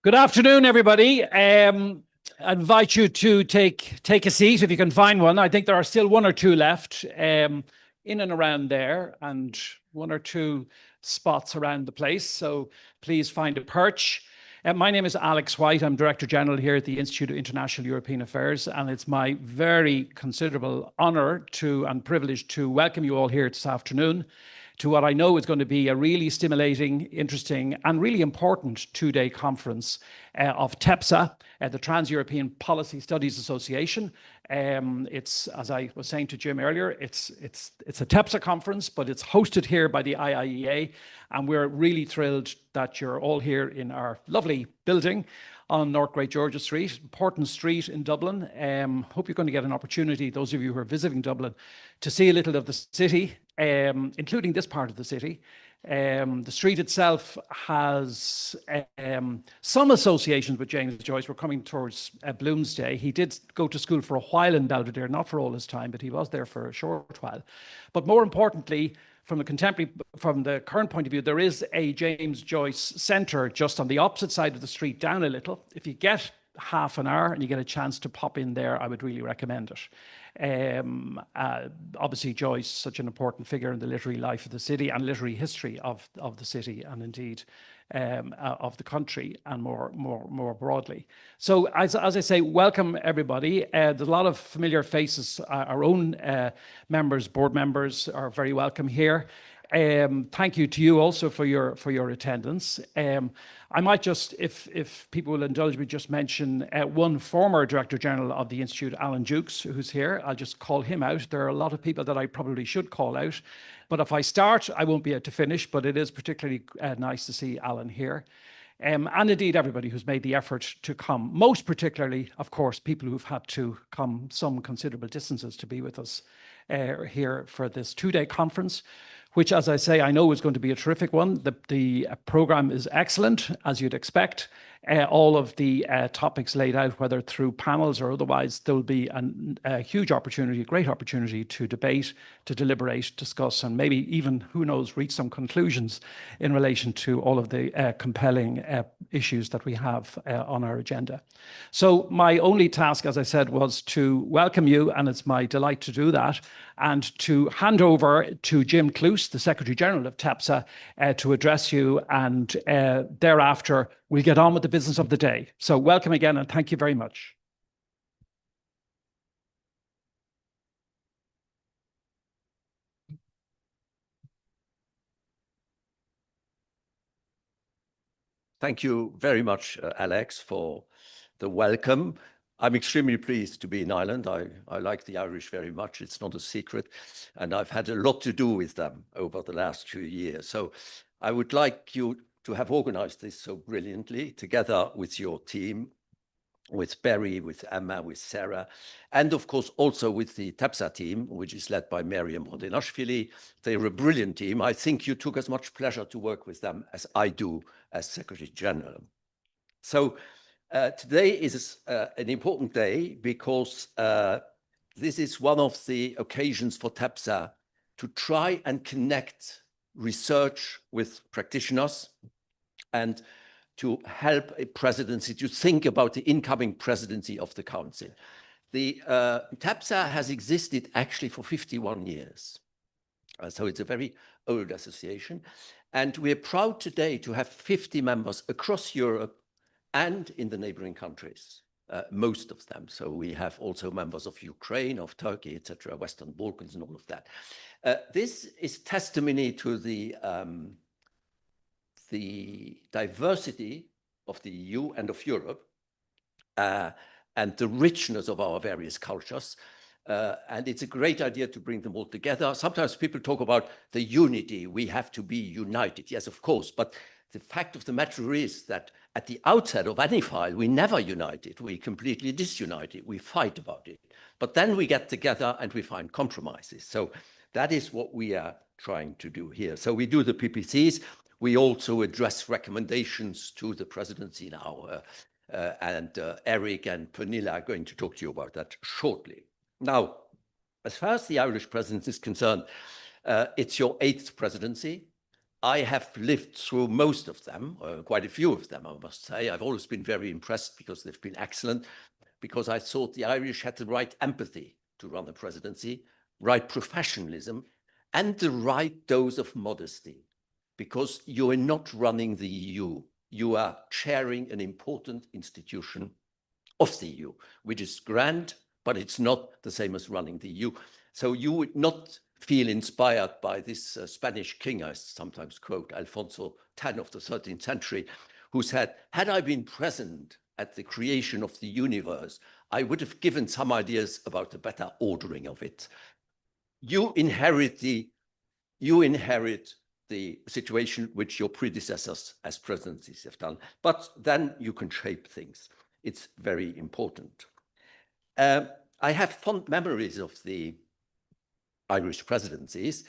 Good afternoon, everybody. I invite you to take a seat if you can find one. I think there are still one or two left in and around there, and one or two spots around the place. So please find a perch. My name is Alex White. I'm Director General here at the Institute of International European Affairs, and it's my very considerable honour and privilege to welcome you all here this afternoon to what I know is going to be a really stimulating, interesting, and really important two-day conference of TEPSA, the Trans-European Policy Studies Association. It's, as I was saying to Jim earlier, it's a TEPSA conference, but it's hosted here by the IIEA, and we're really thrilled that you're all here in our lovely building on North Great Georgia Street, important street in Dublin. Hope you're going to get an opportunity, those of you who are visiting Dublin, to see a little of the city, including this part of the city. The street itself has some associations with James Joyce. We're coming towards Bloomsday. He did go to school for a while in Belvedere, not for all his time, but he was there for a short while. But more importantly, from the current point of view, there is a James Joyce Centre just on the opposite side of the street, down a little. If you get half an hour and you get a chance to pop in there, I would really recommend it. Obviously, Joyce, such an important figure in the literary life of the city and literary history of the city, and indeed of the country, and more broadly. So as I say, welcome everybody. There's a lot of familiar faces. Our own members, board members, are very welcome here. Thank you to you also for your attendance. I might just, if people will indulge me, just mention one former Director General of the Institute, Alan Dukes, who's here. I'll just call him out. There are a lot of people that I probably should call out, but if I start, I won't be able to finish, but it is particularly nice to see Alan here. And indeed, everybody who's made the effort to come, most particularly, of course, people who've had to come some considerable distances to be with us here for this two-day conference, which, as I say, I know is going to be a terrific one. The program is excellent, as you'd expect. All of the topics laid out, whether through panels or otherwise, there will be a huge opportunity, a great opportunity to debate, to deliberate, discuss, and maybe even, who knows, reach some conclusions in relation to all of the compelling issues that we have on our agenda. So my only task, as I said, was to welcome you, and it's my delight to do that, and to hand over to Jim Cluse, the Secretary General of TEPSA, to address you, and thereafter we'll get on with the business of the day. So welcome again, and thank you very much. Thank you very much, Alex, for the welcome. I'm extremely pleased to be in Ireland. I like the Irish very much. It's not a secret. And I've had a lot to do with them over the last few years. So I would like you to have organized this so brilliantly, together with your team, with Barry, with Emma, with Sarah, and of course also with the TEPSA team, which is led by Miriam Rodinashvili. They're a brilliant team. I think you took as much pleasure to work with them as I do as Secretary General. So today is an important day because this is one of the occasions for TEPSA to try and connect research with practitioners and to help a presidency to think about the incoming presidency of the Council. The TEPSA has existed actually for 51 years. So it's a very old association. And we're proud today to have 50 members across Europe and in the neighboring countries, most of them. So we have also members of Ukraine, of Turkey, etc., Western Balkans and all of that. This is testimony to the diversity of the EU and of Europe and the richness of our various cultures. And it's a great idea to bring them all together. Sometimes people talk about the unity. We have to be united. Yes, of course. But the fact of the matter is that at the outset of any file, we never unite it. We completely disunite it. We fight about it. But then we get together and we find compromises. So that is what we are trying to do here. So we do the PPCs. We also address recommendations to the presidency now. And Eric and Pernilla are going to talk to you about that shortly. Now, as far as the Irish presidency is concerned, It's your 8th presidency. I have lived through most of them, quite a few of them, I must say. I've always been very impressed because they've been excellent, because I thought the Irish had the right empathy to run the presidency, right professionalism, and the right dose of modesty, because you are not running the EU. You are chairing an important institution of the EU, which is grand, but it's not the same as running the EU. So you would not feel inspired by this Spanish king, I sometimes quote, Alfonso X of the 13th century, who said, had I been present at the creation of the universe, I would have given some ideas about the better ordering of it. You inherit the situation which your predecessors as presidencies have done, but then you can shape things. It's very important. I have fond memories of the Irish presidencies,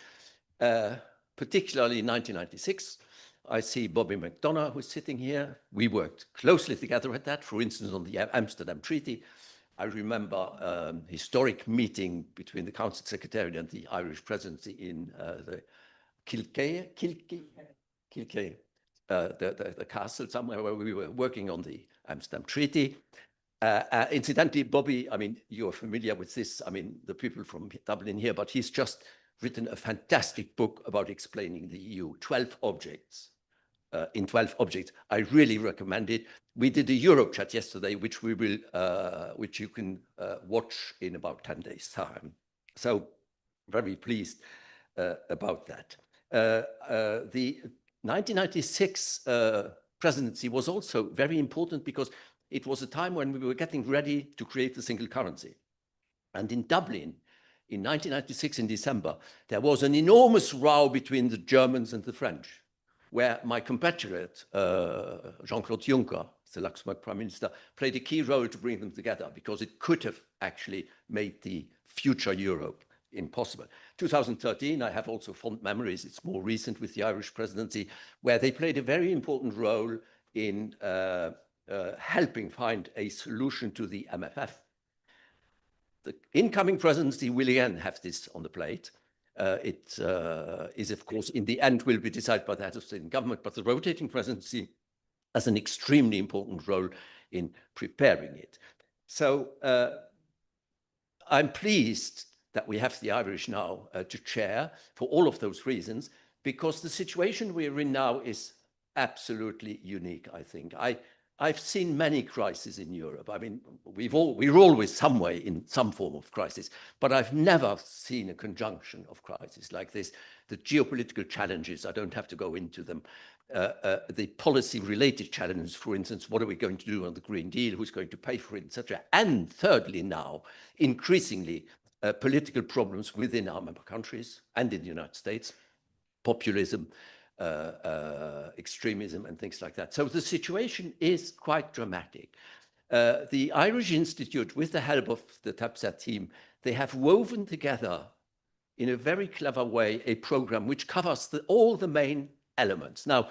particularly in 1996. I see Bobby McDonough, who's sitting here. We worked closely together at that, for instance, on the Amsterdam Treaty. I remember a historic meeting between the Council Secretariat and the Irish presidency in the Kilkea, the castle somewhere where we were working on the Amsterdam Treaty. Incidentally, Bobby, I mean, you're familiar with this, I mean, the people from Dublin here, but he's just written a fantastic book about explaining the EU, 12 objects. In 12 objects, I really recommend it. We did a Europe chat yesterday, which we will, which you can watch in about 10 days' time. So very pleased about that. The 1996 presidency was also very important because it was a time when we were getting ready to create the single currency. And in Dublin, in 1996, in December, there was an enormous row between the Germans and the French, where my compatriot, Jean-Claude Juncker, the Luxembourg Prime Minister, played a key role to bring them together, because it could have actually made the future Europe impossible. 2013, I have also fond memories, it's more recent with the Irish presidency, where they played a very important role in helping find a solution to the MFF. The incoming presidency will again have this on the plate. It is, of course, in the end will be decided by the head of state and government, but the rotating presidency has an extremely important role in preparing it. So I'm pleased that we have the Irish now to chair for all of those reasons, because the situation we're in now is absolutely unique, I think. I've seen many crises in Europe. I mean, we're always some way in some form of crisis, but I've never seen a conjunction of crises like this. The geopolitical challenges, I don't have to go into them. The policy-related challenges, for instance, what are we going to do on the Green Deal? Who's going to pay for it, etc. And thirdly, now, increasingly, political problems within our member countries and in the United States, populism, extremism and things like that. So the situation is quite dramatic. The Irish Institute, with the help of the TEPSA team, they have woven together in a very clever way a program which covers all the main elements. Now,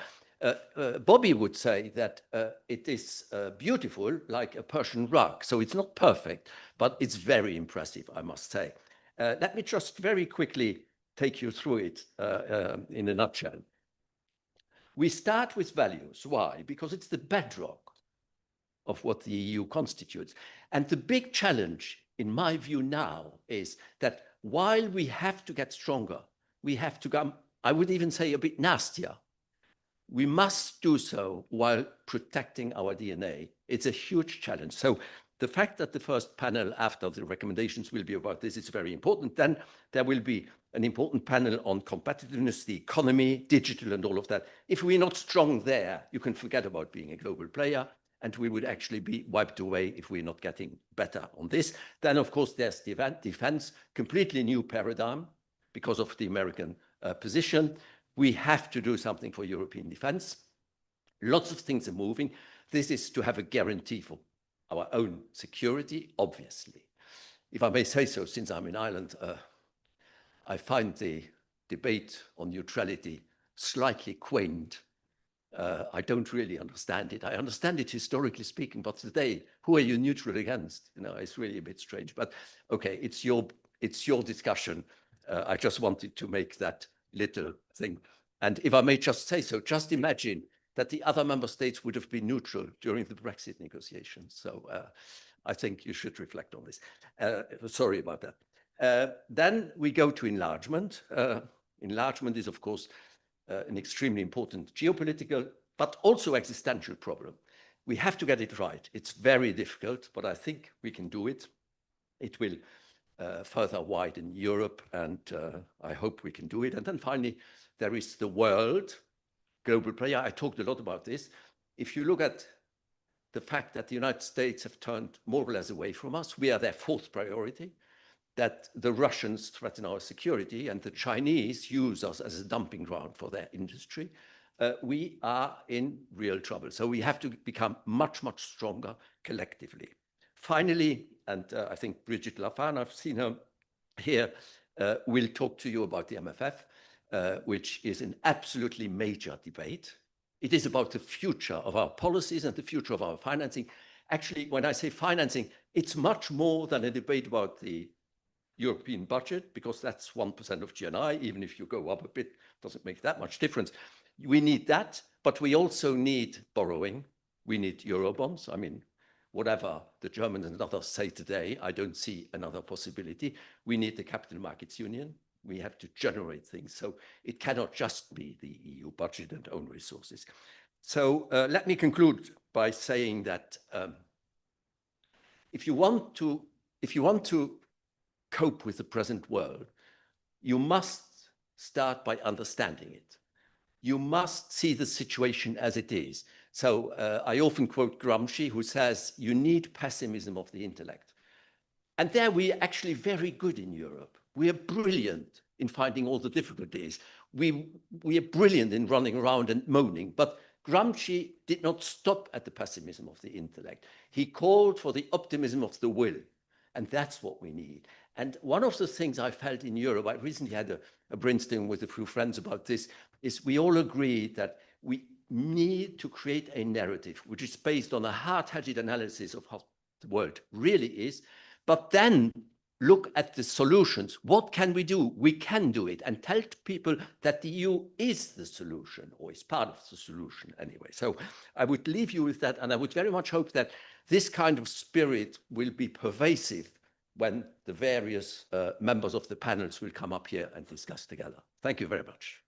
Bobby would say that it is beautiful, like a Persian rug. So it's not perfect, but it's very impressive, I must say. Let me just very quickly take you through it in a nutshell. We start with values. Why? Because it's the bedrock of what the EU constitutes. And the big challenge, in my view now, is that while we have to get stronger, we have to come, I would even say, a bit nastier. We must do so while protecting our DNA. It's a huge challenge. So the fact that the first panel after the recommendations will be about this is very important. Then there will be an important panel on competitiveness, the economy, digital, and all of that. If we're not strong there, you can forget about being a global player, and we would actually be wiped away if we're not getting better on this. Then, of course, there's defense, completely new paradigm because of the American position. We have to do something for European defense. Lots of things are moving. This is to have a guarantee for our own security, obviously. If I may say so, since I'm in Ireland, I find the debate on neutrality slightly quaint. I don't really understand it. I understand it historically speaking, but today, who are you neutral against? You know, it's really a bit strange. But okay, it's your discussion. I just wanted to make that little thing. And if I may just say so, just imagine that the other member states would have been neutral during the Brexit negotiations. So I think you should reflect on this. Sorry about that. Then we go to enlargement. Enlargement is, of course, an extremely important geopolitical, but also existential problem. We have to get it right. It's very difficult, but I think we can do it. It will further widen Europe, and I hope we can do it. And then finally, there is the world, global player. I talked a lot about this. If you look at the fact that the United States have turned more or less away from us, we are their fourth priority, that the Russians threaten our security and the Chinese use us as a dumping ground for their industry, we are in real trouble. So we have to become much, much stronger collectively. Finally, and I think Brigitte Lafan, I've seen her here, will talk to you about the MFF, which is an absolutely major debate. It is about the future of our policies and the future of our financing. Actually, when I say financing, it's much more than a debate about the European budget, because that's 1% of GNI. Even if you go up a bit, doesn't make that much difference. We need that, but we also need borrowing. We need Eurobonds. I mean, whatever the Germans and others say today, I don't see another possibility. We need the capital markets union. We have to generate things. So it cannot just be the EU budget and own resources. So let me conclude by saying that if you want to cope with the present world, you must start by understanding it. You must see the situation as it is. So I often quote Gramsci, who says, you need pessimism of the intellect. And there we're actually very good in Europe. We are brilliant in finding all the difficulties. We are brilliant in running around and moaning. But Gramsci did not stop at the pessimism of the intellect. He called for the optimism of the will. And that's what we need. And one of the things I felt in Europe, I recently had a brainstorm with a few friends about this, is we all agree that we need to create a narrative which is based on a hard-headed analysis of how the world really is, but then look at the solutions. What can we do? We can do it, and tell people that the EU is the solution, or is part of the solution anyway. So I would leave you with that, and I would very much hope that this kind of spirit will be pervasive when the various members of the panels will come up here and discuss together. Thank you very much.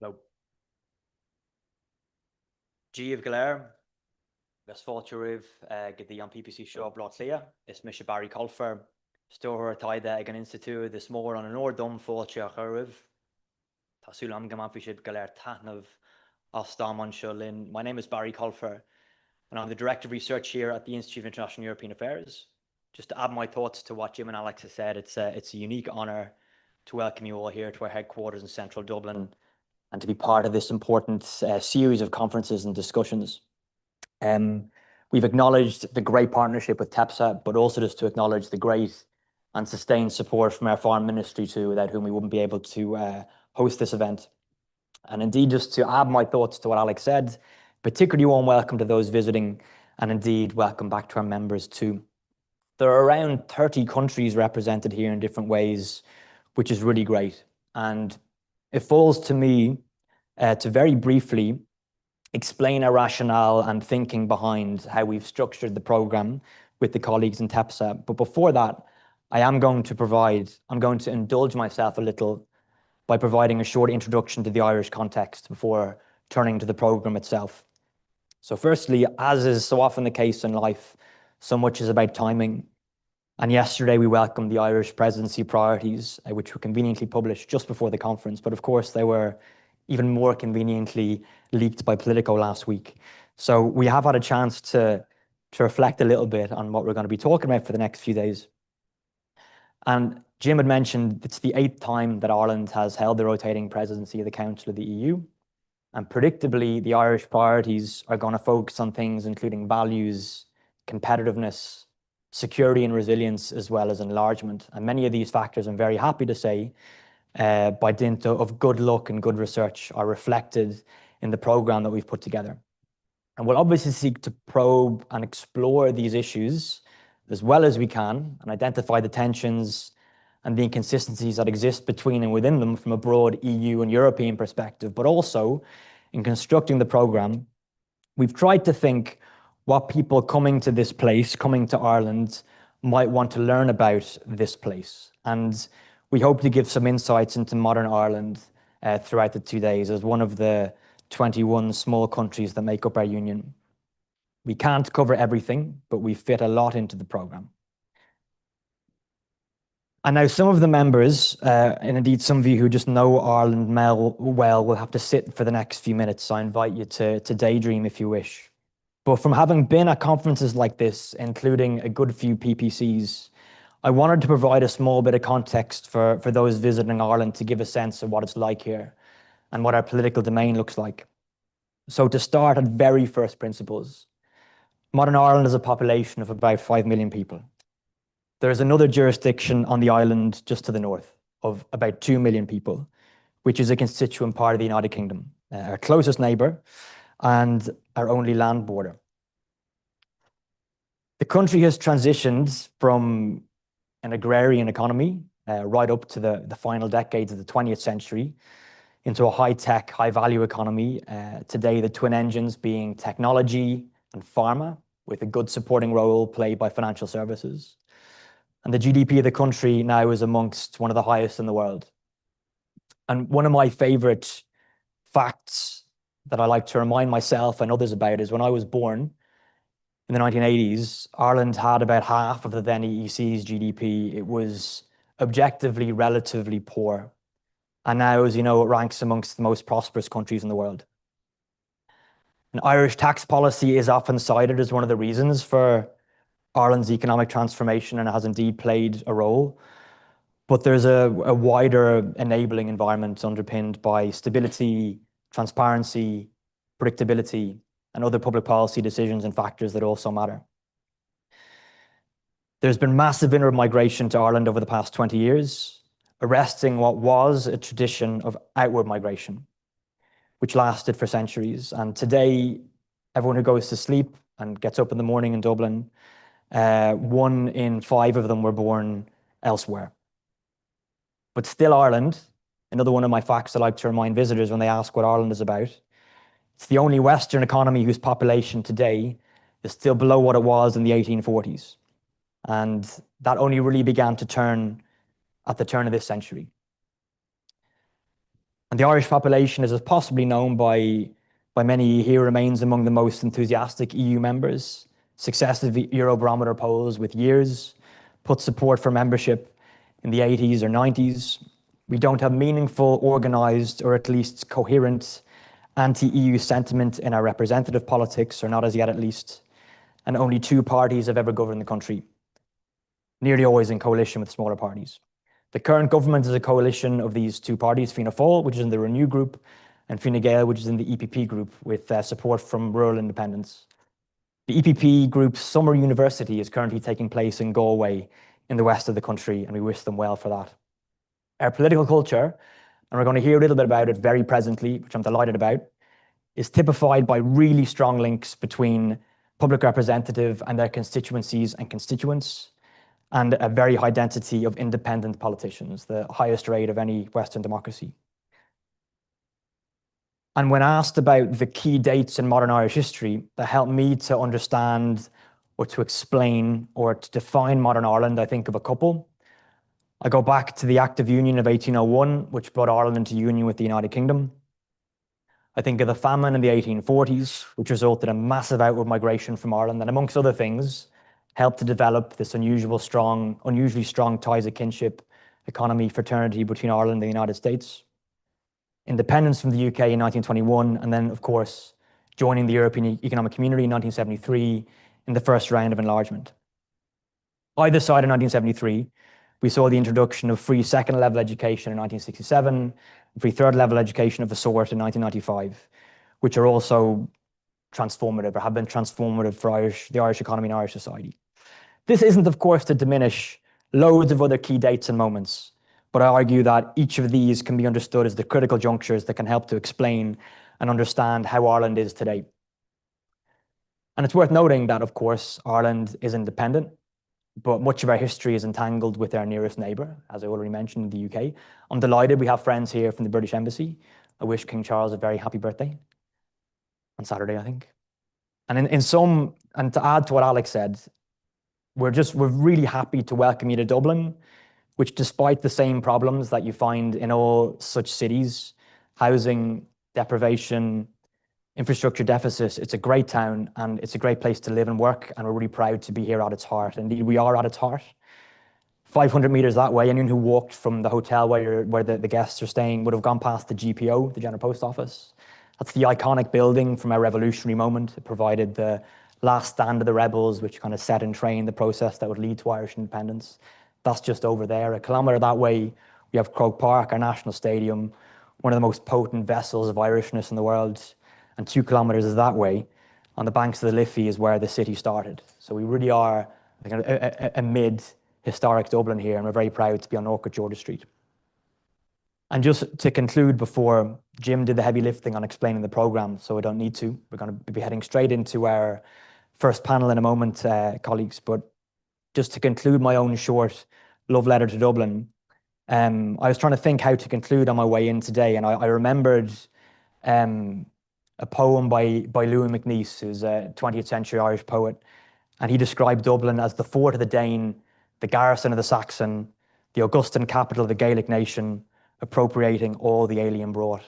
Hello. Díobh go léir, gus fáilte ribh go dtí an PPC seo blát lia, is mis Barry Colfer, stóthar taide ag an institúid is mór an ór dom fáilte a chur ribh. Tásúil am go maifi sib go léir taitneamh as dáman seo linn. My name is Barry Colfer, and I'm the Director of Research here at the Institute of International European Affairs. Just to add my thoughts to what Jim and Alex have said, it's a unique honour to welcome you all here to our headquarters in central Dublin, and to be part of this important series of conferences and discussions. We've acknowledged the great partnership with TEPSA, but also just to acknowledge the great and sustained support from our foreign ministry too, without whom we wouldn't be able to host this event. And indeed, just to add my thoughts to what Alex said, particularly warm welcome to those visiting, and indeed welcome back to our members too. There are around 30 countries represented here in different ways, which is really great. And it falls to me to very briefly explain our rationale and thinking behind how we've structured the programme with the colleagues in TEPSA. But before that, I'm going to indulge myself a little by providing a short introduction to the Irish context before turning to the programme itself. So firstly, as is so often the case in life, so much is about timing. And yesterday we welcomed the Irish Presidency priorities, which were conveniently published just before the conference. But of course, they were even more conveniently leaked by Politico last week. So we have had a chance to reflect a little bit on what we're going to be talking about for the next few days. And Jim had mentioned it's the 8th time that Ireland has held the rotating presidency of the Council of the EU. And predictably, the Irish priorities are going to focus on things including values, competitiveness, security and resilience, as well as enlargement. And many of these factors, I'm very happy to say, by dint of good luck and good research, are reflected in the program that we've put together. And we'll obviously seek to probe and explore these issues as well as we can and identify the tensions and the inconsistencies that exist between and within them from a broad EU and European perspective. But also, in constructing the program, we've tried to think what people coming to this place, coming to Ireland, might want to learn about this place. And we hope to give some insights into modern Ireland throughout the 2 days as one of the 21 small countries that make up our union. We can't cover everything, but we fit a lot into the program. And now some of the members, and indeed some of you who just know Ireland well, will have to sit for the next few minutes. So I invite you to daydream if you wish. But from having been at conferences like this, including a good few PPCs, I wanted to provide a small bit of context for those visiting Ireland to give a sense of what it's like here and what our political domain looks like. So to start at very first principles, modern Ireland has a population of about 5 million people. There's another jurisdiction on the island just to the north of about 2 million people, which is a constituent part of the United Kingdom, our closest neighbour and our only land border. The country has transitioned from an agrarian economy right up to the final decades of the 20th century into a high-tech, high-value economy. Today, the twin engines being technology and pharma, with a good supporting role played by financial services. And the GDP of the country now is amongst one of the highest in the world. And one of my favorite facts that I like to remind myself and others about is when I was born in the 1980s, Ireland had about half of the then EEC's GDP. It was objectively relatively poor. And now, as you know, it ranks amongst the most prosperous countries in the world. And Irish tax policy is often cited as one of the reasons for Ireland's economic transformation, and it has indeed played a role. But there's a wider enabling environment underpinned by stability, transparency, predictability, and other public policy decisions and factors that also matter. There's been massive inward migration to Ireland over the past 20 years, arresting what was a tradition of outward migration, which lasted for centuries. And today, everyone who goes to sleep and gets up in the morning in Dublin, 1 in 5 of them were born elsewhere. But still Ireland, another one of my facts I like to remind visitors when they ask what Ireland is about, it's the only Western economy whose population today is still below what it was in the 1840s. And that only really began to turn at the turn of this century. And the Irish population, as is possibly known by many here, remains among the most enthusiastic EU members. Successive Eurobarometer polls with years put support for membership in the 80s or 90s. We don't have meaningful, organized, or at least coherent anti-EU sentiment in our representative politics, or not as yet at least. And only 2 parties have ever governed the country, nearly always in coalition with smaller parties. The current government is a coalition of these 2 parties, Fianna Fáil, which is in the Renew group, and Fine Gael, which is in the EPP group, with support from rural independents. The EPP group's summer university is currently taking place in Galway in the west of the country, and we wish them well for that. Our political culture, and we're going to hear a little bit about it very presently, which I'm delighted about, is typified by really strong links between public representative and their constituencies and constituents, and a very high density of independent politicians, the highest rate of any Western democracy. And when asked about the key dates in modern Irish history that help me to understand or to explain or to define modern Ireland, I think of a couple. I go back to the Act of Union of 1801, which brought Ireland into union with the United Kingdom. I think of the famine in the 1840s, which resulted in massive outward migration from Ireland, and amongst other things, helped to develop this unusually strong ties of kinship, economy, fraternity between Ireland and the United States. Independence from the UK in 1921, and then, of course, joining the European Economic Community in 1973 in the first round of enlargement. Either side in 1973, we saw the introduction of free second-level education in 1967, free third-level education of a sort in 1995, which are also transformative or have been transformative for the Irish economy and Irish society. This isn't, of course, to diminish loads of other key dates and moments, but I argue that each of these can be understood as the critical junctures that can help to explain and understand how Ireland is today. And it's worth noting that, of course, Ireland is independent, but much of our history is entangled with our nearest neighbour, as I already mentioned, the UK. I'm delighted we have friends here from the British Embassy. I wish King Charles a very happy birthday on Saturday, I think. And and to add to what Alex said, we're really happy to welcome you to Dublin, which, despite the same problems that you find in all such cities, housing, deprivation, infrastructure deficits, it's a great town and it's a great place to live and work, and we're really proud to be here at its heart. Indeed, we are at its heart. 500 meters that way, anyone who walked from the hotel where the guests are staying would have gone past the GPO, the General Post Office. That's the iconic building from our revolutionary moment. It provided the last stand of the rebels, which kind of set and trained the process that would lead to Irish independence. That's just over there. A kilometre that way, we have Croke Park, our national stadium, one of the most potent vessels of Irishness in the world. And 2 kilometres that way, on the banks of the Liffey, is where the city started. So we really are a mid-historic Dublin here, and we're very proud to be on Orchard Georgia Street. And just to conclude, before Jim did the heavy lifting on explaining the programme, so I don't need to, we're going to be heading straight into our first panel in a moment, colleagues. But just to conclude my own short love letter to Dublin, I was trying to think how to conclude on my way in today, and I remembered a poem by Louis MacNeice, who's a 20th century Irish poet, and he described Dublin as the fort of the Dane, the garrison of the Saxon, the Augustan capital of the Gaelic nation, appropriating all the alien brought.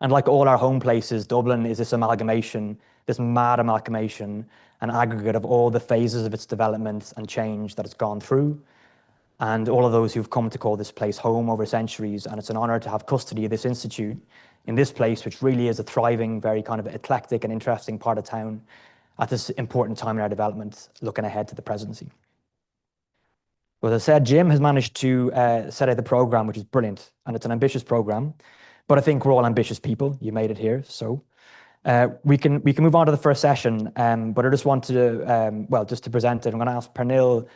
And like all our home places, Dublin is this amalgamation, this mad amalgamation, an aggregate of all the phases of its development and change that it's gone through, and all of those who've come to call this place home over centuries. And it's an honour to have custody of this institute in this place, which really is a thriving, very kind of eclectic and interesting part of town at this important time in our development, looking ahead to the presidency. Well, as I said, Jim has managed to set out the programme, which is brilliant, and it's an ambitious programme, but I think we're all ambitious people. You made it here, so we can move on to the first session, but I just want to, just to present it, I'm going to ask Pernille,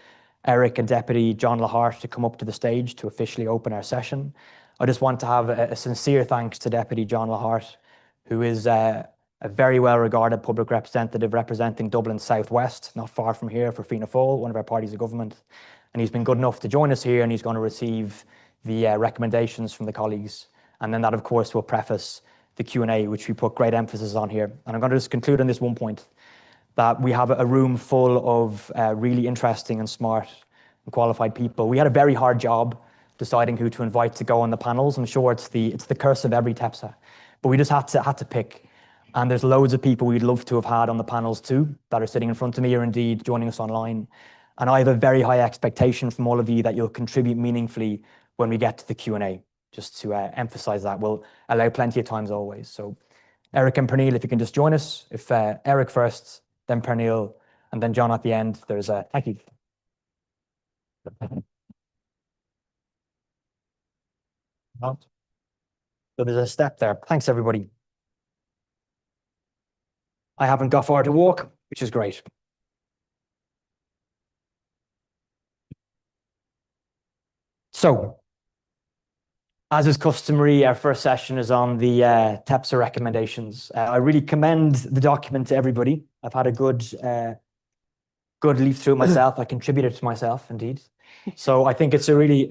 Eric and Deputy John Lahart to come up to the stage to officially open our session. I just want to have a sincere thanks to Deputy John Lahart, who is a very well-regarded public representative representing Dublin Southwest, not far from here, for Fianna Fáil, one of our parties of government. And he's been good enough to join us here, and he's going to receive the recommendations from the colleagues. And then that, of course, will preface the Q&A, which we put great emphasis on here. And I'm going to just conclude on this one point, that we have a room full of really interesting and smart and qualified people. We had a very hard job deciding who to invite to go on the panels. I'm sure it's the curse of every TEPSA, but we just had to pick. And there's loads of people we'd love to have had on the panels too, that are sitting in front of me or indeed joining us online. And I have a very high expectation from all of you that you'll contribute meaningfully when we get to the Q&A. Just to emphasize that, we'll allow plenty of time as always. So Eric and Pernille, if you can just join us. If Eric first, then Pernille, and then John at the end. There's a thank you. So there's a step there. Thanks, everybody. I haven't got far to walk, which is great. So, as is customary, our first session is on the TEPSA recommendations. I really commend the document to everybody. I've had a good leaf through myself. I contributed to myself, indeed. So I think it's a really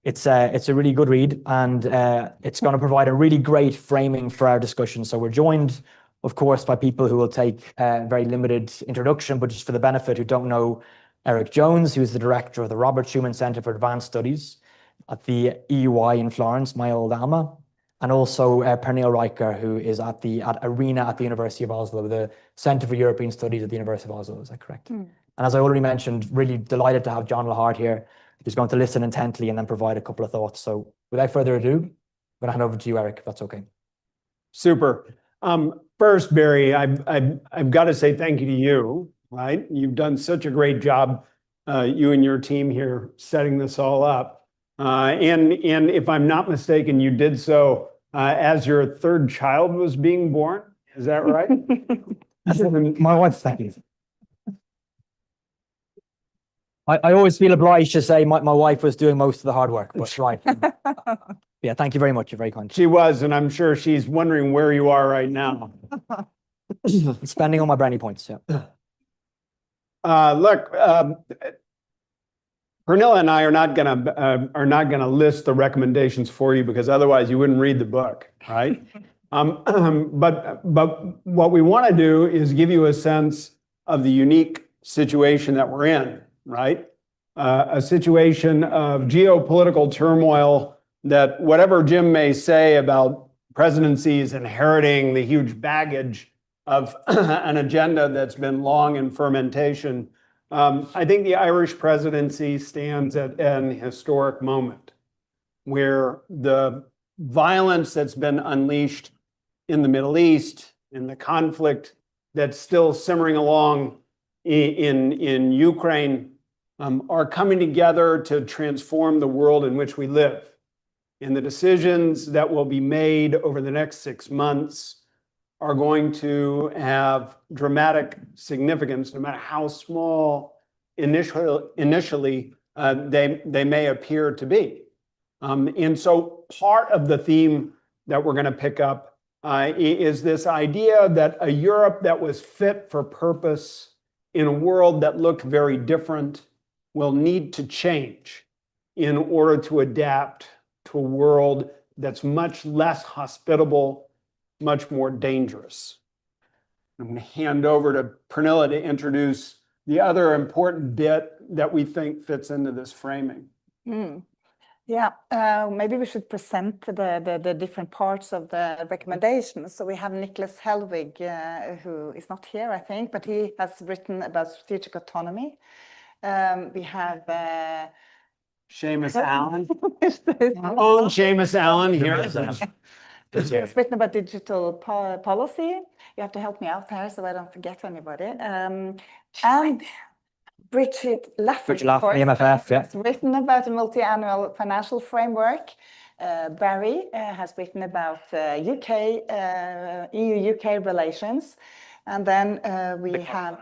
good read, and it's going to provide a really great framing for our discussion. So we're joined, of course, by people who will take a very limited introduction, but just for the benefit who don't know, Eric Jones, who is the director of the Robert Schuman Centre for Advanced Studies at the EUI in Florence, my old alma, and also Pernille Riker, who is at ARENA at the University of Oslo, the Centre for European Studies at the University of Oslo. Is that correct? And as I already mentioned, really delighted to have John Lahart here, who's going to listen intently and then provide a couple of thoughts. So without further ado, I'm going to hand over to you, Eric, if that's okay. Super. First, Barry, I've got to say thank you to you. Right? You've done such a great job, you and your team here, setting this all up. And if I'm not mistaken, you did so as your third child was being born. Is that right? My wife, thank you. I always feel obliged to say my wife was doing most of the hard work, but right. Yeah, thank you very much. You're very kind. She was, and I'm sure she's wondering where you are right now. Spending all my brownie points, yeah. Look, Pernilla and I are not gonna list the recommendations for you because otherwise you wouldn't read the book, right? But what we want to do is give you a sense of the unique situation that we're in, right? A situation of geopolitical turmoil that whatever Jim may say about presidencies inheriting the huge baggage of an agenda that's been long in fermentation, I think the Irish presidency stands at an historic moment where the violence that's been unleashed in the Middle East, in the conflict that's still simmering along in Ukraine, are coming together to transform the world in which we live. And the decisions that will be made over the next 6 months are going to have dramatic significance, no matter how small initially they may appear to be. And so part of the theme that we're going to pick up is this idea that a Europe that was fit for purpose in a world that looked very different will need to change in order to adapt to a world that's much less hospitable, much more dangerous. I'm going to hand over to Pernilla to introduce the other important bit that we think fits into this framing. Yeah, maybe we should present the different parts of the recommendations. So we have Nicholas Helwig, who is not here, I think, but he has written about strategic autonomy. We have Seamus Allen. Oh, Seamus Allen here. It's written about digital policy. You have to help me out here so I don't forget anybody. And Bridget Lafferty, the MFF, yeah. has written about a multi-annual financial framework. Barry has written about EU-UK relations. And then we have...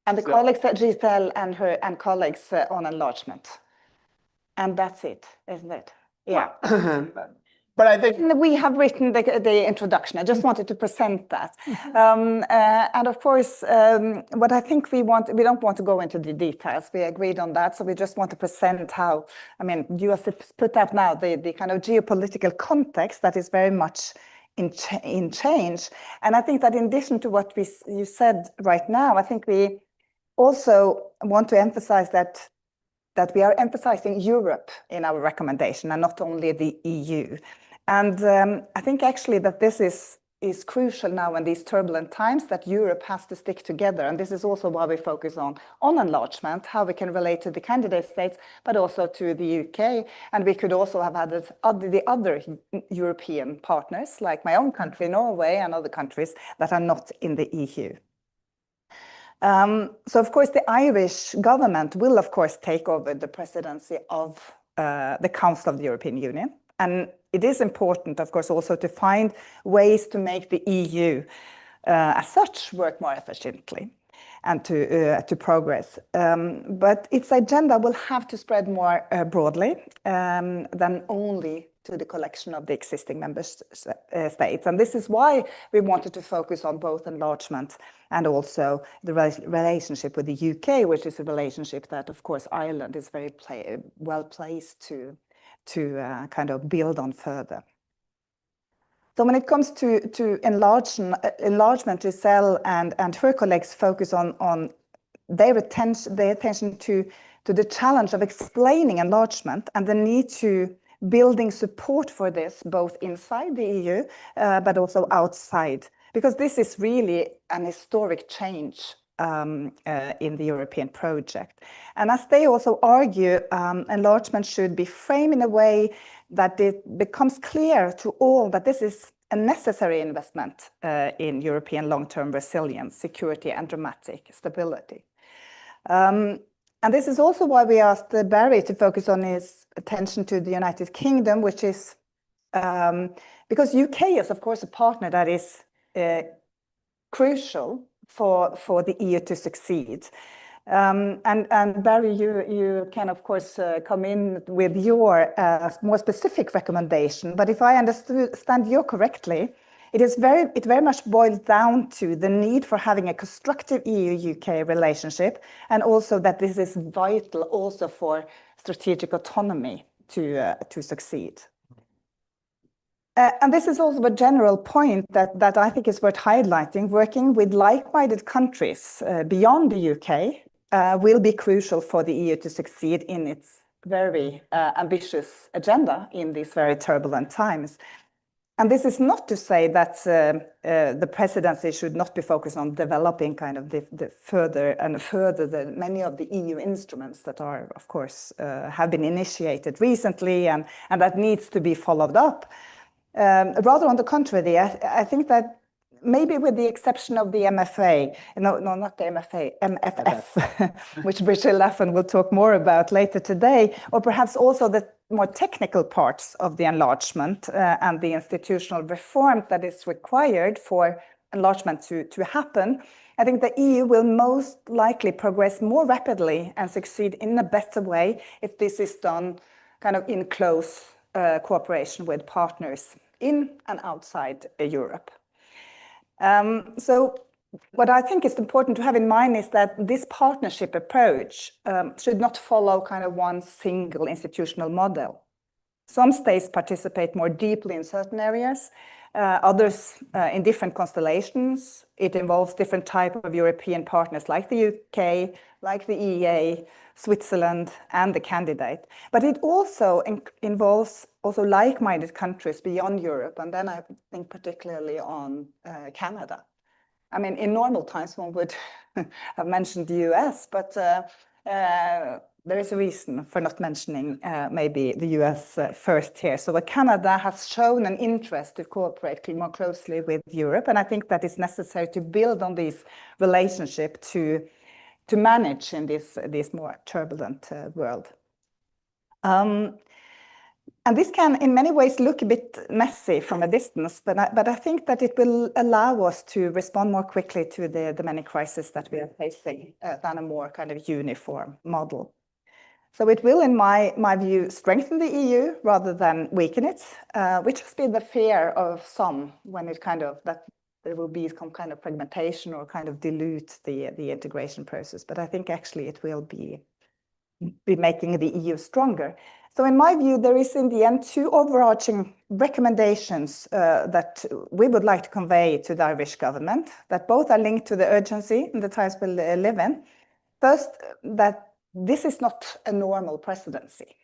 And the colleagues at Giselle and colleagues on enlargement. And that's it, isn't it? Yeah. But I think we have written the introduction. I just wanted to present that. And of course, what I think we don't want to go into the details. We agreed on that. So we just want to present how, I mean, you have put up now the kind of geopolitical context that is very much in change. And I think that in addition to what you said right now, I think we also want to emphasize that we are emphasizing Europe in our recommendation and not only the EU. And I think actually that this is crucial now in these turbulent times, that Europe has to stick together. And this is also why we focus on enlargement, how we can relate to the candidate states, but also to the UK. And we could also have added the other European partners, like my own country, Norway, and other countries that are not in the EU. So, of course, the Irish government will, of course, take over the presidency of the Council of the European Union. And it is important, of course, also to find ways to make the EU as such work more efficiently and to progress. But its agenda will have to spread more broadly than only to the collection of the existing member states. And this is why we wanted to focus on both enlargement and also the relationship with the UK, which is a relationship that, of course, Ireland is very well placed to kind of build on further. So when it comes to enlargement, Giselle and her colleagues focus on their attention to the challenge of explaining enlargement and the need to building support for this, both inside the EU, but also outside, because this is really an historic change in the European project. And as they also argue, enlargement should be framed in a way that it becomes clear to all that this is a necessary investment in European long-term resilience, security, and dramatic stability. And this is also why we asked Barry to focus on his attention to the United Kingdom, which is because UK is, of course, a partner that is crucial for the EU to succeed. And Barry, you can of course come in with your more specific recommendation. But if I understand you correctly, it very much boils down to the need for having a constructive EU-UK relationship, and also that this is vital also for strategic autonomy to succeed. And this is also a general point that I think is worth highlighting. Working with like-minded countries beyond the UK will be crucial for the EU to succeed in its very ambitious agenda in these very turbulent times. And this is not to say that the presidency should not be focused on developing kind of the further many of the EU instruments that are, of course, have been initiated recently and that needs to be followed up. Rather on the contrary, I think that maybe with the exception of the MFA, no, not the MFA, MFF, which Brigitte Laffen will talk more about later today, or perhaps also the more technical parts of the enlargement and the institutional reform that is required for enlargement to happen, I think the EU will most likely progress more rapidly and succeed in a better way if this is done kind of in close cooperation with partners in and outside Europe. So what I think is important to have in mind is that this partnership approach should not follow kind of one single institutional model. Some states participate more deeply in certain areas, others in different constellations. It involves different types of European partners like the UK, like the EEA, Switzerland, and the candidate. But it also involves also like-minded countries beyond Europe, and then I think particularly on Canada. I mean, in normal times, one would have mentioned the US, but there is a reason for not mentioning maybe the US first here. So Canada has shown an interest to cooperate more closely with Europe, and I think that is necessary to build on this relationship to manage in this more turbulent world. And this can, in many ways, look a bit messy from a distance, but I think that it will allow us to respond more quickly to the many crises that we are facing than a more kind of uniform model. So it will, in my view, strengthen the EU rather than weaken it, which has been the fear of some when it kind of that there will be some kind of fragmentation or kind of dilute the integration process. But I think actually it will be making the EU stronger. So in my view, there is in the end two overarching recommendations that we would like to convey to the Irish government, that both are linked to the urgency in the times we live in. First, that this is not a normal presidency.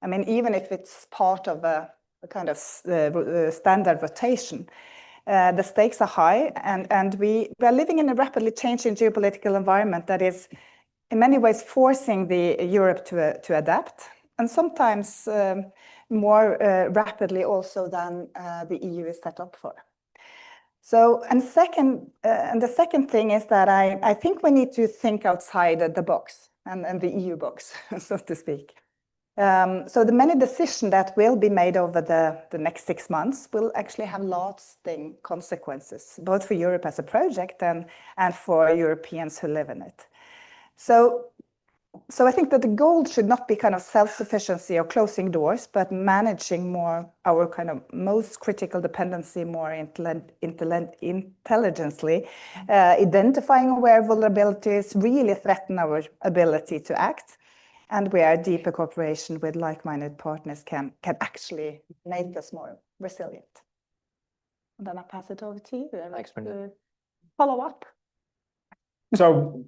I mean, even if it's part of a kind of standard rotation, the stakes are high, and we are living in a rapidly changing geopolitical environment that is in many ways forcing the Europe to adapt, and sometimes more rapidly also than the EU is set up for. So, and the second thing is that I think we need to think outside the box and the EU box, so to speak. So the many decisions that will be made over the next 6 months will actually have lasting consequences, both for Europe as a project and for Europeans who live in it. So I think that the goal should not be kind of self-sufficiency or closing doors, but managing more our kind of most critical dependency more intelligently, identifying where vulnerabilities really threaten our ability to act, and where deeper cooperation with like-minded partners can actually make us more resilient. And then I pass it over to you. Thanks, Brenda. Follow up. So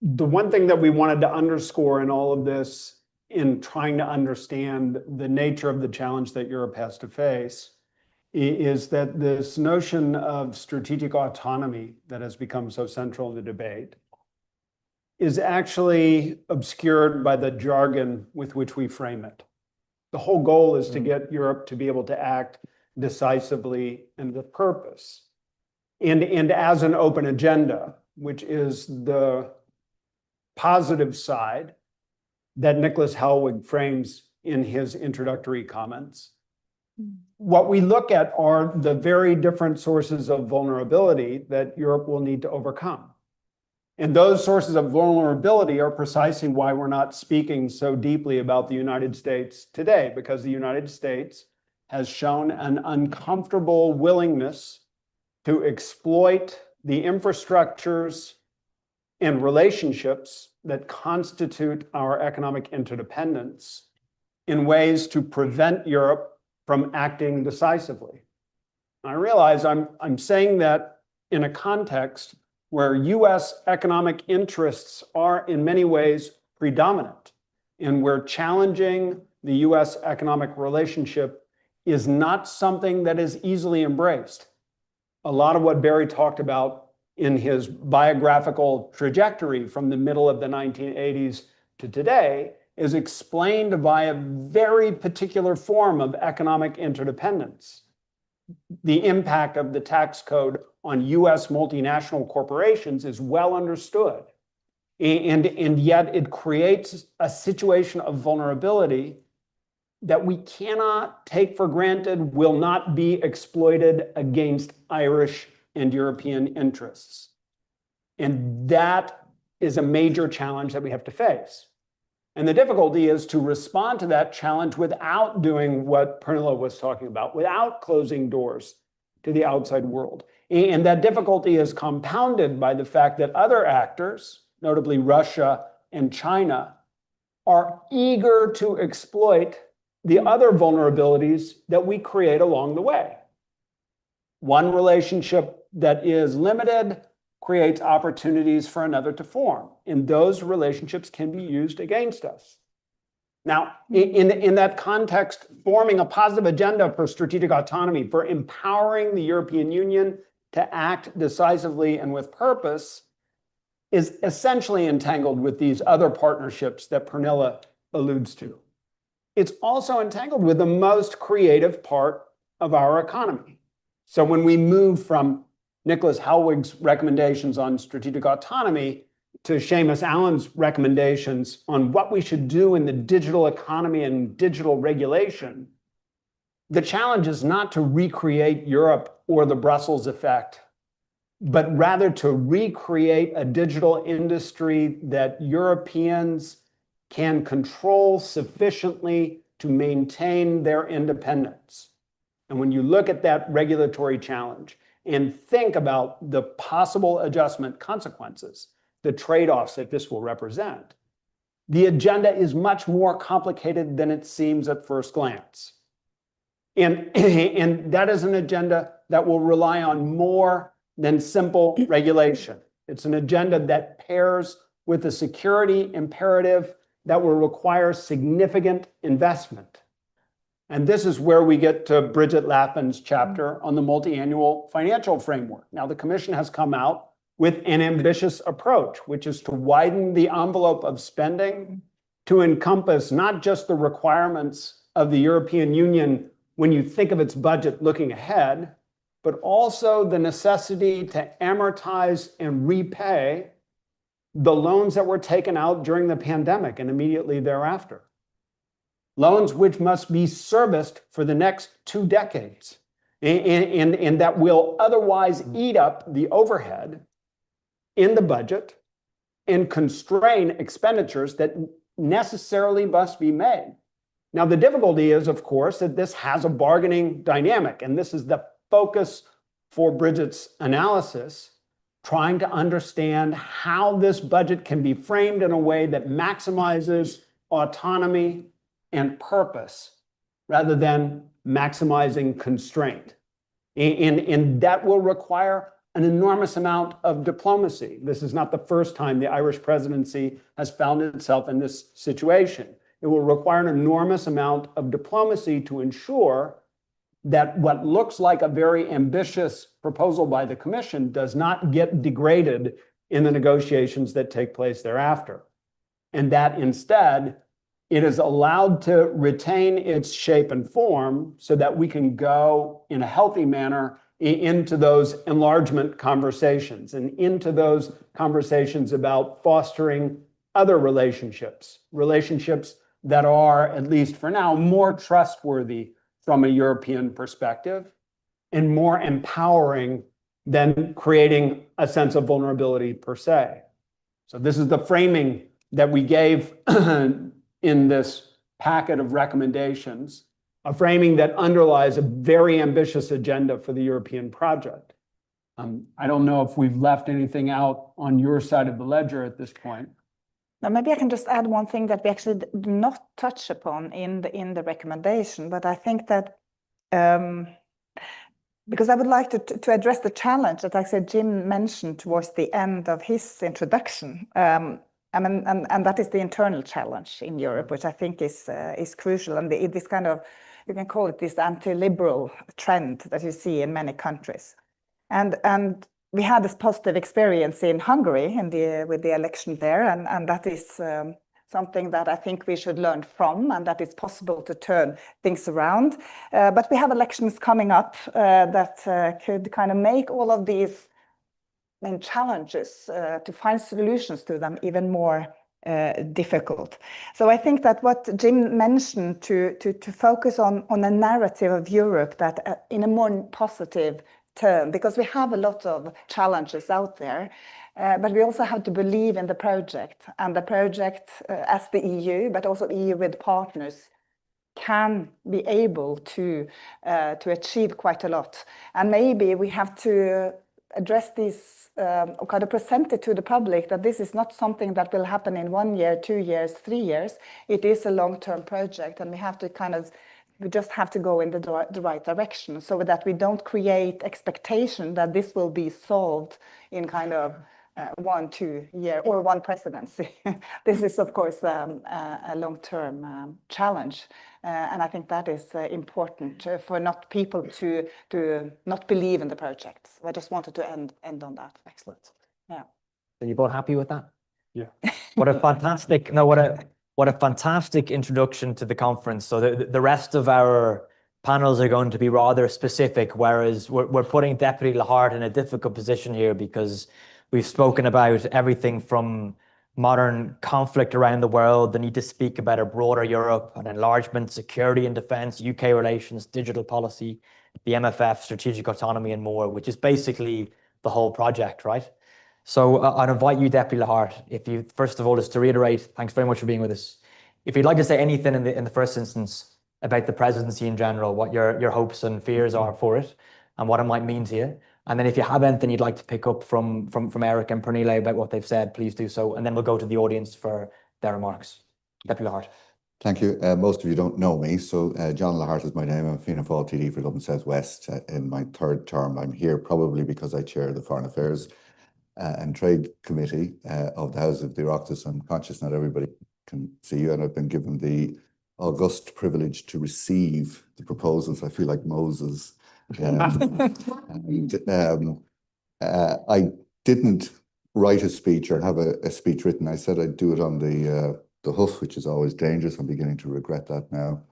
the one thing that we wanted to underscore in all of this, in trying to understand the nature of the challenge that Europe has to face, is that this notion of strategic autonomy that has become so central in the debate is actually obscured by the jargon with which we frame it. The whole goal is to get Europe to be able to act decisively and with purpose, and as an open agenda, which is the positive side that Nicholas Helwig frames in his introductory comments. What we look at are the very different sources of vulnerability that Europe will need to overcome. And those sources of vulnerability are precisely why we're not speaking so deeply about the United States today, because the United States has shown an uncomfortable willingness to exploit the infrastructures and relationships that constitute our economic interdependence in ways to prevent Europe from acting decisively. I realize I'm saying that in a context where US economic interests are in many ways predominant, and where challenging the US economic relationship is not something that is easily embraced. A lot of what Barry talked about in his biographical trajectory from the middle of the 1980s to today is explained by a very particular form of economic interdependence. The impact of the tax code on US multinational corporations is well understood. And yet it creates a situation of vulnerability that we cannot take for granted will not be exploited against Irish and European interests. And that is a major challenge that we have to face. And the difficulty is to respond to that challenge without doing what Pernilla was talking about, without closing doors to the outside world. And that difficulty is compounded by the fact that other actors, notably Russia and China, are eager to exploit the other vulnerabilities that we create along the way. One relationship that is limited creates opportunities for another to form, and those relationships can be used against us. Now, in that context, forming a positive agenda for strategic autonomy, for empowering the European Union to act decisively and with purpose, is essentially entangled with these other partnerships that Pernilla alludes to. It's also entangled with the most creative part of our economy. So when we move from Nicholas Hellwig's recommendations on strategic autonomy to Seamus Allen's recommendations on what we should do in the digital economy and digital regulation, the challenge is not to recreate Europe or the Brussels effect, but rather to recreate a digital industry that Europeans can control sufficiently to maintain their independence. And when you look at that regulatory challenge and think about the possible adjustment consequences, the trade-offs that this will represent, the agenda is much more complicated than it seems at first glance. And that is an agenda that will rely on more than simple regulation. It's an agenda that pairs with a security imperative that will require significant investment. And this is where we get to Bridget Lapin's chapter on the multi-annual financial framework. Now, the Commission has come out with an ambitious approach, which is to widen the envelope of spending to encompass not just the requirements of the European Union when you think of its budget looking ahead, but also the necessity to amortize and repay the loans that were taken out during the pandemic and immediately thereafter. Loans which must be serviced for the next 2 decades, and that will otherwise eat up the overhead in the budget and constrain expenditures that necessarily must be made. Now, the difficulty is, of course, that this has a bargaining dynamic, and this is the focus for Bridget's analysis, trying to understand how this budget can be framed in a way that maximizes autonomy and purpose rather than maximizing constraint. And that will require an enormous amount of diplomacy. This is not the first time the Irish presidency has found itself in this situation. It will require an enormous amount of diplomacy to ensure that what looks like a very ambitious proposal by the Commission does not get degraded in the negotiations that take place thereafter. And that instead, it is allowed to retain its shape and form so that we can go in a healthy manner into those enlargement conversations and into those conversations about fostering other relationships that are, at least for now, more trustworthy from a European perspective and more empowering than creating a sense of vulnerability per se. So this is the framing that we gave in this packet of recommendations, a framing that underlies a very ambitious agenda for the European project. I don't know if we've left anything out on your side of the ledger at this point. Now, maybe I can just add one thing that we actually do not touch upon in the recommendation, but I think that because I would like to address the challenge that actually Jim mentioned towards the end of his introduction, and that is the internal challenge in Europe, which I think is crucial, and this kind of, you can call it this anti-liberal trend that you see in many countries, and we had this positive experience in Hungary with the election there, and that is something that I think we should learn from, and that it's possible to turn things around. But we have elections coming up that could kind of make all of these challenges to find solutions to them even more difficult. So I think that what Jim mentioned to focus on a narrative of Europe that in a more positive term, because we have a lot of challenges out there, but we also have to believe in the project, and the project as the EU, but also EU with partners, can be able to achieve quite a lot. And maybe we have to address this or kind of present it to the public that this is not something that will happen in 1 year, 2 years, 3 years. It is a long-term project, and we have to we just have to go in the right direction, so that we don't create expectation that this will be solved in kind of 1, 2 year or 1 presidency. This is, of course, a long-term challenge, and I think that is important for not people to not believe in the project. So I just wanted to end on that. Excellent. Yeah. Are you both happy with that? Yeah. What a fantastic introduction to the conference. So the rest of our panels are going to be rather specific, whereas we're putting Deputy Lahart in a difficult position here, because we've spoken about everything from modern conflict around the world, the need to speak about a broader Europe, and enlargement, security and defense, UK relations, digital policy, the MFF, strategic autonomy, and more, which is basically the whole project, right? So I'd invite you, Deputy Lahart, if you, first of all, just to reiterate, thanks very much for being with us. If you'd like to say anything in the first instance about the presidency in general, what your hopes and fears are for it, and what it might mean to you. And then if you have anything you'd like to pick up from Eric and Pernille about what they've said, please do so. And then we'll go to the audience for their remarks. Deputy Lahart. Thank you. Most of you don't know me, so John Lahart is my name. I'm Fianna Fáil TD for Dublin South West in my 3rd term. I'm here probably because I chair the Foreign Affairs and Trade Committee of the House of the Oireachtas. I'm conscious not everybody can see you, and I've been given the august privilege to receive the proposals. I feel like Moses. I didn't write a speech or have a speech written. I said I'd do it on the hoof, which is always dangerous. I'm beginning to regret that now.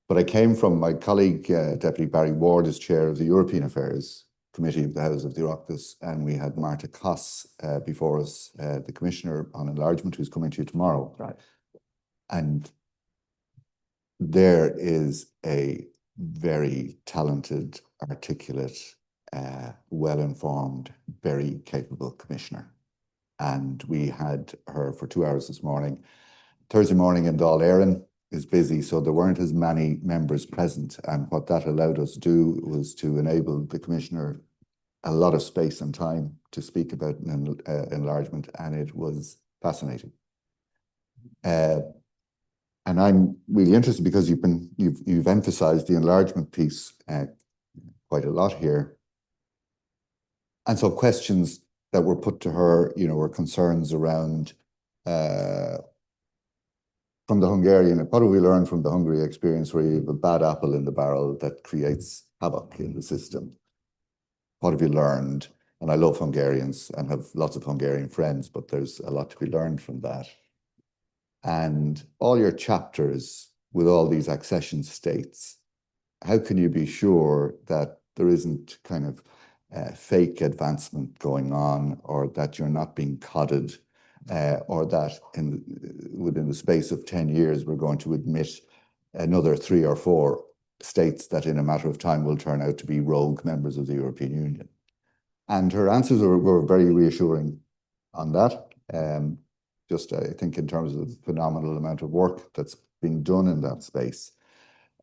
But I came from my colleague, Deputy Barry Ward, as chair of the European Affairs Committee of the House of the Oireachtas, and we had Marta Koss before us, the Commissioner on Enlargement, who's coming to you tomorrow. Right. And there is a very talented, articulate, well-informed, very capable commissioner. And we had her for 2 hours this morning. Thursday morning in Dáil Éireann is busy, so there weren't as many members present. And what that allowed us to do was to enable the commissioner a lot of space and time to speak about enlargement, and it was fascinating. And I'm really interested because you've emphasized the enlargement piece quite a lot here. And so questions that were put to her, were concerns around from the Hungarian, what do we learn from the Hungary experience, where you have a bad apple in the barrel that creates havoc in the system? What have you learned? And I love Hungarians and have lots of Hungarian friends, but there's a lot to be learned from that. And all your chapters with all these accession states, how can you be sure that there isn't kind of fake advancement going on, or that you're not being codded, or that within the space of 10 years, we're going to admit another 3 or 4 states that in a matter of time will turn out to be rogue members of the European Union? And her answers were very reassuring on that. Just I think in terms of the phenomenal amount of work that's being done in that space.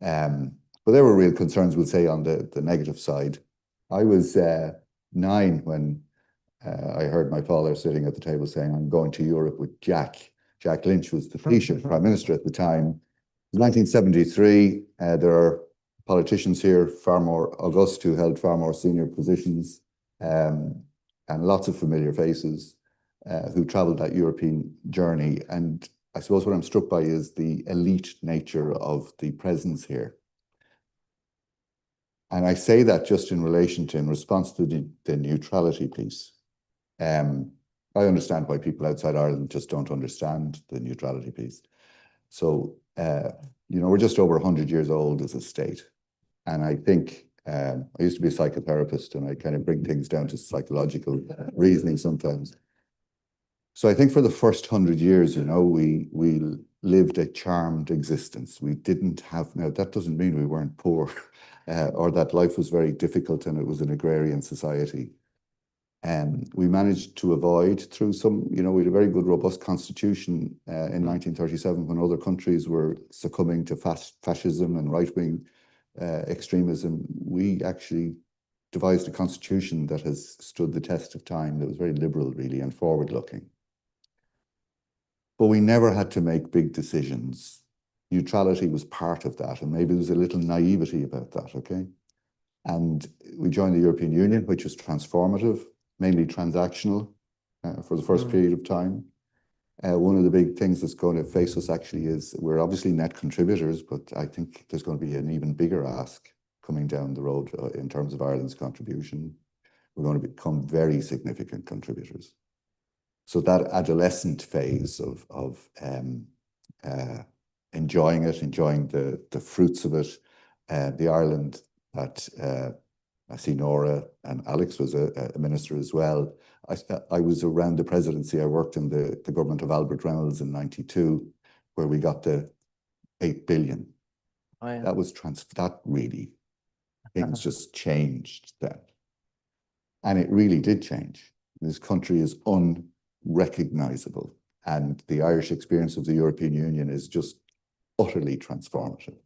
But there were real concerns, we'll say, on the negative side. I was 9 when I heard my father sitting at the table saying, I'm going to Europe with Jack. Jack Lynch was the Taoiseach Prime Minister at the time. It was 1973. There are politicians here, far more august, who held far more senior positions, and lots of familiar faces who travelled that European journey. And I suppose what I'm struck by is the elite nature of the presence here. And I say that just in response to the neutrality piece. I understand why people outside Ireland just don't understand the neutrality piece. So, we're just over 100 years old as a state. And I think I used to be a psychotherapist, and I kind of bring things down to psychological reasoning sometimes. So I think for the first 100 years, we lived a charmed existence. We didn't have, now that doesn't mean we weren't poor or that life was very difficult and it was an agrarian society. We managed to avoid through some, we had a very good, robust constitution in 1937 when other countries were succumbing to fascism and right-wing extremism. We actually devised a constitution that has stood the test of time, that was very liberal, really, and forward-looking. But we never had to make big decisions. Neutrality was part of that, and maybe there was a little naivety about that, okay? And we joined the European Union, which was transformative, mainly transactional for the first period of time. One of the big things that's going to face us actually is we're obviously net contributors, but I think there's going to be an even bigger ask coming down the road in terms of Ireland's contribution. We're going to become very significant contributors. So that adolescent phase of enjoying it, enjoying the fruits of it, the Ireland that I see Nora and Alex was a minister as well. I was around the presidency. I worked in the government of Albert Reynolds in '92, where we got the 8 billion. Oh, yeah. That was that really, things just changed then. And it really did change. This country is unrecognizable. And the Irish experience of the European Union is just utterly transformative.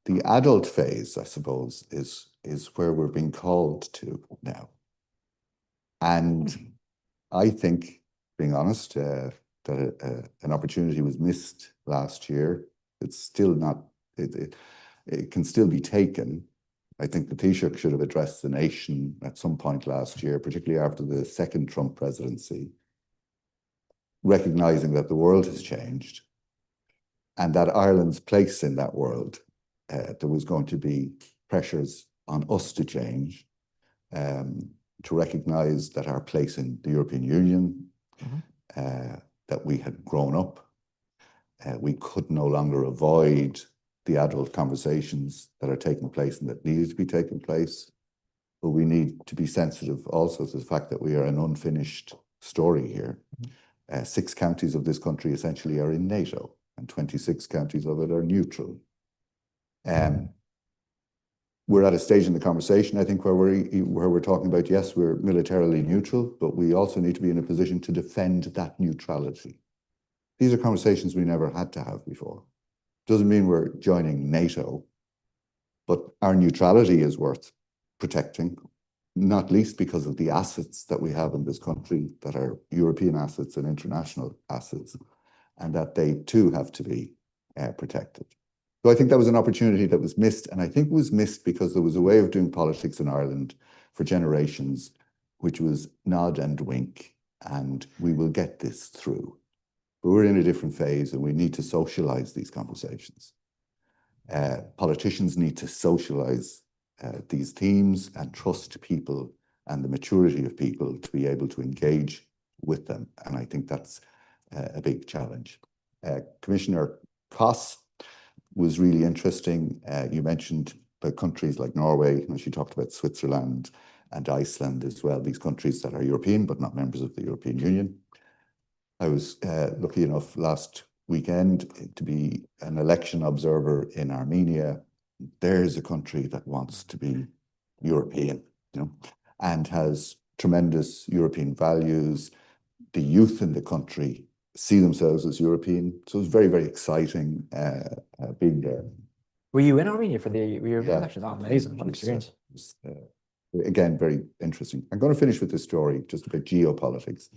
The adult phase, I suppose, is where we're being called to now. And I think, being honest, that an opportunity was missed last year. It's still not, it can still be taken. I think the Taoiseach should have addressed the nation at some point last year, particularly after the second Trump presidency, recognizing that the world has changed and that Ireland's place in that world, there was going to be pressures on us to change, to recognize that our place in the European Union, that we had grown up. We could no longer avoid the adult conversations that are taking place and that needed to be taking place. But we need to be sensitive also to the fact that we are an unfinished story here. 6 counties of this country essentially are in NATO, and 26 counties of it are neutral. We're at a stage in the conversation, I think, where we're talking about, yes, we're militarily neutral, but we also need to be in a position to defend that neutrality. These are conversations we never had to have before. Doesn't mean we're joining NATO, but our neutrality is worth protecting, not least because of the assets that we have in this country that are European assets and international assets, and that they too have to be protected. So I think that was an opportunity that was missed, and I think it was missed because there was a way of doing politics in Ireland for generations, which was nod and wink, and we will get this through. But we're in a different phase, and we need to socialize these conversations. Politicians need to socialize these themes and trust people and the maturity of people to be able to engage with them. And I think that's a big challenge. Commissioner Koss was really interesting. You mentioned the countries like Norway, and she talked about Switzerland and Iceland as well, these countries that are European but not members of the European Union. I was lucky enough last weekend to be an election observer in Armenia. There's a country that wants to be European, and has tremendous European values. the youth in the country see themselves as European. So it's very, very exciting being there. Were you in Armenia for the European Yeah. elections? Oh, amazing. What an experience. Again, very interesting. I'm going to finish with this story just about geopolitics.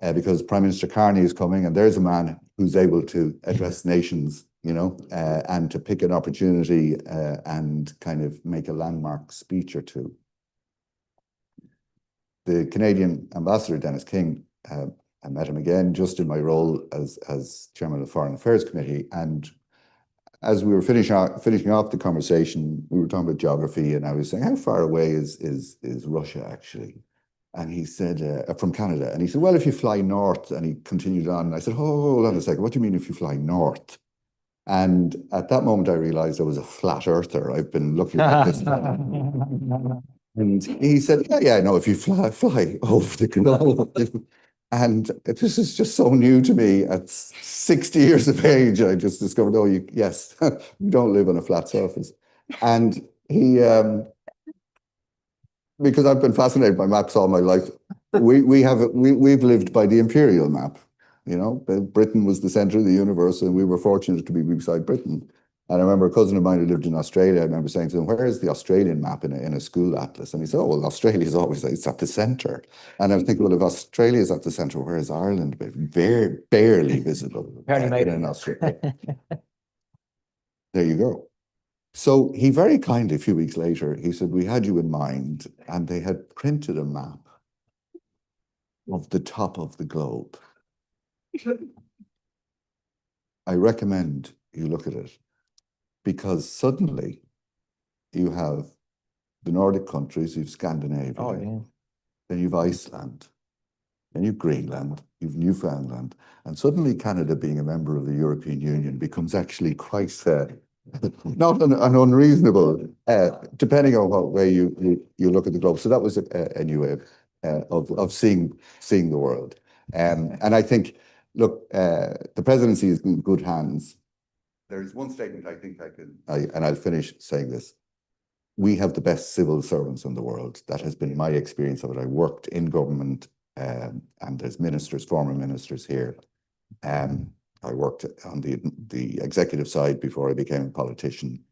Because Prime Minister Carney is coming, and there's a man who's able to address nations, you know, and to pick an opportunity and kind of make a landmark speech or two. The Canadian ambassador, Dennis King, I met him again just in my role as chairman of the Foreign Affairs Committee. And as we were finishing off the conversation, we were talking about geography, and I was saying, how far away is Russia actually? And he said, from Canada. And he said, well, if you fly north, and he continued on. And I said, oh, hold on a second, what do you mean if you fly north? And at that moment, I realized I was a flat earther. I've been looking at this. And he said, yeah, no, if you fly over the globe. And this is just so new to me. At 60 years of age, I just discovered, yes, you don't live on a flat surface. And he, because I've been fascinated by maps all my life, we've lived by the imperial map. You know, Britain was the center of the universe, and we were fortunate to be beside Britain. And I remember a cousin of mine who lived in Australia. I remember saying to him, "Where is the Australian map in a school atlas?" And he said, "Oh, well, Australia is always it's at the center." And I was thinking, well, if Australia is at the center, where is Ireland? Very barely visible in Australia. There you go. So he very kindly, a few weeks later, he said, "We had you in mind," and they had printed a map of the top of the globe. I recommend you look at it, because suddenly you have the Nordic countries, you've Scandinavia, then you've Iceland, then you've Greenland, you've Newfoundland, and suddenly Canada, being a member of the European Union, becomes actually quite not an unreasonable, depending on what way you look at the globe. So that was a new way of seeing the world. And I think, look, the presidency is in good hands. There's one statement I think and I'll finish saying this. We have the best civil servants in the world. That has been my experience of it. I worked in government, and there's ministers, former ministers here. I worked on the executive side before I became a politician,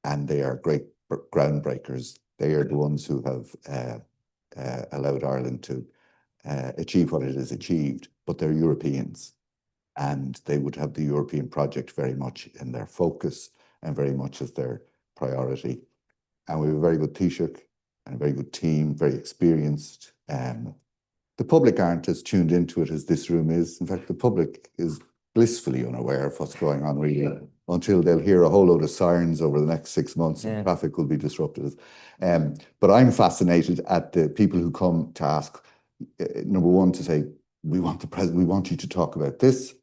and they are great groundbreakers. They are the ones who have allowed Ireland to achieve what it has achieved, but they're Europeans, and they would have the European project very much in their focus and very much as their priority. And we have a very good Taoiseach and a very good team, very experienced. The public aren't as tuned into it as this room is. In fact, the public is blissfully unaware of what's going on really until they'll hear a whole load of sirens over the next 6 months and traffic will be disrupted. But I'm fascinated at the people who come to ask, number one, to say, we want the president, we want you to talk about this.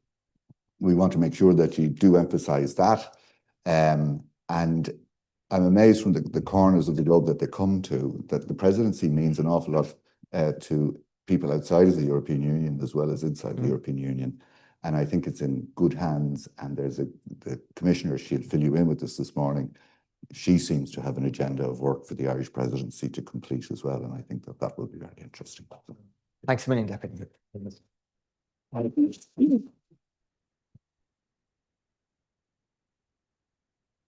We want to make sure that you do emphasize that. And I'm amazed from the corners of the globe that they come to, that the presidency means an awful lot to people outside of the European Union as well as inside the European Union. And I think it's in good hands. And there's the commissioner, she'll fill you in with this morning. She seems to have an agenda of work for the Irish presidency to complete as well. And I think that will be very interesting. Thanks a million, Deputy.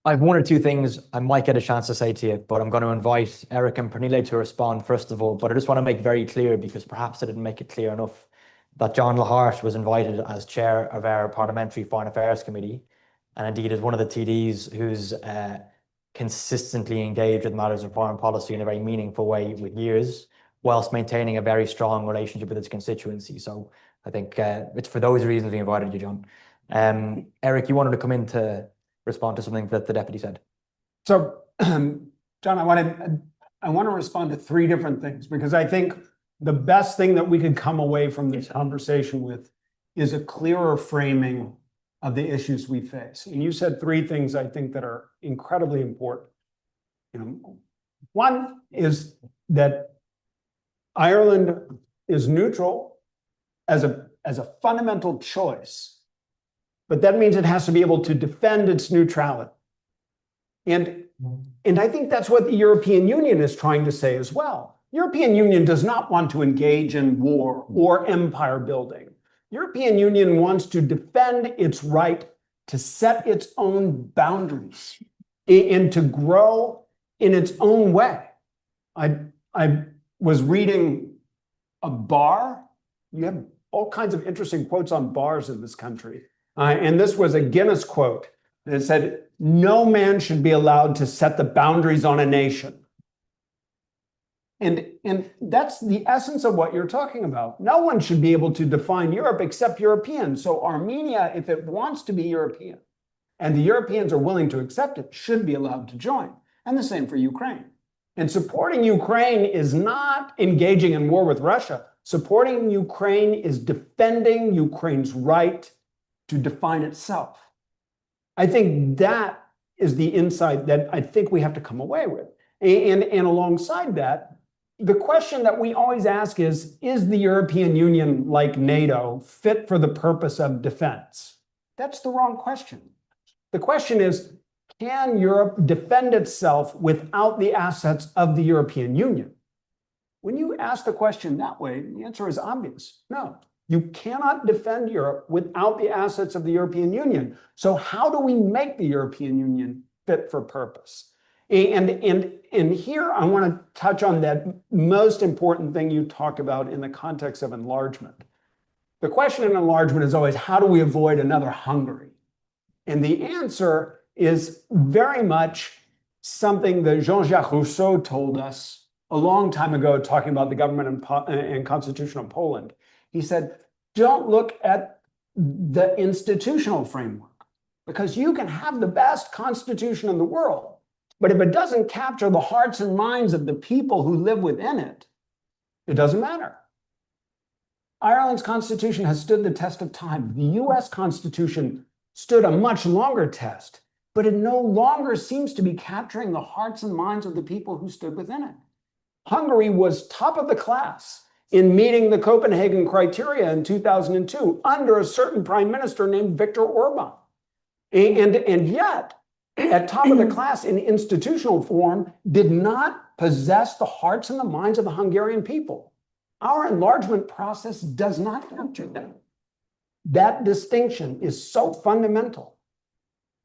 I have one or two things I might get a chance to say to you, but I'm going to invite Eric and Pernille to respond first of all. But I just want to make very clear, because perhaps I didn't make it clear enough, that John Lahart was invited as chair of our Parliamentary Foreign Affairs Committee, and indeed is one of the TDs who's consistently engaged with matters of foreign policy in a very meaningful way with years, whilst maintaining a very strong relationship with its constituency. So I think it's for those reasons we invited you, John. Eric, you wanted to come in to respond to something that the deputy said. So, John, I want to respond to three different things, because I think the best thing that we could come away from this conversation with is a clearer framing of the issues we face. And you said three things I think that are incredibly important. You know, one is that Ireland is neutral as a fundamental choice, but that means it has to be able to defend its neutrality. And I think that's what the European Union is trying to say as well. European Union does not want to engage in war or empire building. European Union wants to defend its right to set its own boundaries and to grow in its own way. I was reading a bar. You have all kinds of interesting quotes on bars in this country. And this was a Guinness quote that said, "No man should be allowed to set the boundaries on a nation." And that's the essence of what you're talking about. No one should be able to define Europe except Europeans. So Armenia, if it wants to be European, and the Europeans are willing to accept it, should be allowed to join. And the same for Ukraine. And supporting Ukraine is not engaging in war with Russia. Supporting Ukraine is defending Ukraine's right to define itself. I think that is the insight that I think we have to come away with. And alongside that, the question that we always ask is the European Union, like NATO, fit for the purpose of defense? That's the wrong question. The question is, can Europe defend itself without the assets of the European Union? When you ask the question that way, the answer is obvious. No, you cannot defend Europe without the assets of the European Union. So how do we make the European Union fit for purpose? And here I want to touch on that most important thing you talk about in the context of enlargement. The question in enlargement is always, how do we avoid another Hungary? And the answer is very much something that Jean-Jacques Rousseau told us a long time ago, talking about the government and constitution of Poland. He said, don't look at the institutional framework, because you can have the best constitution in the world, but if it doesn't capture the hearts and minds of the people who live within it, it doesn't matter. Ireland's constitution has stood the test of time. The US Constitution stood a much longer test, but it no longer seems to be capturing the hearts and minds of the people who stood within it. Hungary was top of the class in meeting the Copenhagen criteria in 2002 under a certain prime minister named Viktor Orban. And yet, at top of the class in institutional form, did not possess the hearts and the minds of the Hungarian people. Our enlargement process does not capture that. That distinction is so fundamental.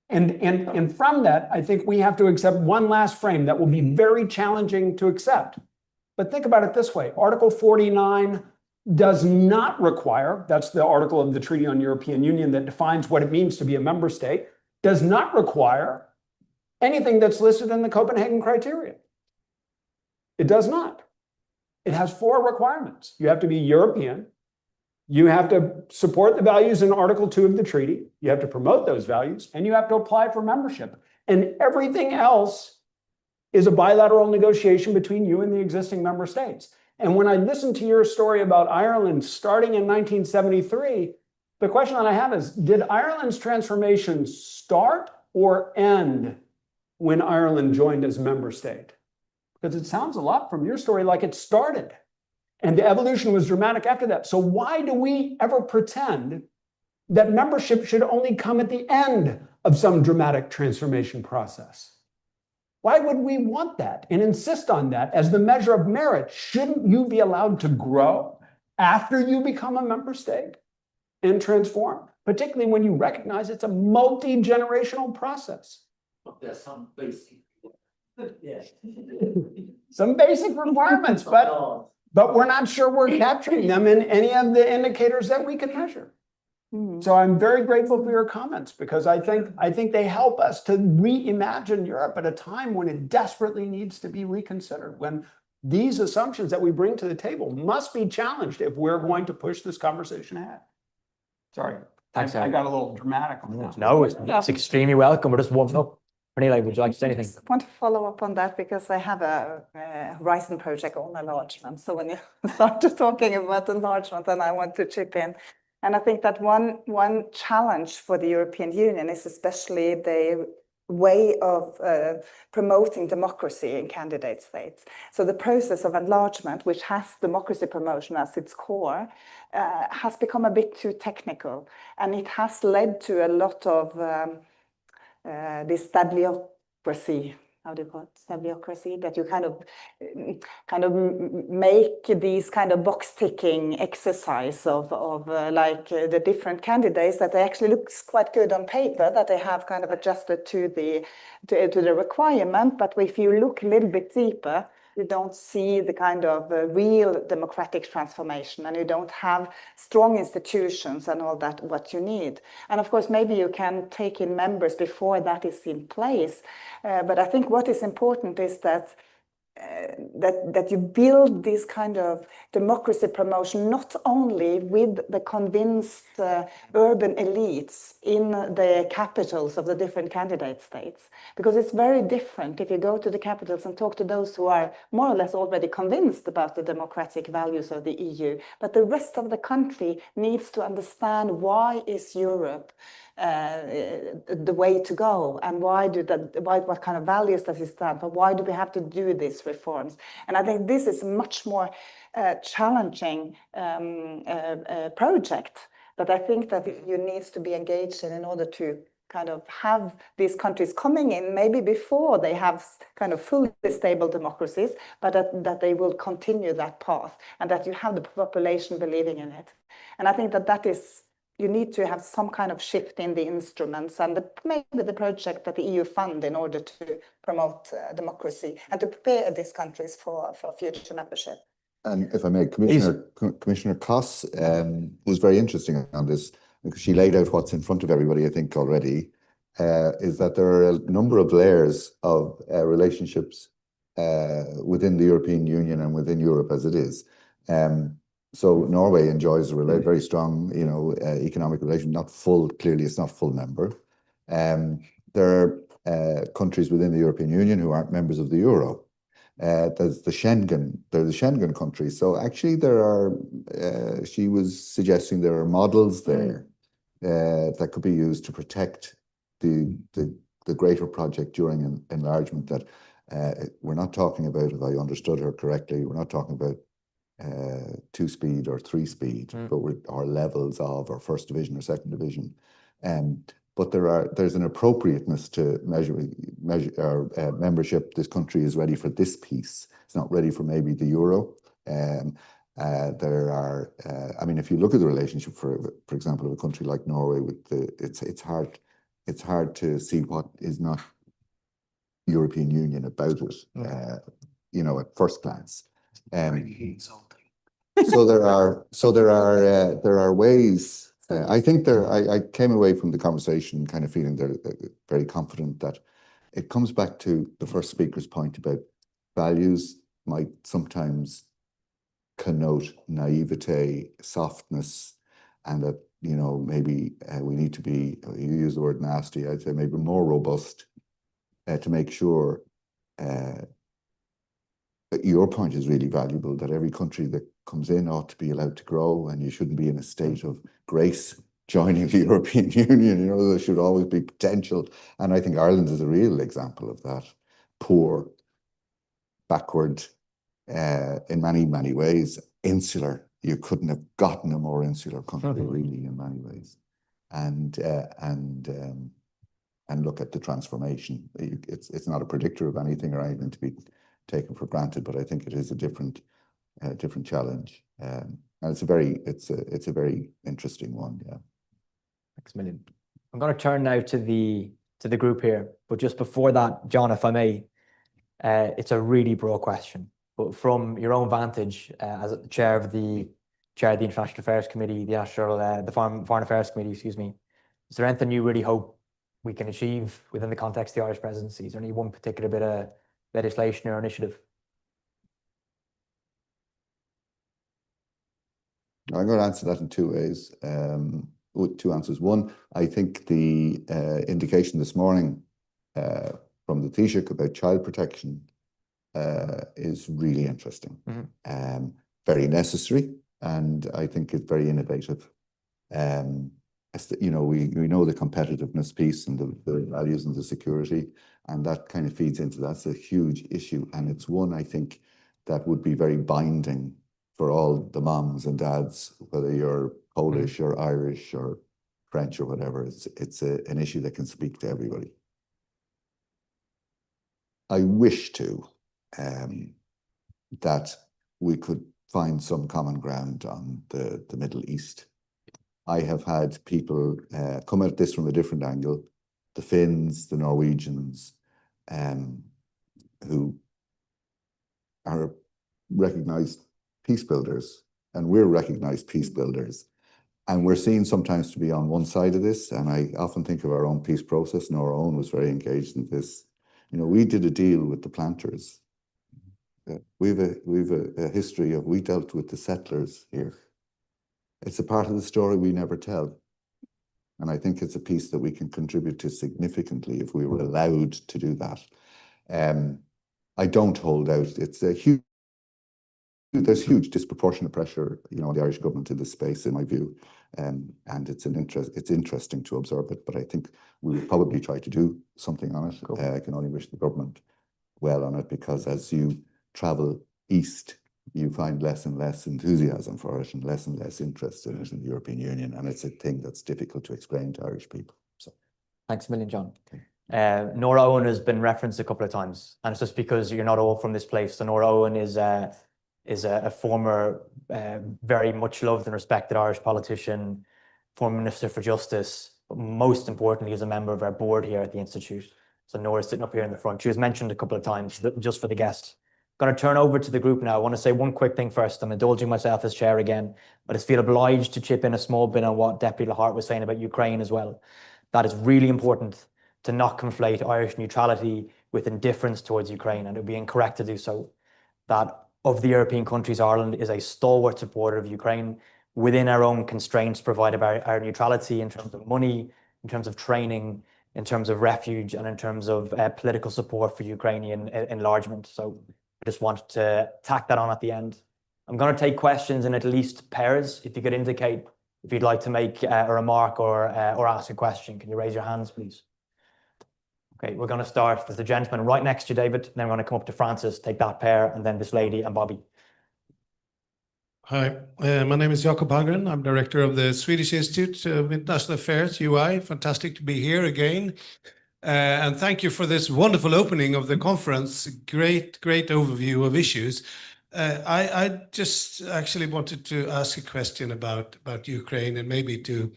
And from that, I think we have to accept one last frame that will be very challenging to accept. But think about it this way. Article 49 does not require, that's the article of the Treaty on European Union that defines what it means to be a member state, does not require anything that's listed in the Copenhagen criteria. It does not. It has 4 requirements. You have to be European. You have to support the values in Article 2 of the treaty. You have to promote those values, and you have to apply for membership. And everything else is a bilateral negotiation between you and the existing member states. And when I listen to your story about Ireland starting in 1973, the question that I have is, did Ireland's transformation start or end when Ireland joined as a member state? Because it sounds a lot from your story like it started. And the evolution was dramatic after that. So why do we ever pretend that membership should only come at the end of some dramatic transformation process? Why would we want that and insist on that as the measure of merit? Shouldn't you be allowed to grow after you become a member state and transform, particularly when you recognize it's a multi-generational process? There's some basic, some basic requirements, but we're not sure we're capturing them in any of the indicators that we can measure. So I'm very grateful for your comments, because I think they help us to reimagine Europe at a time when it desperately needs to be reconsidered, when these assumptions that we bring to the table must be challenged if we're going to push this conversation ahead. Sorry, Thanks, I got a little dramatic on that. No, it's extremely welcome. We're just warming up. Pernille, would you like to say anything? I want to follow up on that, because I have a Horizon project on enlargement. So when you started talking about enlargement, then I want to chip in. And I think that one challenge for the European Union is especially the way of promoting democracy in candidate states. So the process of enlargement, which has democracy promotion as its core, has become a bit too technical. And it has led to a lot of this stadiocracy how do you call it, bureaucracy, that you kind of make these kind of box ticking exercise of the different candidates, that they actually looks quite good on paper, that they have kind of adjusted to the requirement. But if you look a little bit deeper, you don't see the kind of real democratic transformation, and you don't have strong institutions and all that what you need. And of course, maybe you can take in members before that is in place. But I think what is important is that you build this kind of democracy promotion not only with the convinced urban elites in the capitals of the different candidate states, because it's very different if you go to the capitals and talk to those who are more or less already convinced about the democratic values of the EU. But the rest of the country needs to understand, why is Europe the way to go, and what kind of values does it stand for? Why do we have to do these reforms? And I think this is a much more challenging project that I think that you need to be engaged in order to kind of have these countries coming in maybe before they have kind of fully stable democracies, but that they will continue that path, and that you have the population believing in it. And I think that is, you need to have some kind of shift in the instruments and maybe the project that the EU fund in order to promote democracy and to prepare these countries for future membership. And if I may, Commissioner Koss was very interesting on this, because she laid out what's in front of everybody, I think, already, is that there are a number of layers of relationships within the European Union and within Europe as it is. So Norway enjoys a very strong, economic relation. Clearly it's not full member. There are countries within the European Union who aren't members of the euro. There's the Schengen countries. So actually she was suggesting there are models there that could be used to protect the greater project during an enlargement. That we're not talking about, if I understood her correctly, we're not talking about 2-speed or 3-speed, but our levels of our first division or second division. But there's an appropriateness to measure our membership. This country is ready for this piece. It's not ready for maybe the euro. I mean, if you look at the relationship, for example, of a country like Norway, it's hard to see what is not European Union about it, at first glance. So there are ways. I think I came away from the conversation kind of feeling they're very confident that it comes back to the first speaker's point about values might sometimes connote naivete, softness, and that, maybe we need to be, you use the word nasty, I'd say maybe more robust to make sure that your point is really valuable, that every country that comes in ought to be allowed to grow, and you shouldn't be in a state of grace joining the European Union. There should always be potential. And I think Ireland is a real example of that. Poor, backward, in many, many ways, insular. You couldn't have gotten a more insular country, really, in many ways. And look at the transformation. It's not a predictor of anything or anything to be taken for granted, but I think it is a different challenge, and it's a very interesting one. Yeah. Thanks a million. I'm going to turn now to the group here, but just before that, John, if I may, it's a really broad question, but from your own vantage as chair of the International Affairs Committee, the Foreign Affairs Committee, excuse me, is there anything you really hope we can achieve within the context of the Irish presidency? Is there any one particular bit of legislation or initiative? I'm going to answer that in two ways, with two answers. One, I think the indication this morning from the Taoiseach about child protection is really interesting, very necessary, and I think it's very innovative. We know the competitiveness piece and the values and the security, and that kind of feeds into that's a huge issue, and it's one I think that would be very binding for all the moms and dads, whether you're Polish or Irish or French or whatever. It's an issue that can speak to everybody. I wish to, that we could find some common ground on the Middle East. I have had people come at this from a different angle, the Finns, the Norwegians, who are recognized peace builders, and we're recognized peace builders. And we're seen sometimes to be on one side of this, and I often think of our own peace process, and our own was very engaged in this. You know, we did a deal with the planters. We've a history of, we dealt with the settlers here. It's a part of the story we never tell. And I think it's a piece that we can contribute to significantly if we were allowed to do that. I don't hold out. It's a huge, there's huge disproportionate pressure, you know, on the Irish government in this space, in my view. And it's interesting to observe it, but I think we will probably try to do something on it. Cool. I can only wish the government well on it, because as you travel east, you find less and less enthusiasm for it and less interest in it in the European Union. And it's a thing that's difficult to explain to Irish people. So, thanks a million, John. Okay. Nora Owen has been referenced a couple of times, and it's just because you're not all from this place. So Nora Owen is a former, very much loved and respected Irish politician, former Minister for Justice, but most importantly, is a member of our board here at the Institute. So Nora's sitting up here in the front. She was mentioned a couple of times, just for the guest. Going to turn over to the group now. I want to say one quick thing first. I'm indulging myself as chair again, but I feel obliged to chip in a small bit on what Deputy Lahart was saying about Ukraine as well. That is really important, to not conflate Irish neutrality with indifference towards Ukraine, and it would be incorrect to do so. That of the European countries, Ireland is a stalwart supporter of Ukraine within our own constraints provided by our neutrality in terms of money, in terms of training, in terms of refuge, and in terms of political support for Ukrainian enlargement. So I just wanted to tack that on at the end. I'm going to take questions in at least pairs. If you could indicate if you'd like to make a remark or ask a question. Can you raise your hands, please? Okay, we're going to start with the gentleman right next to you, David. Then we're going to come up to Francis, take that pair, and then this lady and Bobby. Hi, my name is Jakob Hallgren. I'm director of the Swedish Institute of International Affairs, UI. Fantastic to be here again. And thank you for this wonderful opening of the conference. Great overview of issues. I just actually wanted to ask a question about Ukraine, and maybe to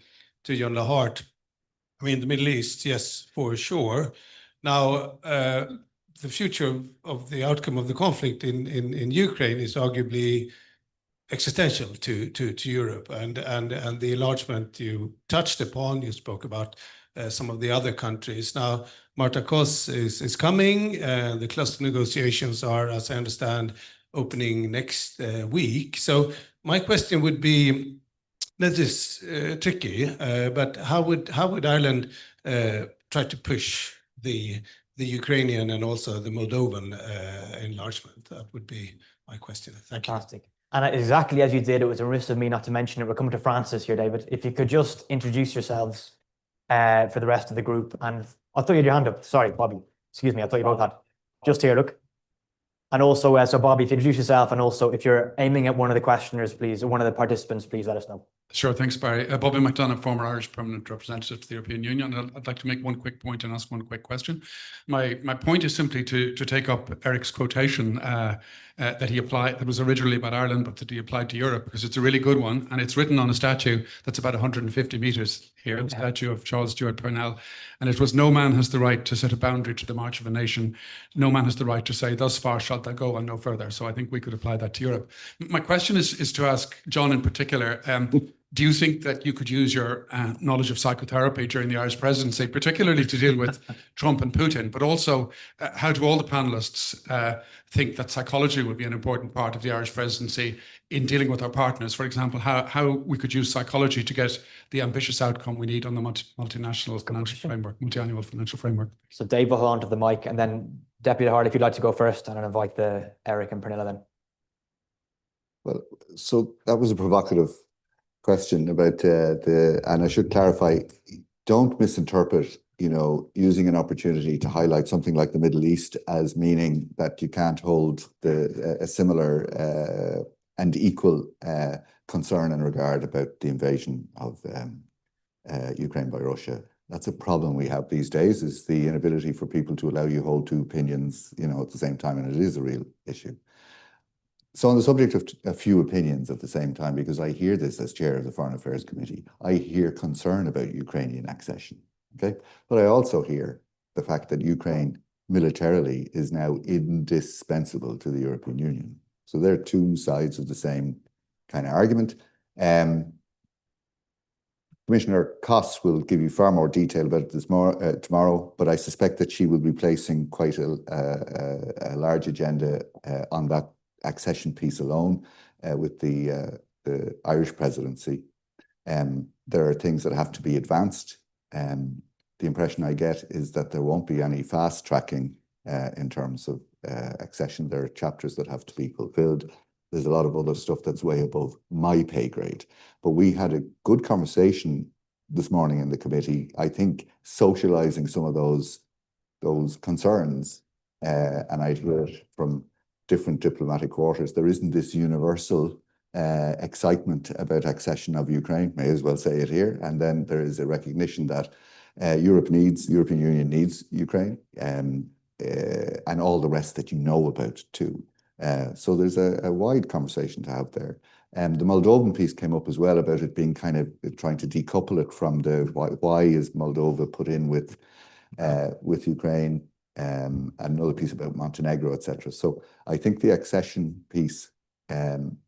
John Lahart. I mean, the Middle East, yes, for sure. Now, the future of the outcome of the conflict in Ukraine is arguably existential to Europe, and the enlargement you touched upon. You spoke about some of the other countries. Now, Marta Kos is coming. The cluster negotiations are, as I understand, opening next week. So my question would be, that is tricky, but how would Ireland try to push the Ukrainian and also the Moldovan enlargement? That would be my question. Thank you. Fantastic. And exactly as you did, it was a risk of me not to mention it. We're coming to Francis here, David. If you could just introduce yourselves for the rest of the group. And I thought you had your hand up. Sorry, Bobby. Excuse me. I thought you both had. Just here, look. And also, so Bobby, if you introduce yourself, and also if you're aiming at one of the questioners, please, or one of the participants, please let us know. Sure, thanks, Barry. Bobby McDonough, former Irish Permanent Representative to the European Union. I'd like to make one quick point and ask one quick question. My point is simply to take up Eric's quotation that he applied, that was originally about Ireland, but that he applied to Europe, because it's a really good one, and it's written on a statue that's about 150 meters here, the statue of Charles Stuart Parnell. And it was, no man has the right to set a boundary to the march of a nation. No man has the right to say, thus far shalt thou go and no further. So I think we could apply that to Europe. My question is to ask John in particular, do you think that you could use your knowledge of psychotherapy during the Irish presidency, particularly to deal with Trump and Putin, but also how do all the panelists think that psychology would be an important part of the Irish presidency in dealing with our partners? For example, how we could use psychology to get the ambitious outcome we need on the multinational financial framework, multi-annual financial framework. So Dave will hold on to the mic, and then Deputy Hart, if you'd like to go first, and I'll invite Eric and Pernilla then. Well, so that was a provocative question about and I should clarify, don't misinterpret, using an opportunity to highlight something like the Middle East as meaning that you can't hold a similar and equal concern and regard about the invasion of Ukraine by Russia. That's a problem we have these days, is the inability for people to allow you to hold two opinions, you know, at the same time, and it is a real issue. So on the subject of a few opinions at the same time, because I hear this as chair of the Foreign Affairs Committee, I hear concern about Ukrainian accession, okay? But I also hear the fact that Ukraine militarily is now indispensable to the European Union. So they're two sides of the same kind of argument. Commissioner Koss will give you far more detail about it tomorrow, but I suspect that she will be placing quite a large agenda on that accession piece alone with the Irish Presidency. There are things that have to be advanced. The impression I get is that there won't be any fast tracking in terms of accession. There are chapters that have to be fulfilled. There's a lot of other stuff that's way above my pay grade. But we had a good conversation this morning in the committee, I think, socializing some of those concerns. And I'd hear it from different diplomatic quarters. There isn't this universal excitement about accession of Ukraine, may as well say it here. And then there is a recognition that European Union needs Ukraine, and all the rest that you know about too. So there's a wide conversation to have there. The Moldovan piece came up as well about it being kind of trying to decouple it from the why is Moldova put in with Ukraine, and another piece about Montenegro, etc. So I think the accession piece, I'm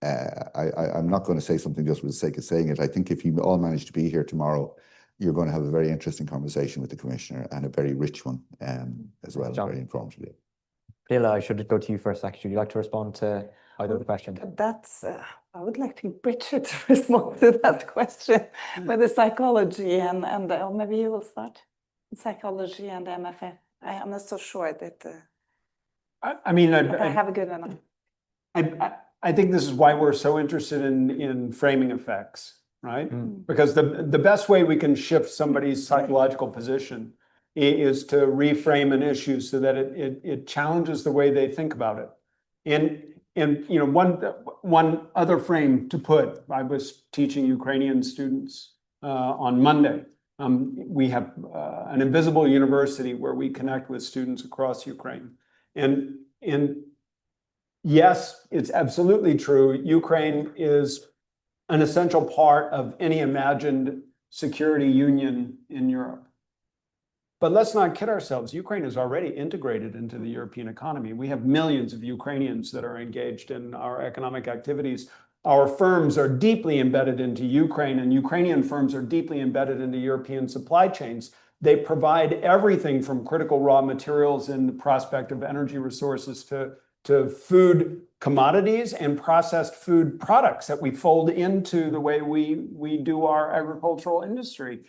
not going to say something just for the sake of saying it. I think if you all manage to be here tomorrow, you're going to have a very interesting conversation with the Commissioner, and a very rich one as well, very informative. Leila, I should go to you first, actually. Would you like to respond to either of the questions? That's, I would like to Bridget to respond to that question with the psychology and or maybe you will start. Psychology and MFF. I'm not so sure that I mean, I have a good enough. I think this is why we're so interested in framing effects, right? Because the best way we can shift somebody's psychological position is to reframe an issue so that it challenges the way they think about it. And you know, one other frame to put, I was teaching Ukrainian students on Monday. We have an invisible university where we connect with students across Ukraine. And yes, it's absolutely true. Ukraine is an essential part of any imagined security union in Europe. But let's not kid ourselves. Ukraine is already integrated into the European economy. We have millions of Ukrainians that are engaged in our economic activities. Our firms are deeply embedded into Ukraine, and Ukrainian firms are deeply embedded into European supply chains. They provide everything from critical raw materials and the prospect of energy resources to food commodities and processed food products that we fold into the way we do our agricultural industry.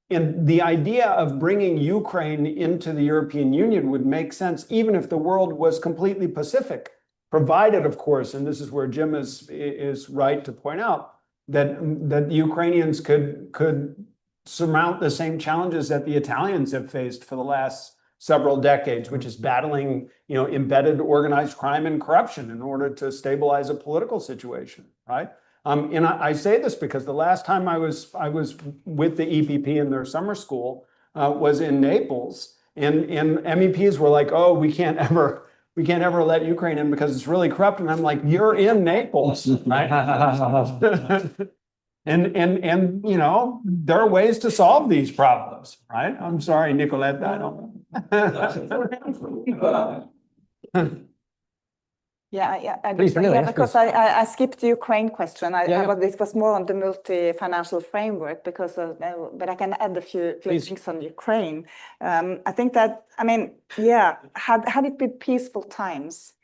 And the idea of bringing Ukraine into the European Union would make sense even if the world was completely Pacific, provided, of course, and this is where Jim is right to point out, that Ukrainians could surmount the same challenges that the Italians have faced for the last several decades, which is battling, you know, embedded organized crime and corruption in order to stabilize a political situation, right? And I say this because the last time I was with the EPP in their summer school was in Naples, and MEPs were like, "Oh, we can't ever let Ukraine in because it's really corrupt." And I'm like, "You're in Naples, right?" and you know, there are ways to solve these problems, right? I'm sorry, Nicolette, I don't. Please, because I skipped the Ukraine question. It was more on the multi-financial framework because but I can add a few things on Ukraine. I think that, I mean, had it been peaceful times,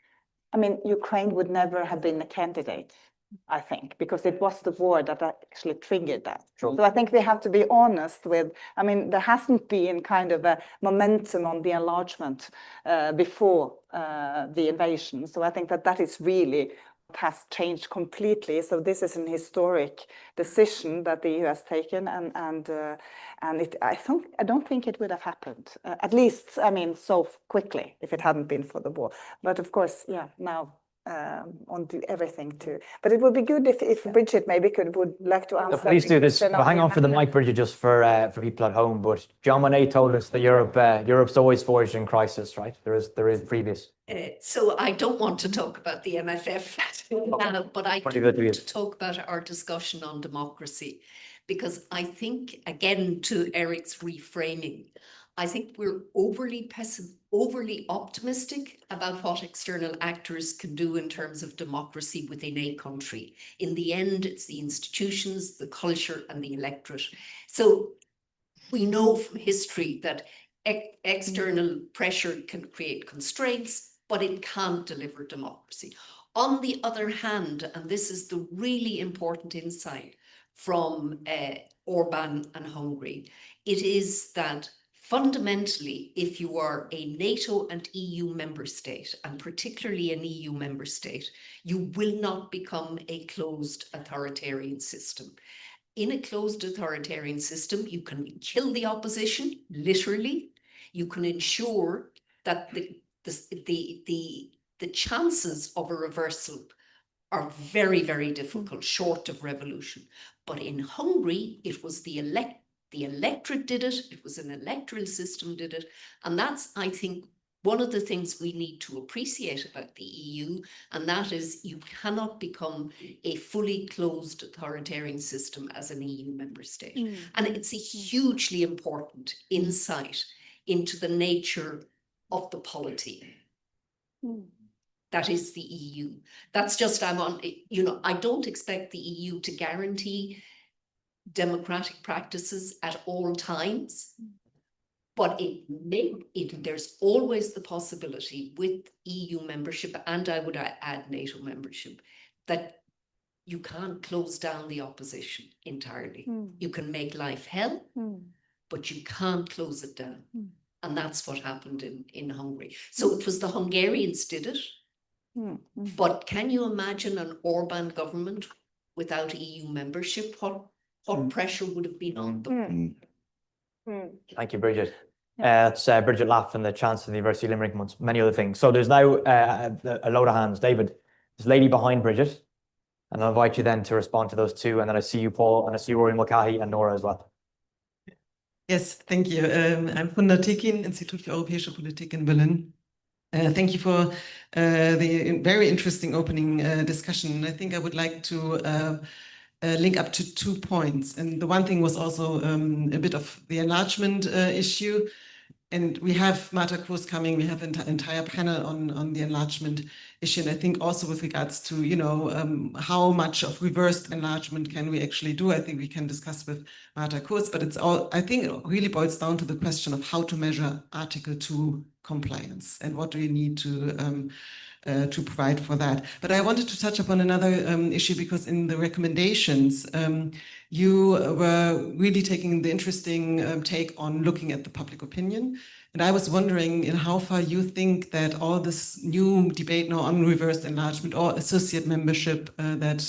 I mean, Ukraine would never have been a candidate, I think, because it was the war that actually triggered that. Sure. So I think we have to be honest with, I mean, there hasn't been kind of a momentum on the enlargement before the invasion. So I think that is really what has changed completely. So this is an historic decision that the EU has taken, and I don't think it would have happened, at least, I mean, so quickly if it hadn't been for the war. But of course, now on do everything to. But it would be good if Bridget maybe would like to answer. Please do this. Well, hang on for the mic, Bridget, just for people at home. But John Monnet told us that Europe's always forged in crisis, right? There is previous. So I don't want to talk about the MFF, but I do want to talk about our discussion on democracy, because I think, again, to Eric's reframing, I think we're overly optimistic about what external actors can do in terms of democracy within a country. In the end, it's the institutions, the culture, and the electorate. So we know from history that external pressure can create constraints, but it can't deliver democracy. On the other hand, and this is the really important insight from Orban and Hungary, it is that fundamentally, if you are a NATO and EU member state, and particularly an EU member state, you will not become a closed authoritarian system. In a closed authoritarian system, you can kill the opposition, literally. You can ensure that the chances of a reversal are very, very difficult, short of revolution. But in Hungary, it was the electorate did it. It was an electoral system did it. And that's, I think, one of the things we need to appreciate about the EU, and that is you cannot become a fully closed authoritarian system as an EU member state. And it's a hugely important insight into the nature of the polity. That is the EU. That's just, I don't expect the EU to guarantee democratic practices at all times, but there's always the possibility with EU membership, and I would add NATO membership, that you can't close down the opposition entirely. You can make life hell, but you can't close it down. And that's what happened in Hungary. So it was the Hungarians did it, but can you imagine an Orban government without EU membership? What pressure would have been on them? Thank you, Bridget. It's Bridget Laff and the Chancellor of the University of Limerick, amongst many other things. So there's now a load of hands. David, there's a lady behind Bridget, and I'll invite you then to respond to those two. And then I see you, Paul, and I see Rory Mulcahy and Nora as well. Yes, thank you. I'm von der Tekin, Institut für Europäische Politik in Berlin. Thank you for the very interesting opening discussion. I think I would like to link up to 2 points. And the one thing was also a bit of the enlargement issue. And we have Marta Kroes coming, we have an entire panel on the enlargement issue. And I think also with regards to, how much of reversed enlargement can we actually do? I think we can discuss with Marta Kroes, but it's all, I think it really boils down to the question of how to measure Article 2 compliance and what do you need to provide for that. But I wanted to touch upon another issue, because in the recommendations, you were really taking the interesting take on looking at the public opinion. And I was wondering in how far you think that all this new debate now on reversed enlargement or associate membership that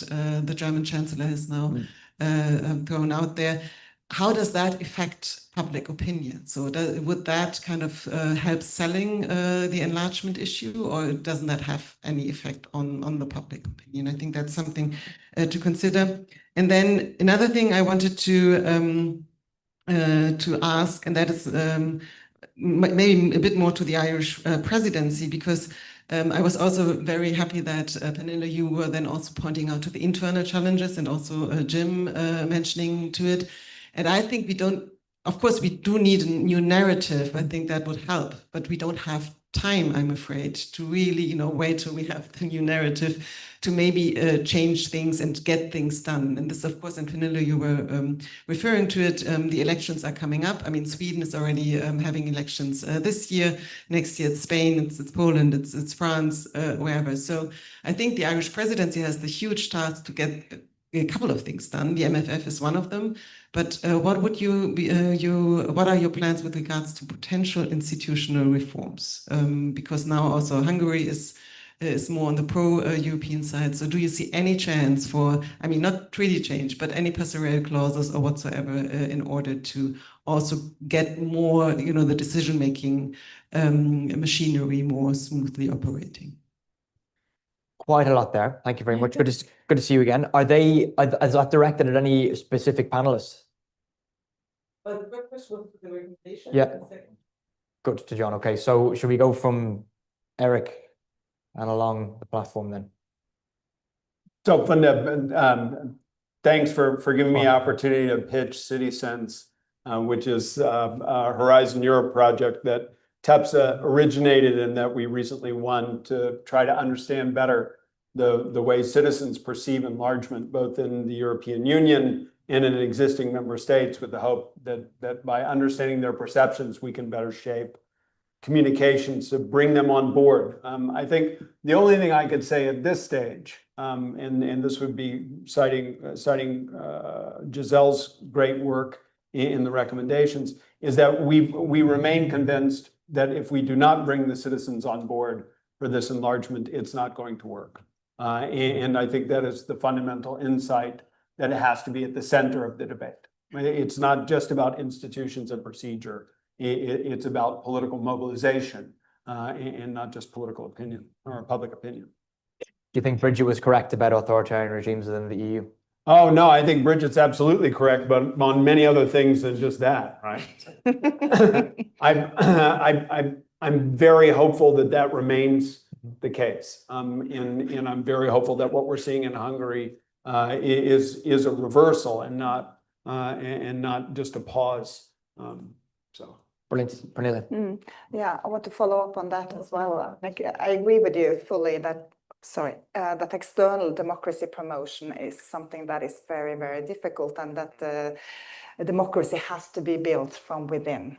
the German Chancellor has now thrown out there, how does that affect public opinion? So would that kind of help selling the enlargement issue, or doesn't that have any effect on the public opinion? I think that's something to consider. And then another thing I wanted to ask, and that is maybe a bit more to the Irish presidency, because I was also very happy that Pernille, you were then also pointing out to the internal challenges, and also Jim mentioning to it. And I think of course, we do need a new narrative. I think that would help, but we don't have time, I'm afraid, to really, wait till we have the new narrative to maybe change things and get things done. And this, of course, and Pernille, you were referring to it, the elections are coming up. I mean, Sweden is already having elections this year. Next year, it's Spain, it's Poland, it's France, wherever. So I think the Irish presidency has the huge task to get a couple of things done. The MFF is one of them. But what are your plans with regards to potential institutional reforms? Because now also Hungary is more on the pro-European side. So do you see any chance for, I mean, not treaty change, but any passerelle clauses or whatsoever in order to also get more, the decision-making machinery more smoothly operating? Quite a lot there. Thank you very much. Good to see you again. Is that directed at any specific panelists? Well, the first one for the recommendation. Yeah. Good to John. Okay, so should we go from Eric and along the platform then? So Funda, thanks for giving me the opportunity to pitch CitiSense, which is a Horizon Europe project that TEPSA originated and that we recently won to try to understand better the way citizens perceive enlargement, both in the European Union and in existing member states, with the hope that by understanding their perceptions, we can better shape communications to bring them on board. I think the only thing I could say at this stage, and this would be citing Giselle's great work in the recommendations, is that we remain convinced that if we do not bring the citizens on board for this enlargement, it's not going to work. And I think that is the fundamental insight that it has to be at the center of the debate. It's not just about institutions and procedure. It's about political mobilization and not just political opinion or public opinion. Do you think Bridget was correct about authoritarian regimes within the EU? Oh, no, I think Bridget's absolutely correct, but on many other things than just that, right? I'm very hopeful that remains the case. And I'm very hopeful that what we're seeing in Hungary is a reversal and not just a pause. So. Brilliant. Pernille. Yeah, I want to follow up on that as well. I agree with you fully that external democracy promotion is something that is very, very difficult, and that democracy has to be built from within.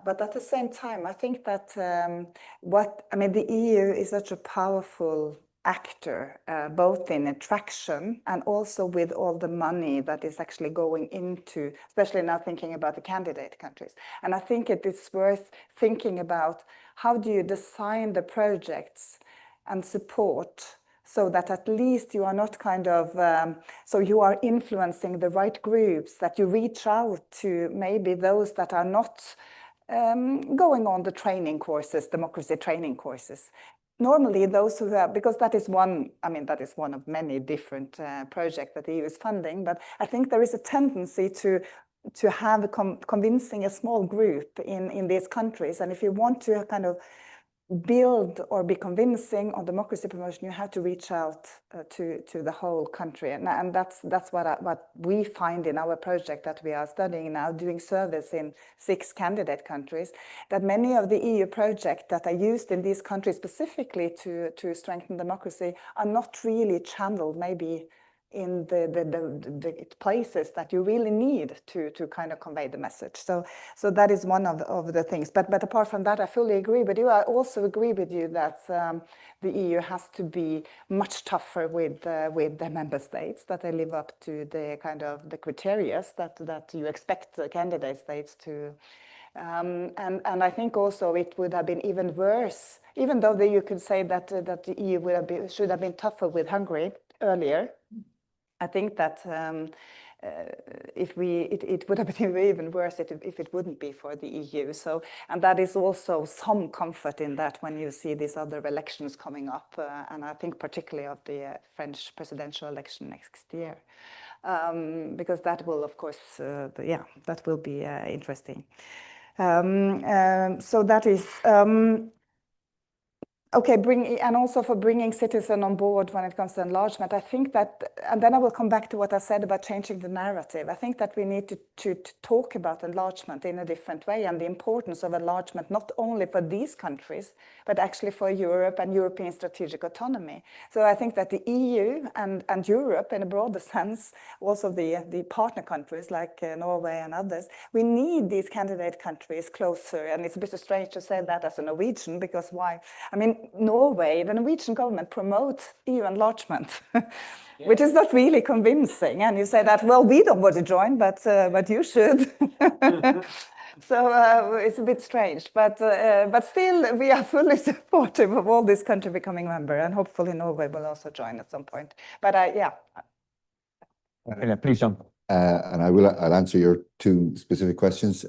But at the same time, I think that the EU is such a powerful actor, both in attraction and also with all the money that is actually going into, especially now thinking about the candidate countries. And I think it is worth thinking about how do you design the projects and support so that at least you are not so you are influencing the right groups, that you reach out to maybe those that are not going on the training courses, democracy training courses. Normally those who have, because that is one of many different projects that the EU is funding, but I think there is a tendency to have convincing a small group in these countries. And if you want to kind of build or be convincing on democracy promotion, you have to reach out to the whole country, and that's what we find in our project that we are studying now, doing service in 6 candidate countries, that many of the EU projects that are used in these countries specifically to strengthen democracy are not really channeled maybe in the places that you really need to kind of convey the message. So that is one of the things. But apart from that, I fully agree with you. I also agree with you that the EU has to be much tougher with the member states, that they live up to the kind of the criteria that you expect the candidate states to. And I think also it would have been even worse, even though you could say that the EU should have been tougher with Hungary earlier. I think that it would have been even worse if it wouldn't be for the EU. So, and that is also some comfort in that when you see these other elections coming up, and I think particularly of the French presidential election next year, because that will, of course, that will be interesting. So that is. Okay, and also for bringing citizens on board when it comes to enlargement, I think that, and then I will come back to what I said about changing the narrative. I think that we need to talk about enlargement in a different way, and the importance of enlargement, not only for these countries, but actually for Europe and European strategic autonomy. So I think that the EU and Europe, in a broader sense, also the partner countries like Norway and others, we need these candidate countries closer. And it's a bit strange to say that as a Norwegian, because why? I mean, Norway, the Norwegian government promotes EU enlargement, which is not really convincing. And you say that, well, we don't want to join, but you should. So it's a bit strange, but still we are fully supportive of all this country becoming member, and hopefully Norway will also join at some point. But yeah. Please, John. And I'll answer your 2 specific questions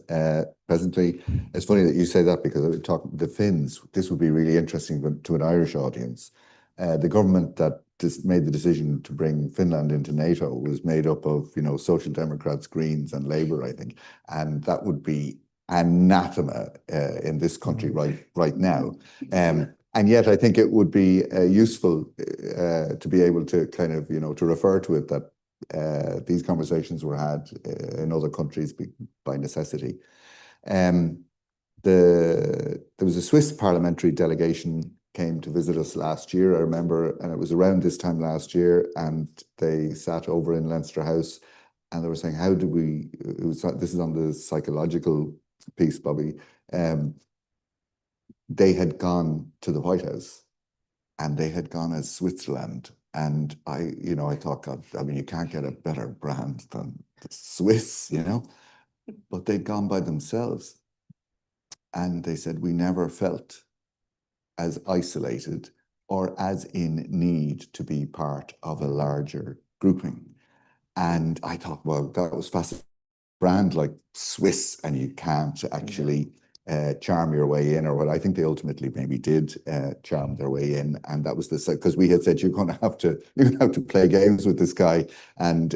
presently. It's funny that you say that, because I would talk the Finns. This would be really interesting to an Irish audience. the government that made the decision to bring Finland into NATO was made up of, you know, Social Democrats, Greens, and Labour, I think, and that would be anathema in this country right now. And yet, I think it would be useful to be able to kind of, you know, to refer to it that these conversations were had in other countries by necessity. There was a Swiss parliamentary delegation came to visit us last year, I remember, and it was around this time last year, and they sat over in Leinster House, and they were saying, how do we, this is on the psychological piece, Bobby, they had gone to the White House, and they had gone as Switzerland, and I thought, God, I mean, you can't get a better brand than the Swiss, you know, but they'd gone by themselves, and they said, we never felt as isolated or as in need to be part of a larger grouping. And I thought, well, that was fascinating. Brand like Swiss, and you can't actually charm your way in, or what I think they ultimately maybe did charm their way in. And that was because we had said, you're going to have to play games with this guy. And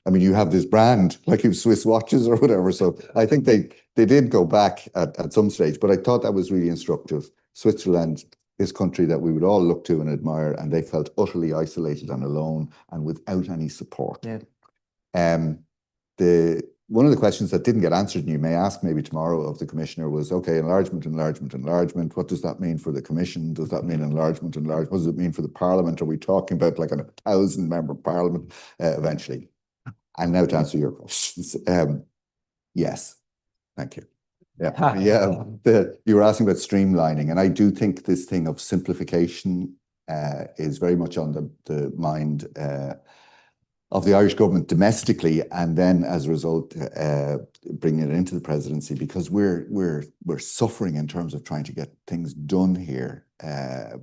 I mean, you have this brand, like you have Swiss watches or whatever. So I think they did go back at some stage, but I thought that was really instructive. Switzerland, this country that we would all look to and admire, and they felt utterly isolated and alone and without any support. Yeah. One of the questions that didn't get answered, and you may ask maybe tomorrow of the Commissioner, was, okay, enlargement. What does that mean for the Commission? Does that mean enlargement? What does it mean for the Parliament? Are we talking about like a 1,000-member Parliament eventually? And now to answer your questions. Yes, thank you. Yeah, you were asking about streamlining, and I do think this thing of simplification is very much on the mind of the Irish government domestically, and then as a result, bringing it into the presidency, because we're suffering in terms of trying to get things done here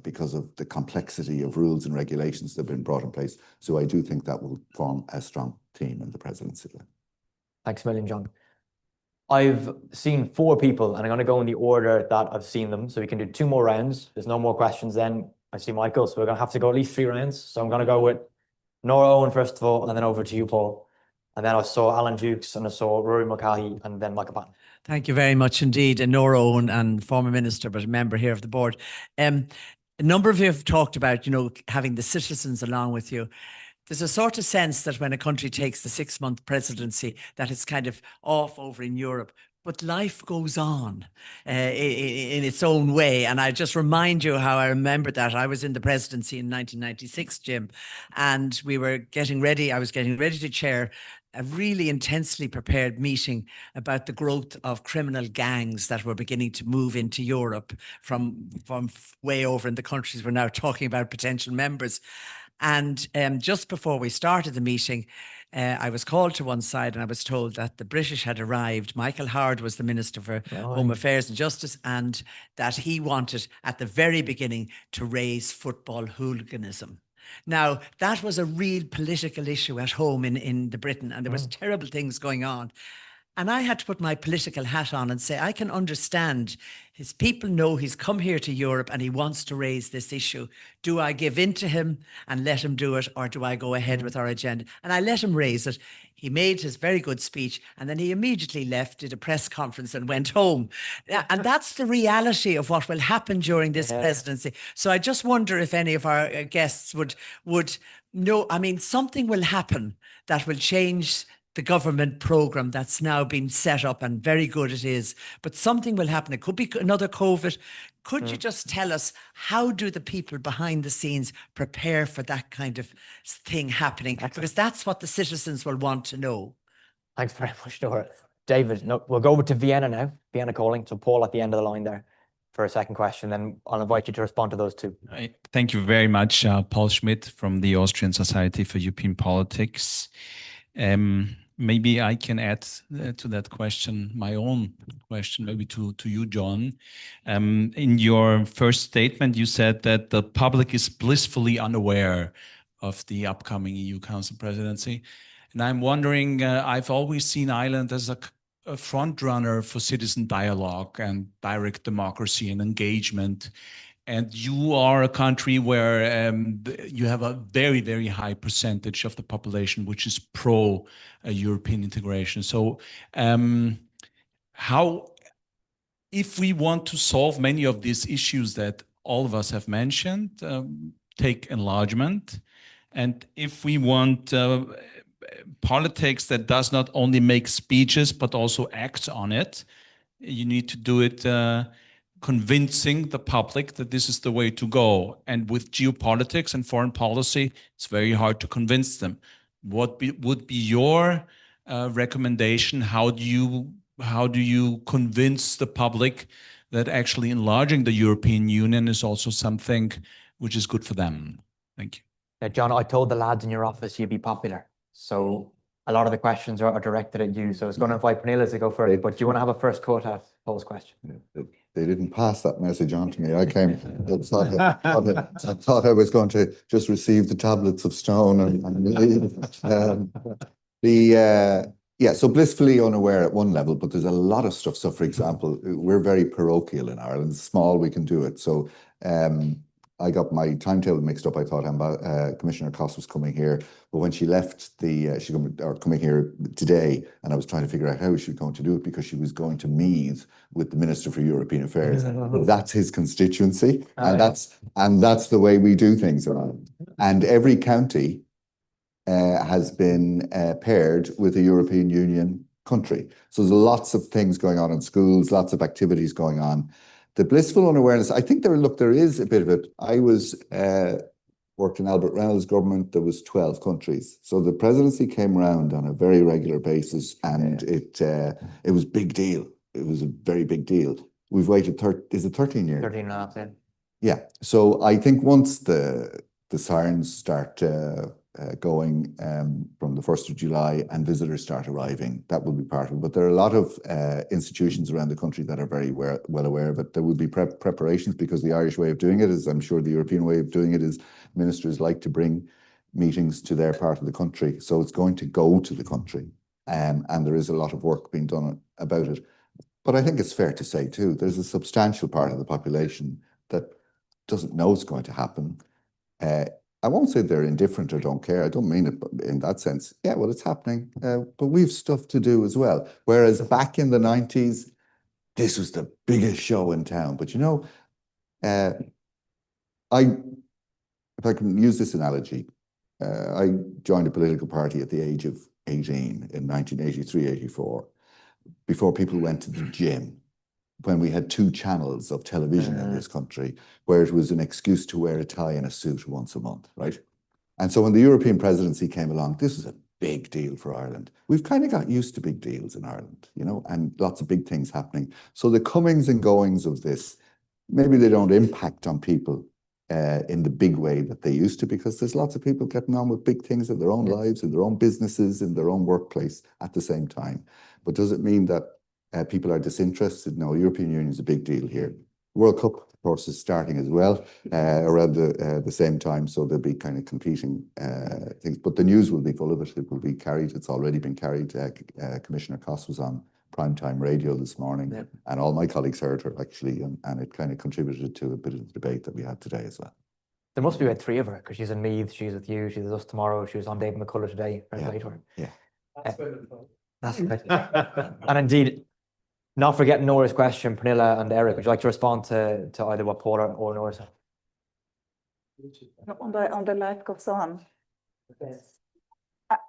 because of the complexity of rules and regulations that have been brought in place. So I do think that will form a strong team in the presidency. Thanks a million, John. I've seen 4 people, and I'm going to go in the order that I've seen them. So we can do 2 more rounds. There's no more questions then. I see Michael, so we're going to have to go at least 3 rounds. So I'm going to go with Nora Owen first of all, and then over to you, Paul. And then I saw Alan Dukes, and I saw Rory Mulcahy, and then Michael Patton. Thank you very much indeed. And Nora Owen, and former minister, but a member here of the board. A number of you have talked about, you know, having the citizens along with you. There's a sort of sense that when a country takes the 6-month presidency, that it's kind of off over in Europe. But life goes on in its own way. And I just remind you how I remember that. I was in the presidency in 1996, Jim, and we were getting ready. I was getting ready to chair a really intensely prepared meeting about the growth of criminal gangs that were beginning to move into Europe from way over in the countries we're now talking about potential members. And just before we started the meeting, I was called to one side and I was told that the British had arrived. Michael Howard was the Minister for Home Affairs and Justice, and that he wanted at the very beginning to raise football hooliganism. Now, that was a real political issue at home in Britain, and there was terrible things going on. And I had to put my political hat on and say, I can understand his people know he's come here to Europe and he wants to raise this issue. Do I give in to him and let him do it, or do I go ahead with our agenda? And I let him raise it. He made his very good speech, and then he immediately left, did a press conference and went home. And that's the reality of what will happen during this presidency. So I just wonder if any of our guests would know, I mean, something will happen that will change the government program that's now been set up, and very good it is, but something will happen. It could be another COVID. Could you just tell us, how do the people behind the scenes prepare for that kind of thing happening? Excellent. Because that's what the citizens will want to know. Thanks very much, Nora. David, we'll go over to Vienna now. Vienna calling. So Paul at the end of the line there for a second question, then I'll invite you to respond to those 2. Thank you very much. Paul Schmidt from the Austrian Society for European Politics. Maybe I can add to that question my own question, maybe to you, John. In your first statement, you said that the public is blissfully unaware of the upcoming EU Council Presidency. And I'm wondering, I've always seen Ireland as a front runner for citizen dialogue and direct democracy and engagement. And you are a country where you have a very, very high percentage of the population which is pro European integration. So how, if we want to solve many of these issues that all of us have mentioned, take enlargement, and if we want politics that does not only make speeches but also acts on it, you need to do it convincing the public that this is the way to go. And with geopolitics and foreign policy, it's very hard to convince them. What would be your recommendation? How do you convince the public that actually enlarging the European Union is also something which is good for them? Thank you. John, I told the lads in your office you'd be popular. So a lot of the questions are directed at you. So I was going to invite Pernilla to go first, but do you want to have a first cut at Paul's question? They didn't pass that message on to me. I came, I thought I was going to just receive the tablets of stone and leave. Yeah, so blissfully unaware at one level, but there's a lot of stuff. So for example, we're very parochial in Ireland. It's small, we can do it. So I got my timetable mixed up. I thought Commissioner Coss was coming here, but when she left she's coming here today, and I was trying to figure out how she was going to do it because she was going to Meath with the Minister for European Affairs. That's his constituency, and that's the way we do things around. And every county has been paired with a European Union country. So there's lots of things going on in schools, lots of activities going on. The blissful unawareness, I think there is a bit of it. I worked in Albert Reynolds' government, there was 12 countries. So the presidency came around on a very regular basis, and it was a big deal. It was a very big deal. We've waited, is it 13 years? 13 and a half, yeah. Yeah, so I think once the sirens start going from the 1st of July and visitors start arriving, that will be part of it. But there are a lot of institutions around the country that are very well aware of it. There will be preparations, because the Irish way of doing it is, I'm sure the European way of doing it is, ministers like to bring meetings to their part of the country. So it's going to go to the country, and there is a lot of work being done about it. But I think it's fair to say too, there's a substantial part of the population that doesn't know it's going to happen. I won't say they're indifferent or don't care. I don't mean it in that sense. Yeah, well, it's happening, but we've stuff to do as well. Whereas back in the 90s, this was the biggest show in town. But you know, if I can use this analogy, I joined a political party at the age of 18 in 1983, 84, before people went to the gym, when we had 2 channels of television in this country, where it was an excuse to wear a tie and a suit once a month, right? And so when the European presidency came along, this was a big deal for Ireland. We've kind of got used to big deals in Ireland, you know, and lots of big things happening. So the comings and goings of this, maybe they don't impact on people in the big way that they used to, because there's lots of people getting on with big things in their own lives, in their own businesses, in their own workplace at the same time. But does it mean that people are disinterested? No, European Union is a big deal here. World Cup, of course, is starting as well around the same time, so there'll be kind of competing things. But the news will be full of it. It will be carried. It's already been carried. Commissioner Coss was on primetime radio this morning, and all my colleagues heard her actually, and it kind of contributed to a bit of the debate that we had today as well. There must be about 3 of her, because she's in Meath, she's with you, she's with us tomorrow, she was on David McCullough today. Yeah. That's good. And indeed, not forgetting Nora's question, Pernilla and Eric, would you like to respond to either what Paul or Nora said? On the life goes on.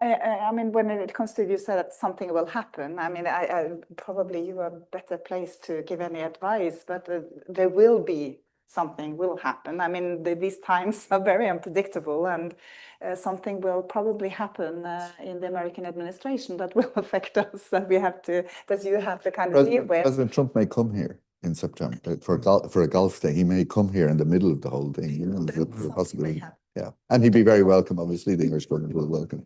I mean, when it comes to, you said that something will happen. I mean, I probably you are better placed to give any advice, but there will be something will happen. I mean, these times are very unpredictable, and something will probably happen in the American administration that will affect us, that you have to kind of deal with. President Trump may come here in September for a golf day. He may come here in the middle of the whole thing. You know, the possibility. Yeah, and he'd be very welcome. Obviously, the English government will welcome.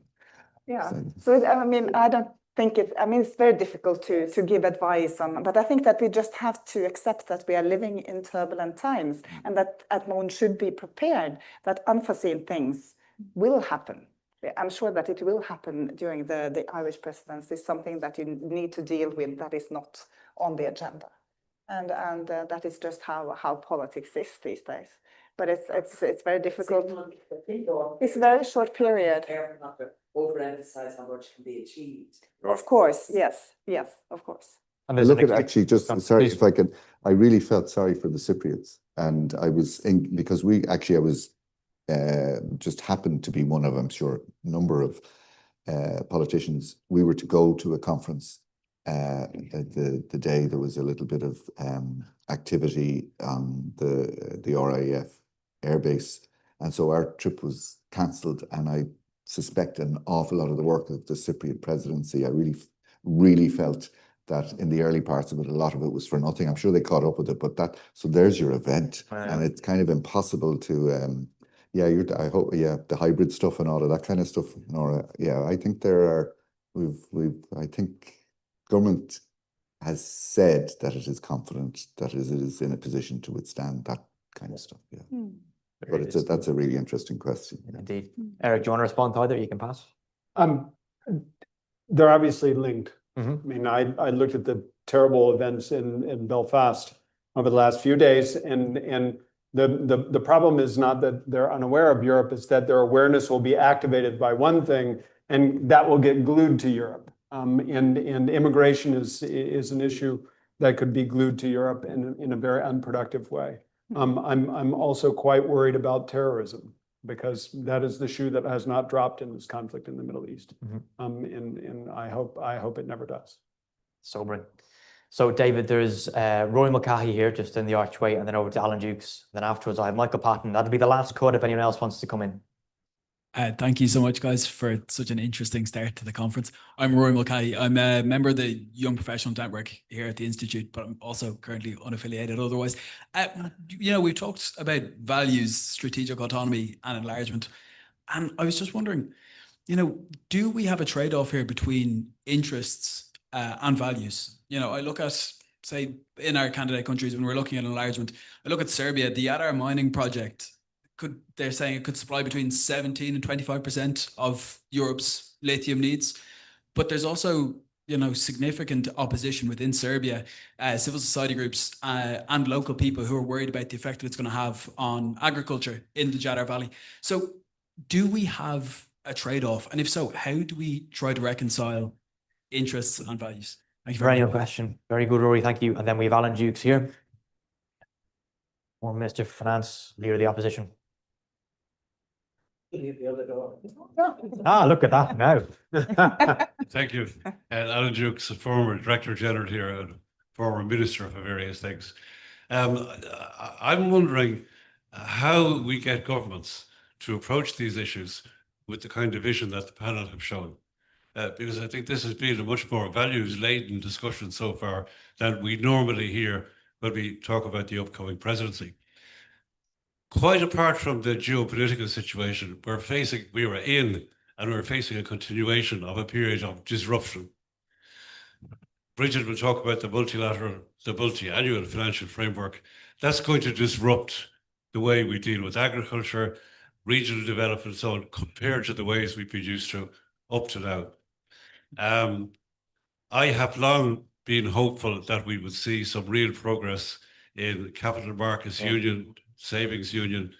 Yeah. So I mean, I don't think it's very difficult to give advice on, but I think that we just have to accept that we are living in turbulent times, and that one should be prepared that unforeseen things will happen. I'm sure that it will happen during the Irish presidency, something that you need to deal with that is not on the agenda. and that is just how politics is these days. But it's very difficult. It's a very short period. Not to overemphasize how much can be achieved. Of course, yes, of course. And look at actually, just sorry if I can, I really felt sorry for the Cypriots, and I was because I was just happened to be one of, I'm sure, a number of politicians. We were to go to a conference the day there was a little bit of activity on the RAF airbase, and so our trip was cancelled. And I suspect an awful lot of the work of the Cypriot presidency, I really felt that in the early parts of it, a lot of it was for nothing. I'm sure they caught up with it, but so there's your event, and it's kind of impossible to I hope the hybrid stuff and all of that kind of stuff. Nora, I think I think government has said that it is confident that it is in a position to withstand that kind of stuff. But that's a really interesting question. Indeed. Eric, do you want to respond to either? You can pass. They're obviously linked. I mean, I looked at the terrible events in Belfast over the last few days, and the problem is not that they're unaware of Europe, it's that their awareness will be activated by one thing, and that will get glued to Europe. And immigration is an issue that could be glued to Europe in a very unproductive way. I'm also quite worried about terrorism, because that is the shoe that has not dropped in this conflict in the Middle East. And I hope it never does. Sobering. So David, there's Rory Mulcahy here just in the archway, and then over to Alan Dukes. Then afterwards I have Michael Patton. That'll be the last cut if anyone else wants to come in. Thank you so much, guys, for such an interesting start to the conference. I'm Rory Mulcahy. I'm a member of the Young Professional Network here at the Institute, but I'm also currently unaffiliated otherwise. We've talked about values, strategic autonomy and enlargement. And I was just wondering, do we have a trade-off here between interests and values? I look at, say, in our candidate countries, when we're looking at enlargement, I look at Serbia, the Jadar mining project. They're saying it could supply between 17 and 25% of Europe's lithium needs. But there's also, significant opposition within Serbia, civil society groups and local people who are worried about the effect that it's going to have on agriculture in the Jadar Valley. So do we have a trade-off? And if so, how do we try to reconcile interests and values? Thank you very much. Question. Very good, Rory. Thank you. And then we have Alan Dukes here. Former Minister for Finance, Leader of the Opposition. Look at that now. Thank you. And Alan Dukes, a former Director General here and former Minister for various things. I'm wondering how we get governments to approach these issues with the kind of vision that the panel have shown. Because I think this has been a much more values-laden discussion so far than we normally hear when we talk about the upcoming presidency. Quite apart from the geopolitical situation, we're facing a continuation of a period of disruption. Bridget will talk about the multi-annual financial framework. That's going to disrupt the way we deal with agriculture, regional development, and so on, compared to the ways we've been used to up to now. I have long been hopeful that we would see some real progress in capital markets union, savings union,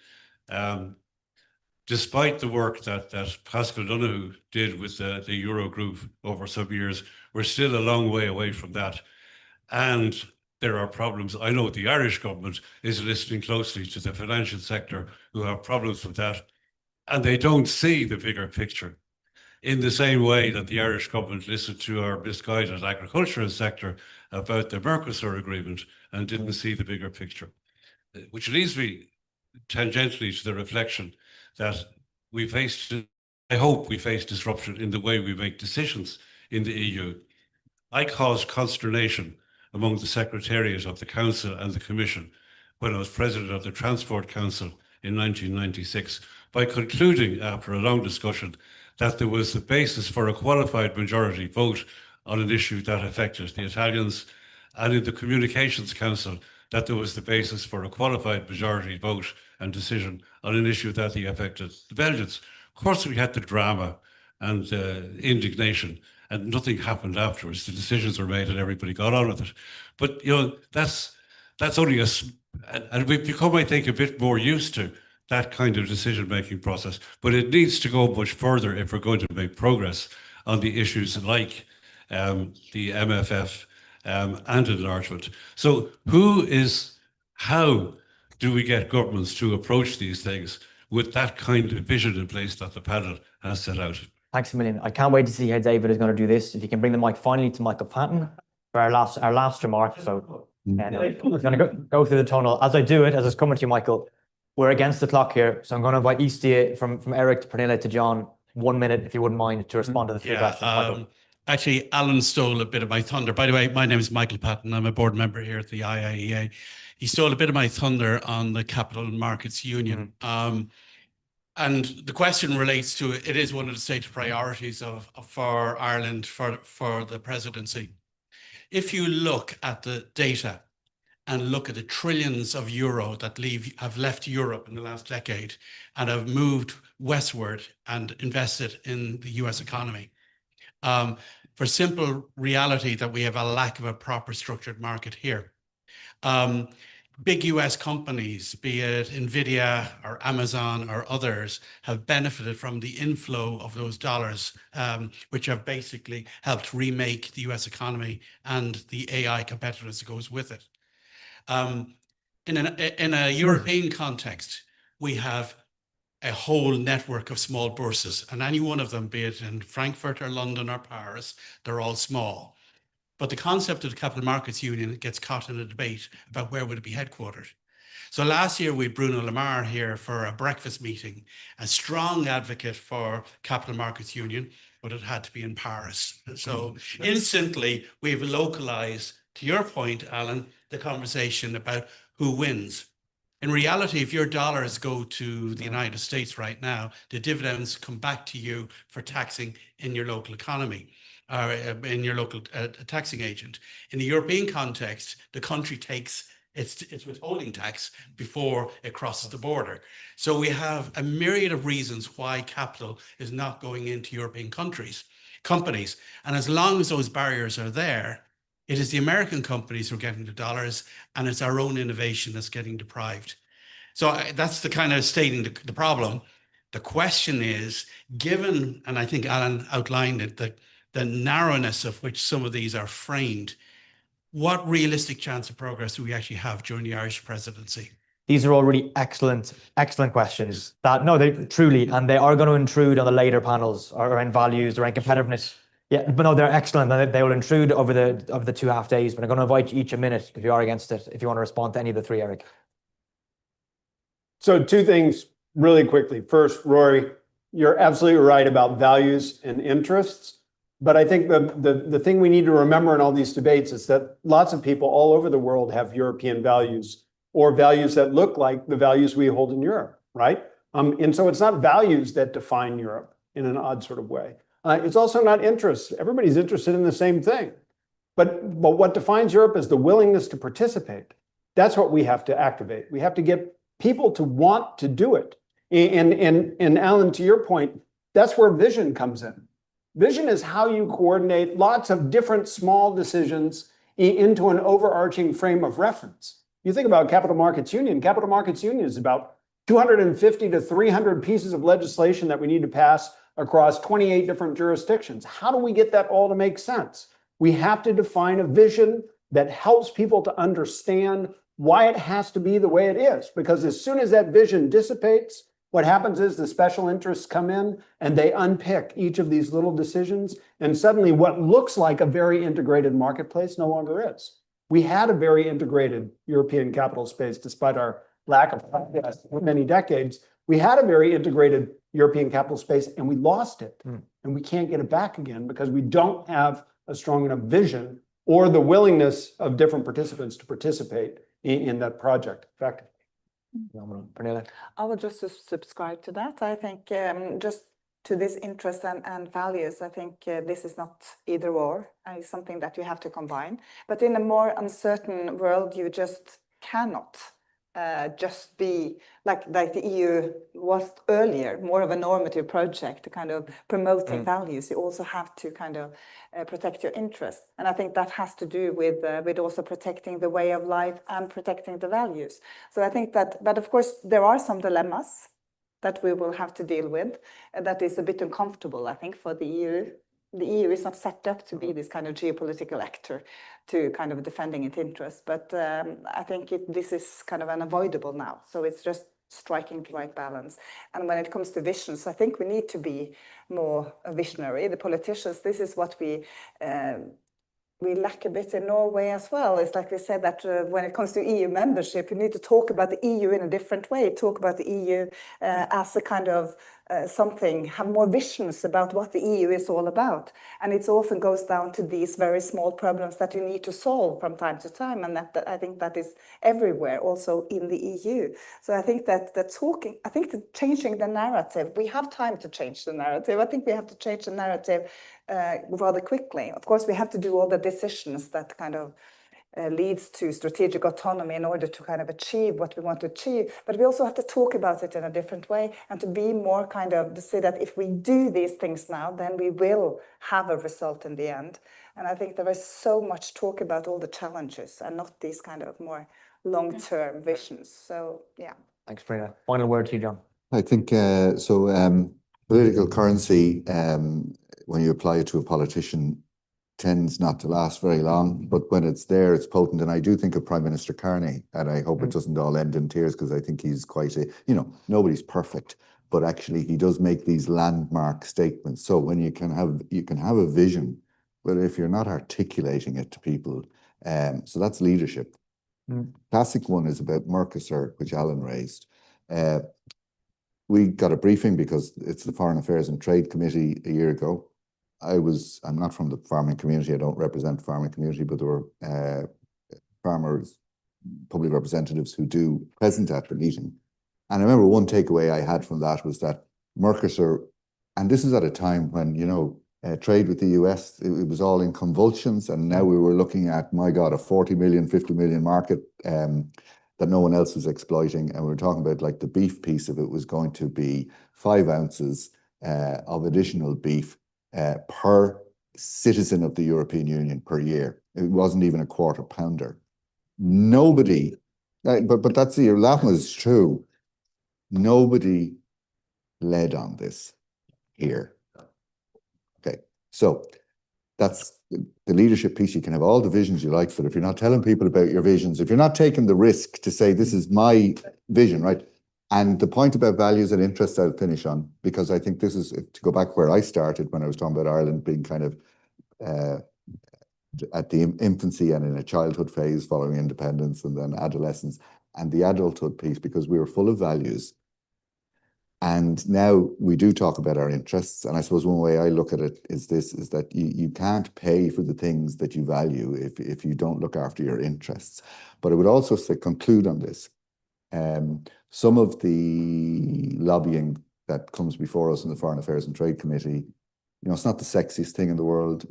despite the work that Pascal Donoghue did with the Eurogroup over some years. We're still a long way away from that. And there are problems. I know the Irish government is listening closely to the financial sector, who have problems with that. And they don't see the bigger picture in the same way that the Irish government listened to our misguided agricultural sector about the Mercosur agreement and didn't see the bigger picture. Which leads me tangentially to the reflection that I hope we face disruption in the way we make decisions in the EU. I caused consternation among the Secretariat of the Council and the Commission when I was President of the Transport Council in 1996 by concluding, after a long discussion, that there was the basis for a qualified majority vote on an issue that affected the Italians, and in the Communications Council that there was the basis for a qualified majority vote and decision on an issue that affected the Belgians. Of course, we had the drama and indignation, and nothing happened afterwards. The decisions were made and everybody got on with it. But, that's that's only and we've become, I think, a bit more used to that kind of decision-making process, but it needs to go much further if we're going to make progress on the issues like the MFF and enlargement. So how do we get governments to approach these things with that kind of vision in place that the panel has set out? Thanks a million. I can't wait to see how David is going to do this. If you can bring the mic finally to Michael Patton for our last remark. So I'm going to go through the tunnel. As I do it, as it's coming to you, Michael, we're against the clock here. So I'm going to invite each of you from Eric to Pernilla to John, 1 minute, if you wouldn't mind, to respond to the three questions. Michael. Actually, Alan stole a bit of my thunder. By the way, my name is Michael Patton. I'm a board member here at the IIEA. He stole a bit of my thunder on the Capital Markets Union. And the question relates to, it is one of the stated priorities for Ireland for the presidency. If you look at the data and look at the trillions of euro that have left Europe in the last decade and have moved westward and invested in the US economy, for simple reality that we have a lack of a proper structured market here. Big US companies, be it NVIDIA or Amazon or others, have benefited from the inflow of those dollars, which have basically helped remake the US economy and the AI competitiveness that goes with it. In a European context, we have a whole network of small bourses, and any one of them, be it in Frankfurt or London or Paris, they're all small. But the concept of the Capital Markets Union gets caught in a debate about where would it be headquartered. So last year we had Bruno Lamar here for a breakfast meeting, a strong advocate for Capital Markets Union, but it had to be in Paris. So instantly we've localized, to your point, Alan, the conversation about who wins. In reality, if your dollars go to the United States right now, the dividends come back to you for taxing in your local economy, or in your local taxing agent. In the European context, the country takes its withholding tax before it crosses the border. So we have a myriad of reasons why capital is not going into European companies. And as long as those barriers are there, it is the American companies who are getting the dollars, and it's our own innovation that's getting deprived. So that's the kind of stating the problem. The question is, given, and I think Alan outlined it, the narrowness of which some of these are framed, what realistic chance of progress do we actually have during the Irish presidency? These are all really excellent questions. They truly, and they are going to intrude on the later panels around values, around competitiveness. Yeah, but no, they're excellent, and they will intrude over the 2.5 days. But I'm going to invite you each a minute if you are against it, if you want to respond to any of the three, Eric. So two things really quickly. First, Rory, you're absolutely right about values and interests. But I think the thing we need to remember in all these debates is that lots of people all over the world have European values, or values that look like the values we hold in Europe, right? And so it's not values that define Europe in an odd sort of way. It's also not interests. Everybody's interested in the same thing. But what defines Europe is the willingness to participate. That's what we have to activate. We have to get people to want to do it. And Alan, to your point, that's where vision comes in. Vision is how you coordinate lots of different small decisions into an overarching frame of reference. You think about Capital Markets Union. Capital Markets Union is about 250 to 300 pieces of legislation that we need to pass across 28 different jurisdictions. How do we get that all to make sense? We have to define a vision that helps people to understand why it has to be the way it is. Because as soon as that vision dissipates, what happens is the special interests come in and they unpick each of these little decisions. And suddenly what looks like a very integrated marketplace no longer is. We had a very integrated European capital space, despite our lack of progress for many decades. We had a very integrated European capital space and we lost it. And we can't get it back again because we don't have a strong enough vision or the willingness of different participants to participate in that project effectively. I would just subscribe to that. I think just to this interest and values, I think this is not either or. It's something that you have to combine. But in a more uncertain world, you just cannot just be like the EU was earlier, more of a normative project to kind of promoting values. You also have to kind of protect your interests. And I think that has to do with also protecting the way of life and protecting the values. So I think that, but of course, there are some dilemmas that we will have to deal with. That is a bit uncomfortable, I think, for the EU. The EU is not set up to be this kind of geopolitical actor to kind of defending its interests. But I think this is kind of unavoidable now. So it's just striking the right balance. And when it comes to visions, I think we need to be more visionary. The politicians, this is what we lack a bit in Norway as well. It's like we said that when it comes to EU membership, you need to talk about the EU in a different way, talk about the EU as a kind of something, have more visions about what the EU is all about. And it often goes down to these very small problems that you need to solve from time to time. And that I think that is everywhere, also in the EU. So I think that changing the narrative, we have time to change the narrative. I think we have to change the narrative rather quickly. Of course, we have to do all the decisions that kind of leads to strategic autonomy in order to kind of achieve what we want to achieve. But we also have to talk about it in a different way and to be more kind of to say that if we do these things now, then we will have a result in the end. And I think there is so much talk about all the challenges and not these kind of more long-term visions. So, yeah. Thanks, Brina. Final word to you, John. I think political currency, when you apply it to a politician, tends not to last very long, but when it's there, it's potent. And I do think of Prime Minister Carney, and I hope it doesn't all end in tears, because I think he's quite nobody's perfect, but actually he does make these landmark statements. So when you can have a vision, but if you're not articulating it to people, so that's leadership. Classic one is about Mercosur, which Alan raised. We got a briefing because it's the Foreign Affairs and Trade Committee a year ago. I'm not from the farming community, I don't represent the farming community, but there were farmers, public representatives who do present at the meeting. And I remember one takeaway I had from that was that Mercosur, and this is at a time when, trade with the US, it was all in convulsions, and now we were looking at, my God, a 40 million, 50 million market that no one else was exploiting. And we were talking about like the beef piece of it was going to be 5 ounces of additional beef per citizen of the European Union per year. It wasn't even a quarter pounder. Nobody, but that's, you're laughing, it's true. Nobody led on this here. Okay, so that's the leadership piece. You can have all the visions you like, but if you're not telling people about your visions, if you're not taking the risk to say, this is my vision, right? And the point about values and interests, I'll finish on, because I think this is, to go back where I started when I was talking about Ireland being kind of at the infancy and in a childhood phase following independence and then adolescence and the adulthood piece, because we were full of values. And now we do talk about our interests. And I suppose one way I look at it is that you can't pay for the things that you value if you don't look after your interests. But I would also say, conclude on this. Some of the lobbying that comes before us in the Foreign Affairs and Trade Committee, it's not the sexiest thing in the world,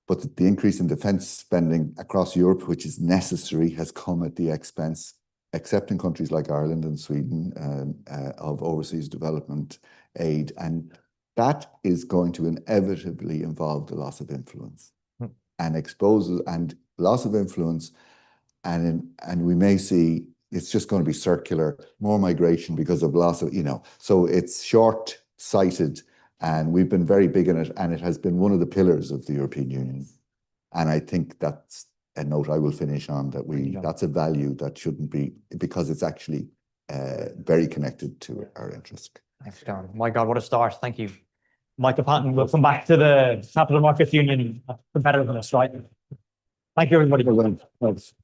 but the increase in defence spending across Europe, which is necessary, has come at the expense, except in countries like Ireland and Sweden, of overseas development aid. And that is going to inevitably involve the loss of influence and exposes and loss of influence. And we may see it's just going to be circular, more migration because of loss of, so it's short-sighted, and we've been very big in it, and it has been one of the pillars of the European Union. And I think that's a note I will finish on, that that's a value that shouldn't be, because it's actually very connected to our interest. Thanks, John. My God, what a start. Thank you. Michael Patton, we'll come back to the Capital Markets Union competitiveness, right? Thank you, everybody. Thanks.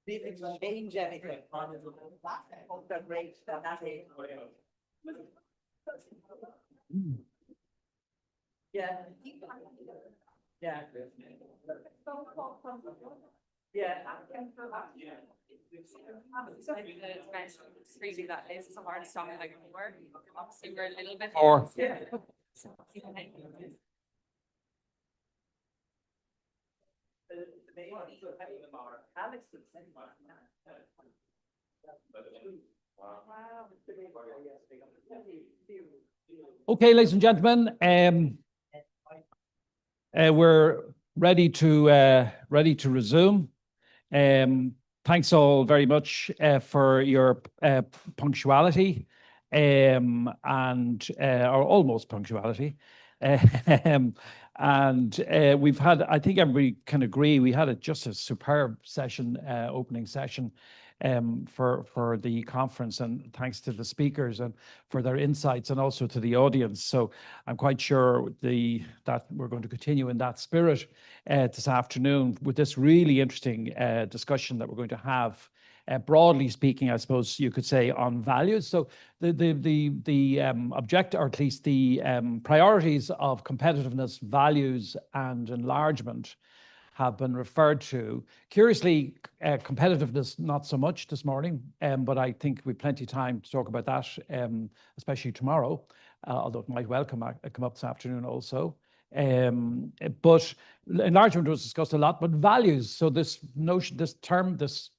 didn't change anything. Yeah. Yeah. It's crazy that Liz is a hard song like more. Obviously, we're a little bit Or- Okay, ladies and gentlemen, we're ready to resume. Thanks all very much for your punctuality or almost punctuality. We've had, I think everybody can agree, we had just a superb session, opening session for the conference, and thanks to the speakers and for their insights, and also to the audience. So I'm quite sure that we're going to continue in that spirit this afternoon with this really interesting discussion that we're going to have. Broadly speaking, I suppose you could say, on values. So the objective, or at least the priorities of competitiveness, values, and enlargement have been referred to. Curiously, competitiveness not so much this morning, but I think we've plenty of time to talk about that, especially tomorrow, although it might well come up this afternoon also. But enlargement was discussed a lot, but values. So this notion, this term, this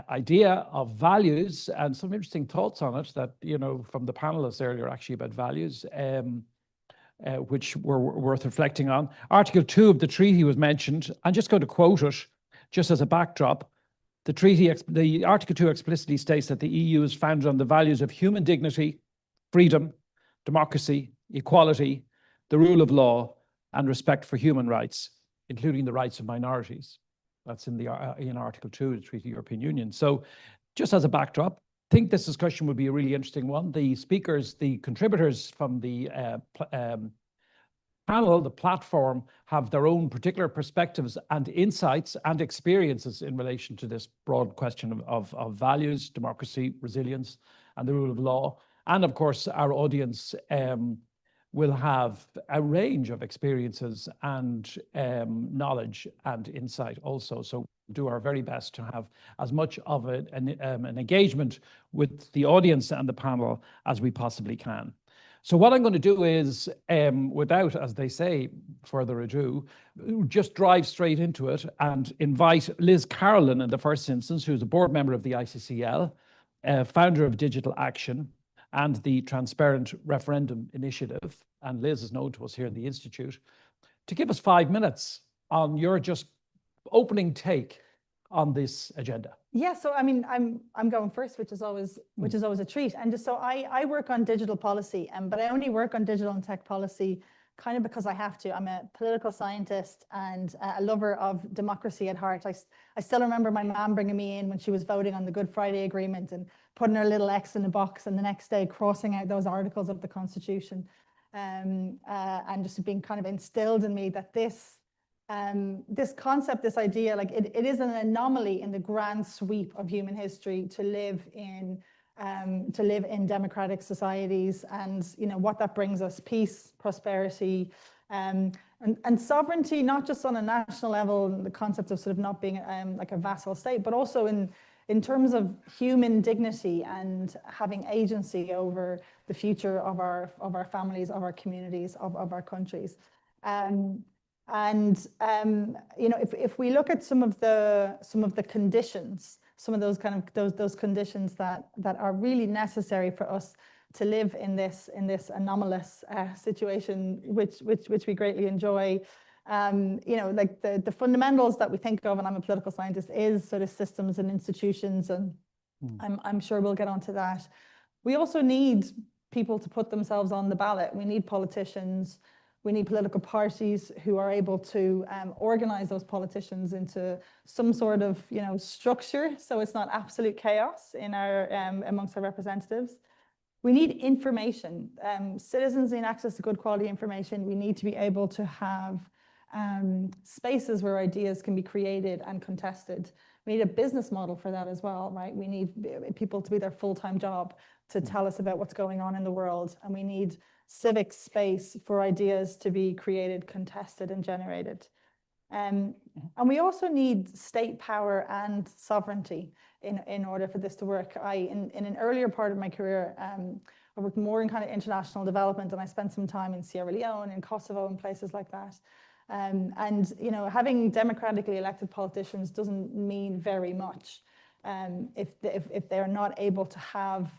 idea of values, and some interesting thoughts on it that, you know, from the panelists earlier actually about values, which were worth reflecting on. Article 2 of the treaty was mentioned. I'm just going to quote it just as a backdrop. The Article 2 explicitly states that the EU is founded on the values of human dignity, freedom, democracy, equality, the rule of law, and respect for human rights, including the rights of minorities. That's in Article 2 of the Treaty of the European Union. So just as a backdrop, I think this discussion would be a really interesting one. The speakers, the contributors from the panel, the platform, have their own particular perspectives and insights and experiences in relation to this broad question of values, democracy, resilience, and the rule of law. And of course, our audience will have a range of experiences and knowledge and insight also. So do our very best to have as much of an engagement with the audience and the panel as we possibly can. So what I'm going to do is, without, as they say, further ado, just drive straight into it and invite Liz Carolyn in the first instance, who's a board member of the ICCL, founder of Digital Action and the Transparent Referendum Initiative, and Liz is known to us here in the Institute, to give us 5 minutes on your just opening take on this agenda. Yeah, so I mean, I'm going first, which is always a treat. And just so I work on digital policy, but I only work on digital and tech policy kind of because I have to. I'm a political scientist and a lover of democracy at heart. I still remember my mom bringing me in when she was voting on the Good Friday Agreement and putting her little X in the box, and the next day crossing out those articles of the Constitution, and just being kind of instilled in me that this concept, this idea, like it is an anomaly in the grand sweep of human history to live in democratic societies, and you know what that brings us: peace, prosperity, and sovereignty, not just on a national level, the concept of sort of not being like a vassal state, but also in terms of human dignity and having agency over the future of our families, of our communities, of our countries. You know, if we look at some of the conditions, some of those kind of those conditions that are really necessary for us to live in this anomalous situation, which we greatly enjoy. You know, like the fundamentals that we think of, and I'm a political scientist, is sort of systems and institutions, and I'm sure we'll get onto that. We also need people to put themselves on the ballot. We need politicians. We need political parties who are able to organize those politicians into some sort of, you know, structure, so it's not absolute chaos in our amongst our representatives. We need information. Citizens need access to good quality information. We need to be able to have spaces where ideas can be created and contested. We need a business model for that as well, right? We need people to be their full-time job to tell us about what's going on in the world. And we need civic space for ideas to be created, contested, and generated. And we also need state power and sovereignty in order for this to work. In an earlier part of my career, I worked more in kind of international development, and I spent some time in Sierra Leone, in Kosovo, and places like that. And you know, having democratically elected politicians doesn't mean very much if they're not able to have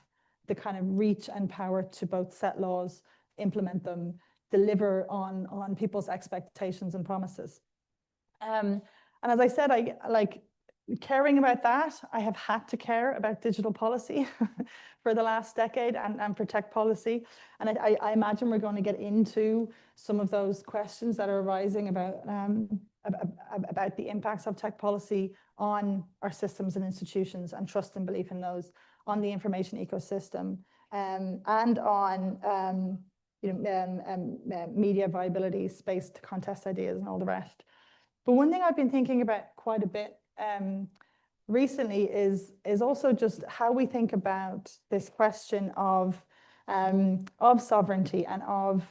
the kind of reach and power to both set laws, implement them, deliver on people's expectations and promises. And as I said, I like caring about that. I have had to care about digital policy for the last decade and for tech policy. And I imagine we're going to get into some of those questions that are arising about the impacts of tech policy on our systems and institutions and trust and belief in those, on the information ecosystem, and on media viability, space to contest ideas, and all the rest. But one thing I've been thinking about quite a bit recently is also just how we think about this question of sovereignty and of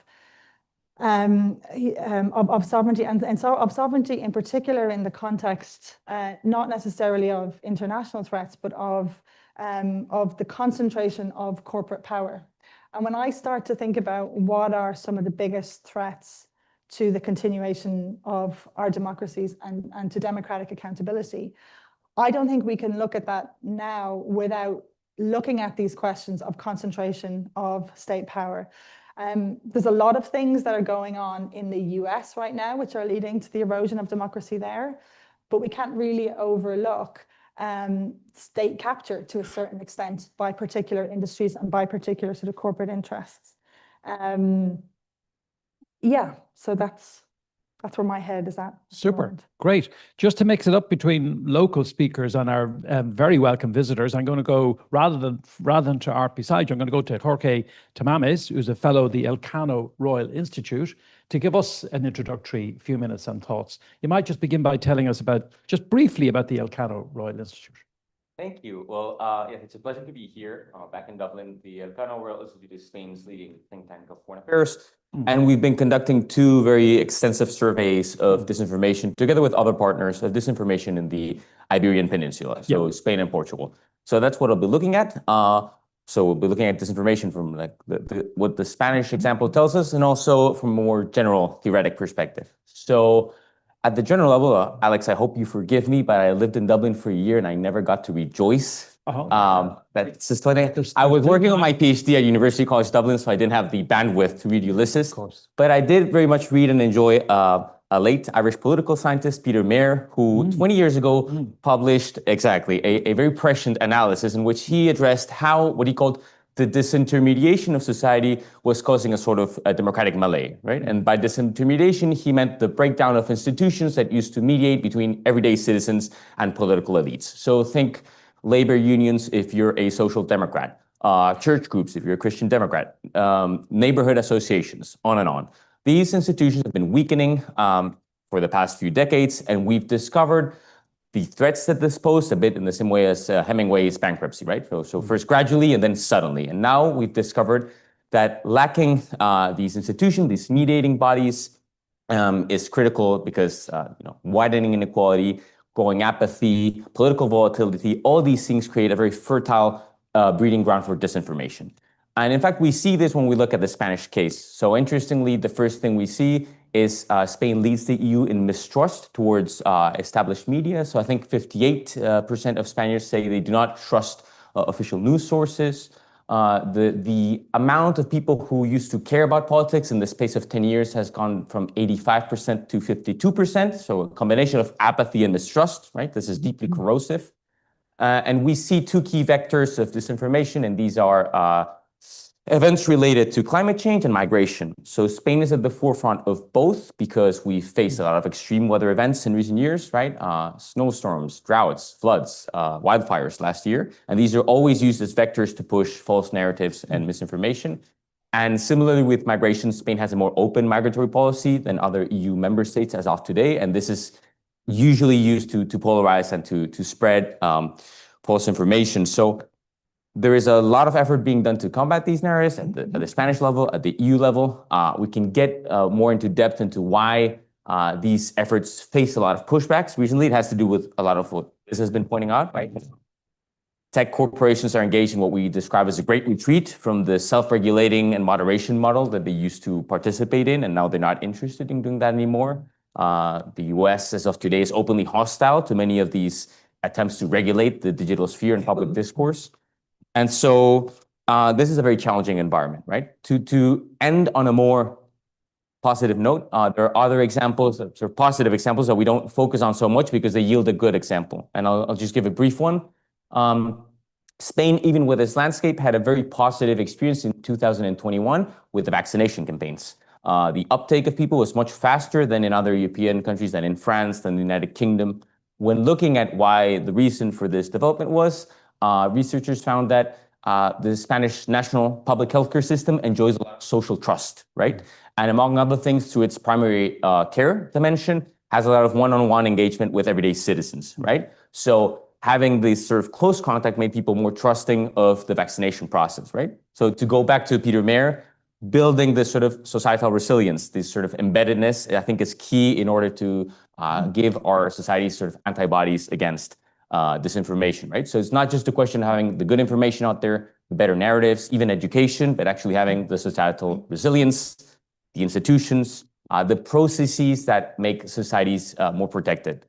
sovereignty of sovereignty in particular in the context not necessarily of international threats, but of the concentration of corporate power. And when I start to think about what are some of the biggest threats to the continuation of our democracies and to democratic accountability, I don't think we can look at that now without looking at these questions of concentration of state power. There's a lot of things that are going on in the US right now, which are leading to the erosion of democracy there, but we can't really overlook state capture to a certain extent by particular industries and by particular sort of corporate interests. Yeah, so that's where my head is at. Super, great. Just to mix it up between local speakers and our very welcome visitors, I'm going to go, rather than to Art beside you, I'm going to go to Jorge Tamames, who's a fellow of the Elcano Royal Institute, to give us an introductory few minutes and thoughts. You might just begin by telling us just briefly about the Elcano Royal Institute. Thank you. Well, yeah, it's a pleasure to be here back in Dublin. The Elcano Royal Institute is Spain's leading think tank of foreign affairs. And we've been conducting 2 very extensive surveys of disinformation together with other partners of disinformation in the Iberian Peninsula, so Spain and Portugal. So that's what I'll be looking at. So we'll be looking at disinformation from like what the Spanish example tells us, and also from a more general theoretic perspective. So at the general level, Alex, I hope you forgive me, but I lived in Dublin for a year and I never got to read Joyce. That's just I was working on my PhD at University College Dublin, so I didn't have the bandwidth to read Ulysses. Of course. But I did very much read and enjoy a late Irish political scientist, Peter Mayer, who 20 years ago published a very prescient analysis in which he addressed how what he called the disintermediation of society was causing a sort of a democratic malaise, right? And by disintermediation, he meant the breakdown of institutions that used to mediate between everyday citizens and political elites. So think labor unions if you're a social democrat, church groups if you're a Christian Democrat, neighborhood associations, on and on. These institutions have been weakening for the past few decades, and we've discovered the threats that this pose a bit in the same way as Hemingway's bankruptcy, right? So first gradually and then suddenly. And now we've discovered that lacking these institutions, these mediating bodies, is critical because widening inequality, growing apathy, political volatility, all these things create a very fertile breeding ground for disinformation. And in fact, we see this when we look at the Spanish case. So interestingly, the first thing we see is Spain leads the EU in mistrust towards established media. So I think 58% of Spaniards say they do not trust official news sources. The amount of people who used to care about politics in the space of 10 years has gone from 85% to 52%. So a combination of apathy and mistrust, right? This is deeply corrosive. And we see 2 key vectors of disinformation, and these are events related to climate change and migration. So Spain is at the forefront of both because we faced a lot of extreme weather events in recent years, right? Snowstorms, droughts, floods, wildfires last year. And these are always used as vectors to push false narratives and misinformation. And similarly with migration, Spain has a more open migratory policy than other EU member states as of today. And this is usually used to polarize and to spread false information. So there is a lot of effort being done to combat these narratives at the Spanish level, at the EU level. We can get more into depth into why these efforts face a lot of pushbacks. Recently, it has to do with a lot of what this has been pointing out, right? Tech corporations are engaged in what we describe as a great retreat from the self-regulating and moderation model that they used to participate in, and now they're not interested in doing that anymore. The US, as of today, is openly hostile to many of these attempts to regulate the digital sphere and public discourse. And so this is a very challenging environment, right? To end on a more positive note, there are other examples, sort of positive examples that we don't focus on so much because they yield a good example. And I'll just give a brief one. Spain, even with its landscape, had a very positive experience in 2021 with the vaccination campaigns. The uptake of people was much faster than in other European countries, than in France, than the United Kingdom. When looking at why the reason for this development was, researchers found that the Spanish national public healthcare system enjoys a lot of social trust, right? And among other things, through its primary care dimension, has a lot of one-on-one engagement with everyday citizens, right? So having this sort of close contact made people more trusting of the vaccination process, right? So to go back to Peter Mayer, building this sort of societal resilience, this sort of embeddedness, I think is key in order to give our society sort of antibodies against disinformation, right? So it's not just a question of having the good information out there, the better narratives, even education, but actually having the societal resilience, the institutions, the processes that make societies more protected.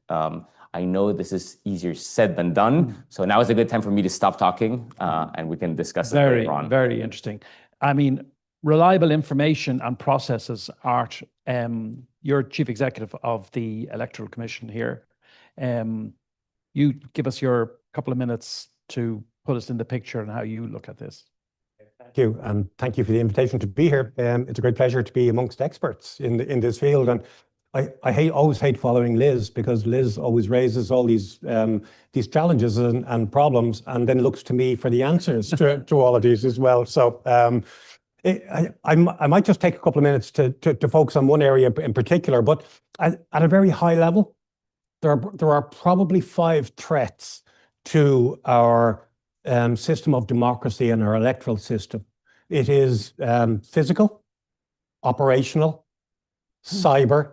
I know this is easier said than done. So now is a good time for me to stop talking and we can discuss it later on. Very interesting. I mean, reliable information and processes, Art, you're chief executive of the Electoral Commission here. You give us your couple of minutes to put us in the picture and how you look at this. Thank you, and thank you for the invitation to be here. It's a great pleasure to be amongst experts in this field. And I always hate following Liz, because Liz always raises all these challenges and problems, and then looks to me for the answers to all of these as well. So I might just take a couple of minutes to focus on one area in particular, but at a very high level, there are probably 5 threats to our system of democracy and our electoral system. It is physical, operational, cyber,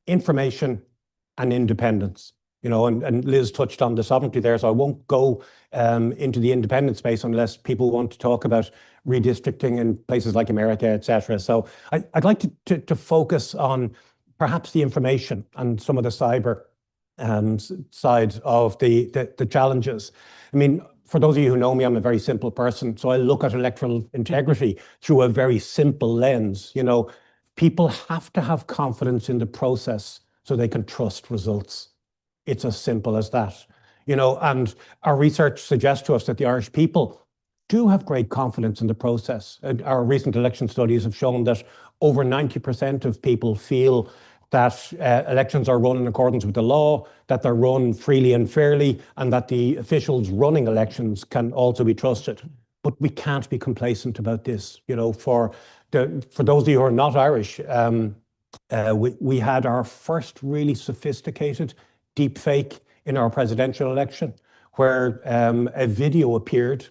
information, and independence. You know, and Liz touched on the sovereignty there, so I won't go into the independent space unless people want to talk about redistricting in places like America, etc. So I'd like to focus on perhaps the information and some of the cyber side of the challenges. I mean, for those of you who know me, I'm a very simple person, so I look at electoral integrity through a very simple lens. You know, people have to have confidence in the process so they can trust results. It's as simple as that. You know, and our research suggests to us that the Irish people do have great confidence in the process. Our recent election studies have shown that over 90% of people feel that elections are run in accordance with the law, that they're run freely and fairly, and that the officials running elections can also be trusted. But we can't be complacent about this. You know, for those of you who are not Irish, we had our first really sophisticated deep fake in our presidential election, where a video appeared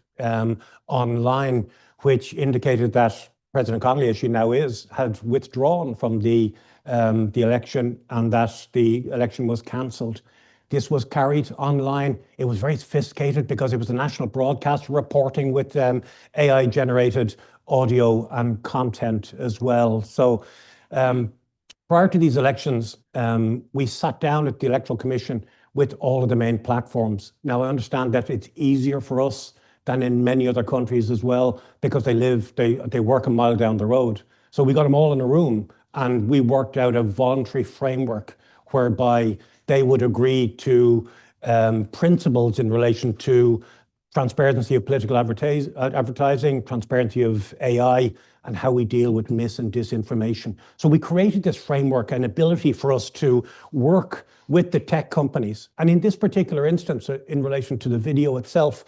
online which indicated that President Connolly, as she now is, had withdrawn from the election and that the election was cancelled. This was carried online. It was very sophisticated because it was a national broadcaster reporting with AI-generated audio and content as well. So prior to these elections, we sat down at the Electoral Commission with all of the main platforms. Now, I understand that it's easier for us than in many other countries as well, because they work a mile down the road. So we got them all in a room and we worked out a voluntary framework whereby they would agree to principles in relation to transparency of political advertising, transparency of AI, and how we deal with mis and disinformation. So we created this framework, an ability for us to work with the tech companies. And in this particular instance, in relation to the video itself,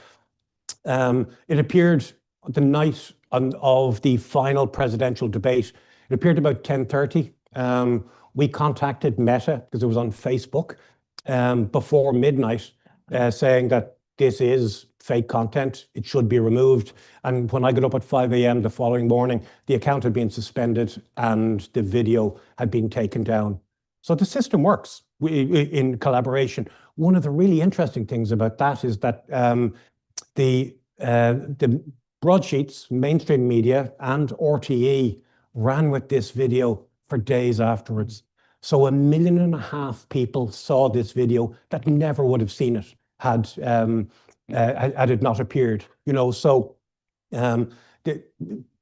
it appeared the night of the final presidential debate. It appeared about 10:30. We contacted Meta because it was on Facebook. before midnight saying that this is fake content, it should be removed. And when I got up at 5 a.m. the following morning, the account had been suspended and the video had been taken down. So the system works in collaboration. One of the really interesting things about that is that the broadsheets, mainstream media, and RTE ran with this video for days afterwards. So 1.5 million people saw this video that never would have seen it had it not appeared. You know, so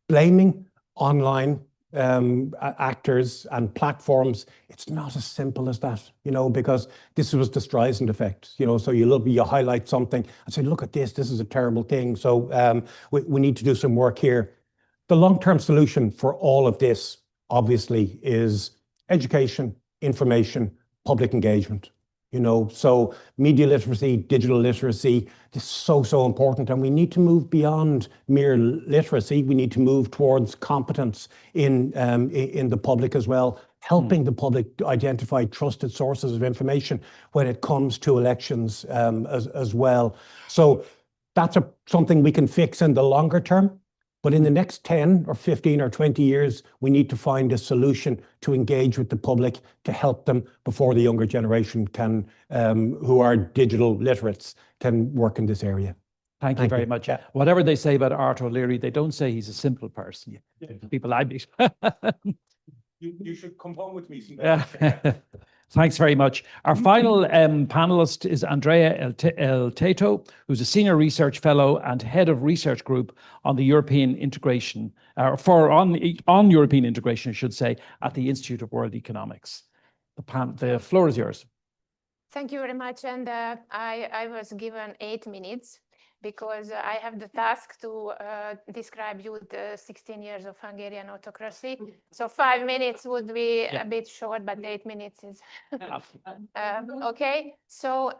blaming online actors and platforms, it's not as simple as that, you know, because this was the Streisand effect, you know, so you highlight something and say, look at this is a terrible thing. So we need to do some work here. The long-term solution for all of this, obviously, is education, information, public engagement. You know, so media literacy, digital literacy, this is so important. And we need to move beyond mere literacy. We need to move towards competence in the public as well, helping the public identify trusted sources of information when it comes to elections as well. So that's something we can fix in the longer term. But in the next 10 or 15 or 20 years, we need to find a solution to engage with the public to help them before the younger generation can, who are digital literates, can work in this area. Thank you very much. Whatever they say about Art O'Leary, they don't say he's a simple person. People I meet. You should come home with me sometime. Thanks very much. Our final panelist is Andrea El Teto, who's a senior research fellow and head of research group on the European integration, on European integration, I should say, at the Institute of World Economics. The floor is yours. Thank you very much. And I was given 8 minutes because I have the task to describe you the 16 years of Hungarian autocracy. So 5 minutes would be a bit short, but 8 minutes is okay. So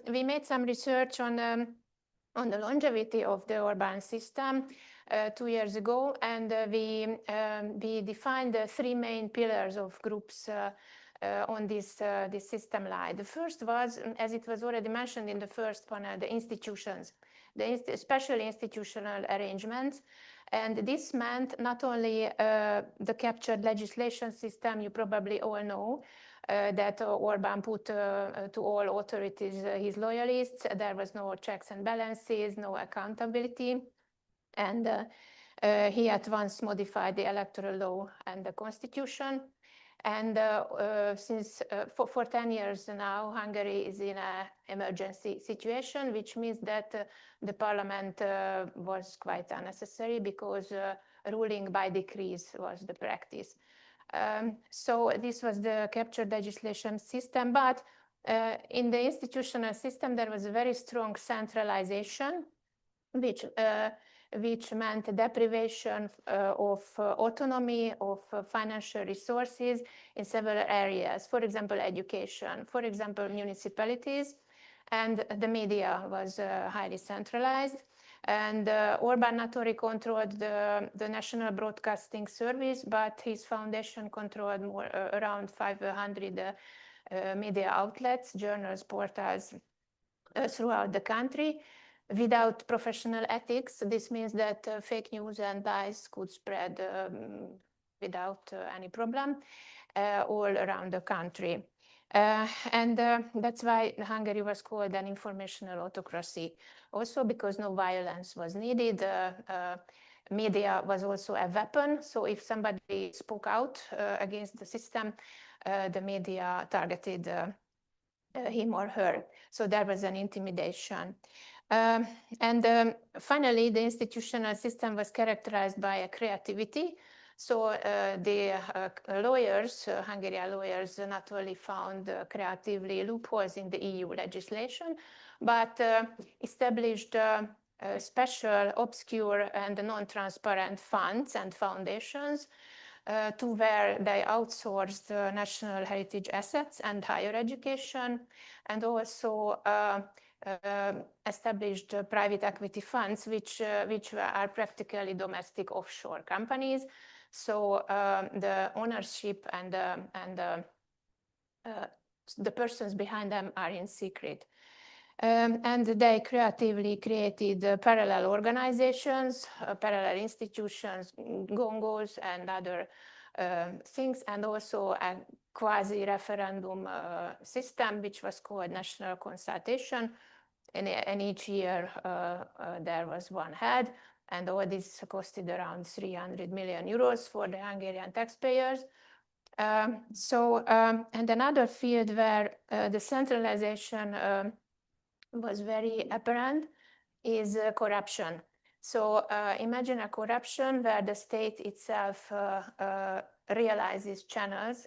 we made some research on the longevity of the Orbán system 2 years ago, and we defined the 3 main pillars of groups on this system line. The first was, as it was already mentioned in the first panel, the institutions. Especially institutional arrangements. And this meant not only the captured legislation system, you probably all know, that Orbán put to all authorities his loyalists. There was no checks and balances, no accountability. And he at once modified the electoral law and the constitution. And since for 10 years now, Hungary is in an emergency situation, which means that the parliament was quite unnecessary because ruling by decrees was the practice. So this was the captured legislation system. But in the institutional system, there was a very strong centralization, which meant deprivation of autonomy, of financial resources in several areas. For example, education, for example, municipalities, and the media was highly centralized. And Orbán not only controlled the National Broadcasting Service, but his foundation controlled around 500 media outlets, journals, portals throughout the country. Without professional ethics, this means that fake news and lies could spread without any problem all around the country. And that's why Hungary was called an informational autocracy. Also because no violence was needed. Media was also a weapon. So if somebody spoke out against the system, the media targeted him or her. So there was an intimidation. And finally, the institutional system was characterized by a creativity. So the lawyers, Hungarian lawyers, not only found creatively loopholes in the EU legislation, but established special, obscure, and non-transparent funds and foundations to where they outsourced national heritage assets and higher education, and also established private equity funds, which are practically domestic offshore companies. So the ownership and the persons behind them are in secret. And they creatively created parallel organizations, parallel institutions, gongos, and other things, and also a quasi-referendum system, which was called national consultation. And each year there was one head, and all this costed around 300 million euros for the Hungarian taxpayers. And another field where the centralization was very apparent is corruption. So imagine a corruption where the state itself realizes channels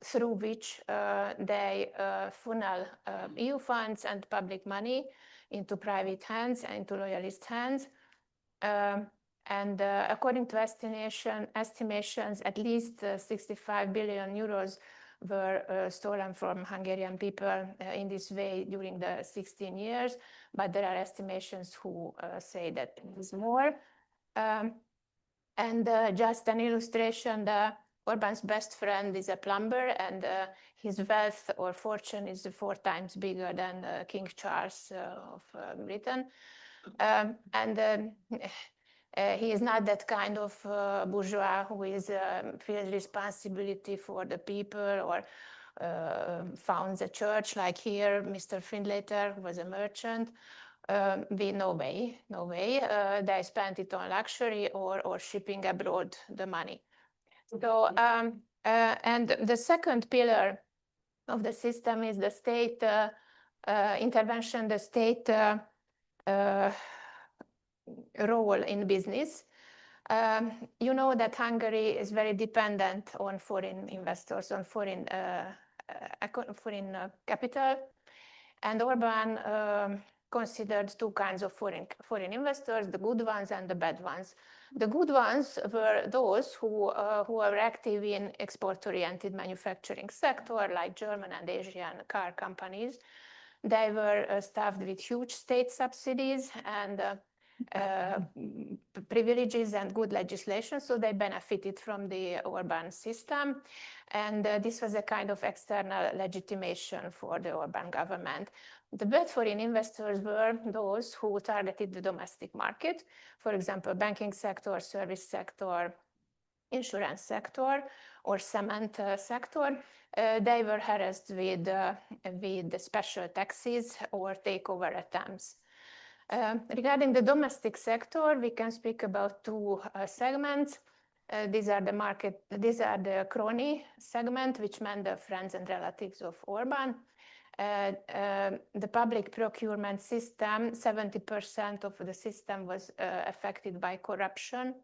through which they funnel EU funds and public money into private hands and into loyalist hands. And according to estimations, at least 65 billion euros were stolen from Hungarian people in this way during the 16 years, but there are estimations who say that it is more. And just an illustration, Orban's best friend is a plumber, and his wealth or fortune is 4 times bigger than King Charles of Britain. He is not that kind of bourgeois who feels responsibility for the people or founds a church like here, Mr. Findlater, who was a merchant. No way. They spent it on luxury or shipping abroad the money. So, and the second pillar of the system is the state intervention, the state role in business. You know that Hungary is very dependent on foreign investors, on foreign capital. And Orban considered 2 kinds of foreign investors, the good ones and the bad ones. The good ones were those who are active in export-oriented manufacturing sector, like German and Asian car companies. They were staffed with huge state subsidies and privileges and good legislation, so they benefited from the Orban system. And this was a kind of external legitimation for the Orban government. The bad foreign investors were those who targeted the domestic market, for example, banking sector, service sector, insurance sector, or cement sector. They were harassed with special taxes or takeover attempts. Regarding the domestic sector, we can speak about 2 segments. These are the crony segment, which meant the friends and relatives of Orban. The public procurement system, 70% of the system was affected by corruption.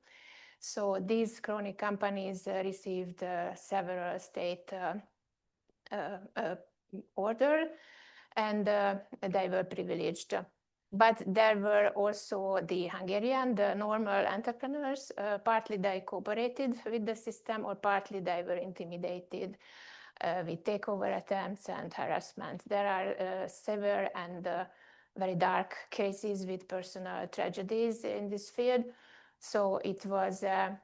So these crony companies received several state orders, and they were privileged. But there were also the Hungarian, the normal entrepreneurs. Partly they cooperated with the system, or partly they were intimidated with takeover attempts and harassment. There are severe and very dark cases with personal tragedies in this field. So it was a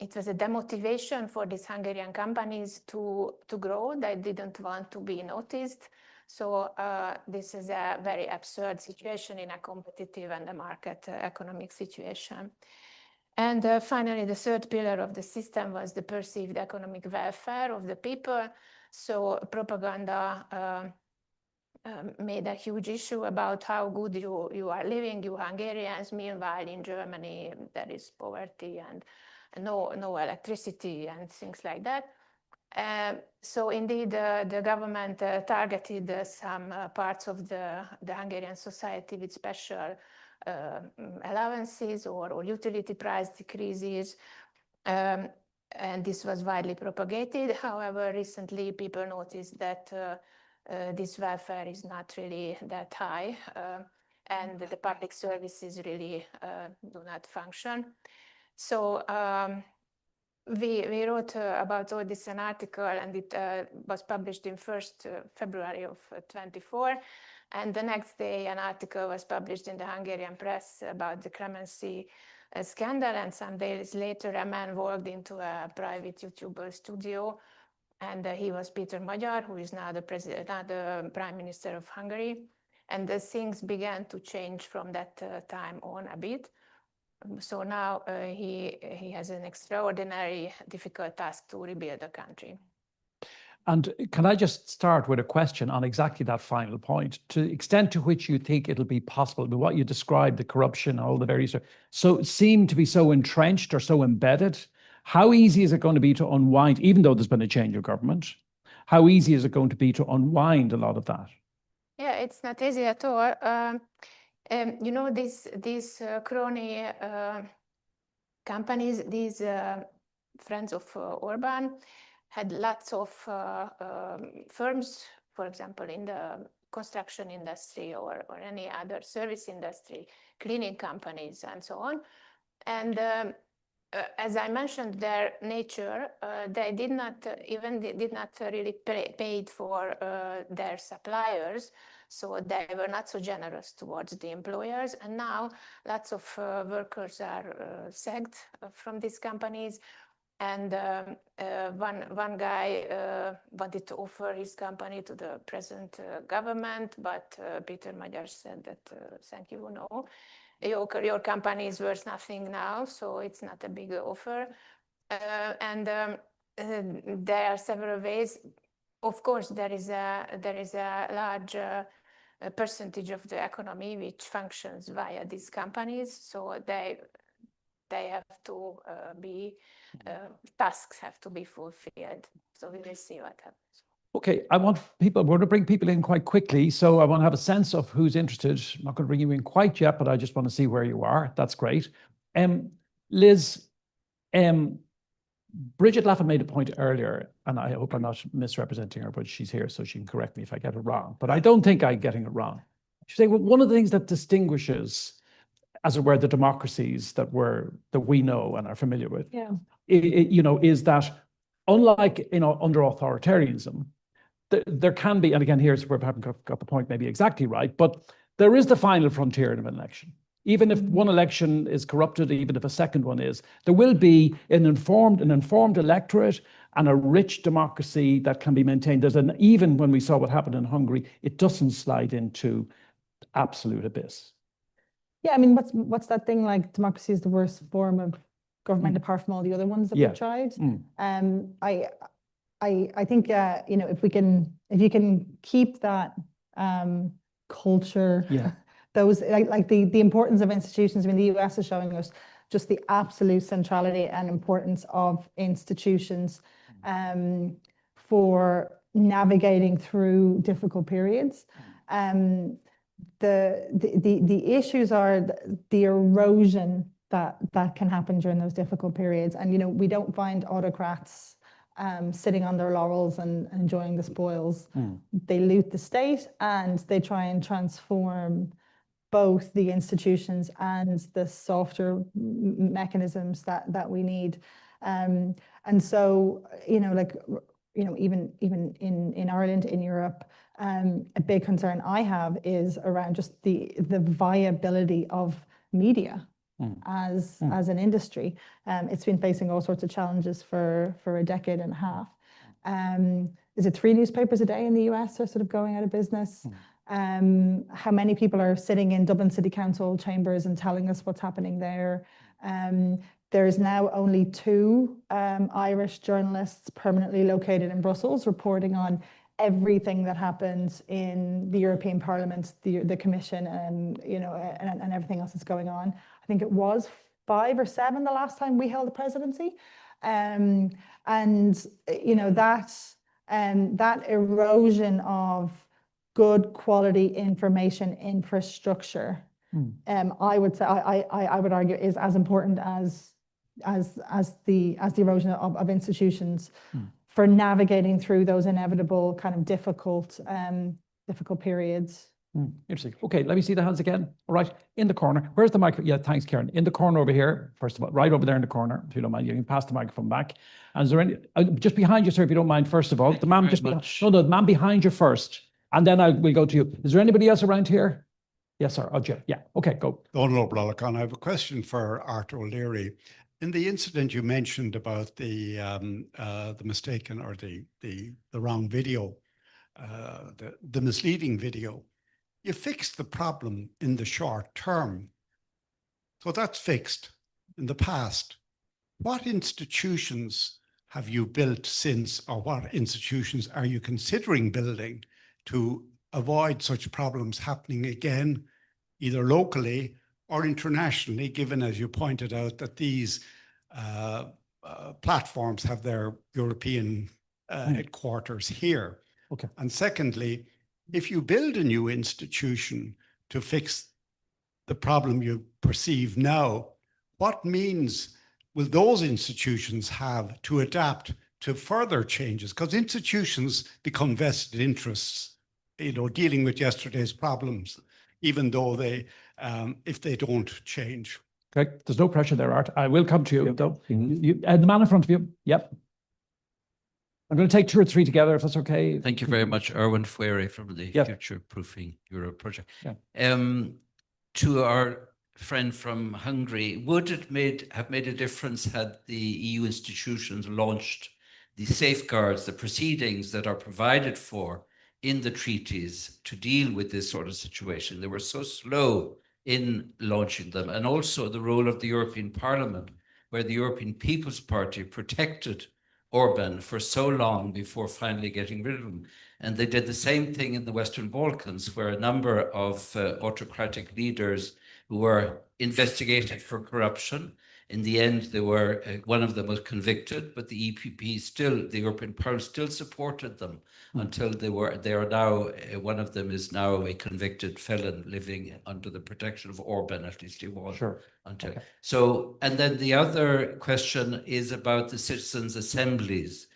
demotivation for these Hungarian companies to grow. They didn't want to be noticed. So this is a very absurd situation in a competitive and a market economic situation. And finally, the third pillar of the system was the perceived economic welfare of the people. So propaganda made a huge issue about how good you are living, you Hungarians. Meanwhile, in Germany, there is poverty and no electricity and things like that. So indeed, the government targeted some parts of the Hungarian society with special allowances or utility price decreases. And this was widely propagated. However, recently people noticed that this welfare is not really that high, and the public services really do not function. So we wrote about all this an article, and it was published in February of 24. And the next day, an article was published in the Hungarian press about the clemency scandal. And some days later, a man walked into a private YouTuber studio And he was Peter Magyar, who is now the Prime Minister of Hungary. And the things began to change from that time on a bit. So now he has an extraordinary difficult task to rebuild the country. And can I just start with a question on exactly that final point, to the extent to which you think it'll be possible, but what you described, the corruption, all the various, so seem to be so entrenched or so embedded, how easy is it going to be to unwind, even though there's been a change of government, how easy is it going to be to unwind a lot of that? Yeah, it's not easy at all. You know, these crony companies, these friends of Orban, had lots of firms, for example, in the construction industry or any other service industry, cleaning companies and so on. And as I mentioned, their nature, they did not really paid for their suppliers. So they were not so generous towards the employers. And now lots of workers are sacked from these companies. And one guy wanted to offer his company to the present government, but Peter Magyar said that, thank you, no. Your company is worth nothing now, so it's not a big offer. And there are several ways. Of course, there is a large percentage of the economy which functions via these companies, so they have to be tasks have to be fulfilled. So we will see what happens. Okay, I want to bring people in quite quickly. So I want to have a sense of who's interested. I'm not going to bring you in quite yet, but I just want to see where you are. That's great. Liz, Bridget Laffan made a point earlier, and I hope I'm not misrepresenting her, but she's here so she can correct me if I get it wrong. But I don't think I'm getting it wrong. She's saying, well, one of the things that distinguishes, as it were, the democracies that we know and are familiar with, is that unlike under authoritarianism, there can be, and again, here's where I haven't got the point maybe exactly right, but there is the final frontier in an election. Even if one election is corrupted, even if a second one is, there will be an informed electorate and a rich democracy that can be maintained. Even when we saw what happened in Hungary, it doesn't slide into absolute abyss. Yeah, I mean, what's that thing like? Democracy is the worst form of government apart from all the other ones that we've tried. I think if you can keep that culture, those like the importance of institutions. I mean, the US is showing us just the absolute centrality and importance of institutions for navigating through difficult periods. The issues are the erosion that can happen during those difficult periods, and we don't find autocrats sitting on their laurels and enjoying the spoils. They loot the state and they try and transform both the institutions and the softer mechanisms that we need. And so, even in Ireland, in Europe, a big concern I have is around just the viability of media as an industry. It's been facing all sorts of challenges for a decade and a half. Is it 3 newspapers a day in the US are sort of going out of business? How many people are sitting in Dublin City Council chambers and telling us what's happening there? There is now only 2 Irish journalists permanently located in Brussels reporting on everything that happens in the European Parliament, the Commission, and and everything else that's going on. I think it was 5 or 7 the last time we held the presidency, and that erosion of good quality information infrastructure, I would say, I would argue, is as important as the erosion of institutions for navigating through those inevitable kind of difficult periods. Interesting. Okay, let me see the hands again. All right, in the corner. Where's the microphone? Yeah, thanks, Karen. In the corner over here, first of all, right over there in the corner, if you don't mind, you can pass the microphone back. And is there any, just behind you, sir, if you don't mind, first of all, the man just behind, the man behind you first, and then we'll go to you. Is there anybody else around here? Yes, sir. Oh, yeah. Okay, go. Donald O'Brien, I have a question for Art O'Leary. in the incident you mentioned about the mistaken or the wrong video, the misleading video, you fixed the problem in the short term. So that's fixed in the past. What institutions have you built since, or what institutions are you considering building to avoid such problems happening again, either locally or internationally, given, as you pointed out, that these platforms have their European headquarters here? Okay. And secondly, if you build a new institution to fix the problem you perceive now, what means will those institutions have to adapt to further changes? Because institutions become vested interests, you know, dealing with yesterday's problems, even though they, if they don't change. Okay, there's no pressure there, Art. I will come to you, though. And the man in front of you. Yep. I'm going to take 2 or 3 together, if that's okay. Thank you very much, Erwin Fuere from the Future Proofing Europe project. To our friend from Hungary, would it have made a difference had the EU institutions launched the safeguards, the proceedings that are provided for in the treaties to deal with this sort of situation? They were so slow in launching them, and also the role of the European Parliament, where the European People's Party protected Orban for so long before finally getting rid of him. And they did the same thing in the Western Balkans, where a number of autocratic leaders who were investigated for corruption. In the end, they were one of them was convicted, but the EPP still, the European Parliament still supported them until they are now, one of them is now a convicted felon living under the protection of Orban, at least he was. Sure. Until. Okay. So, and then the other question is about the citizens' assemblies.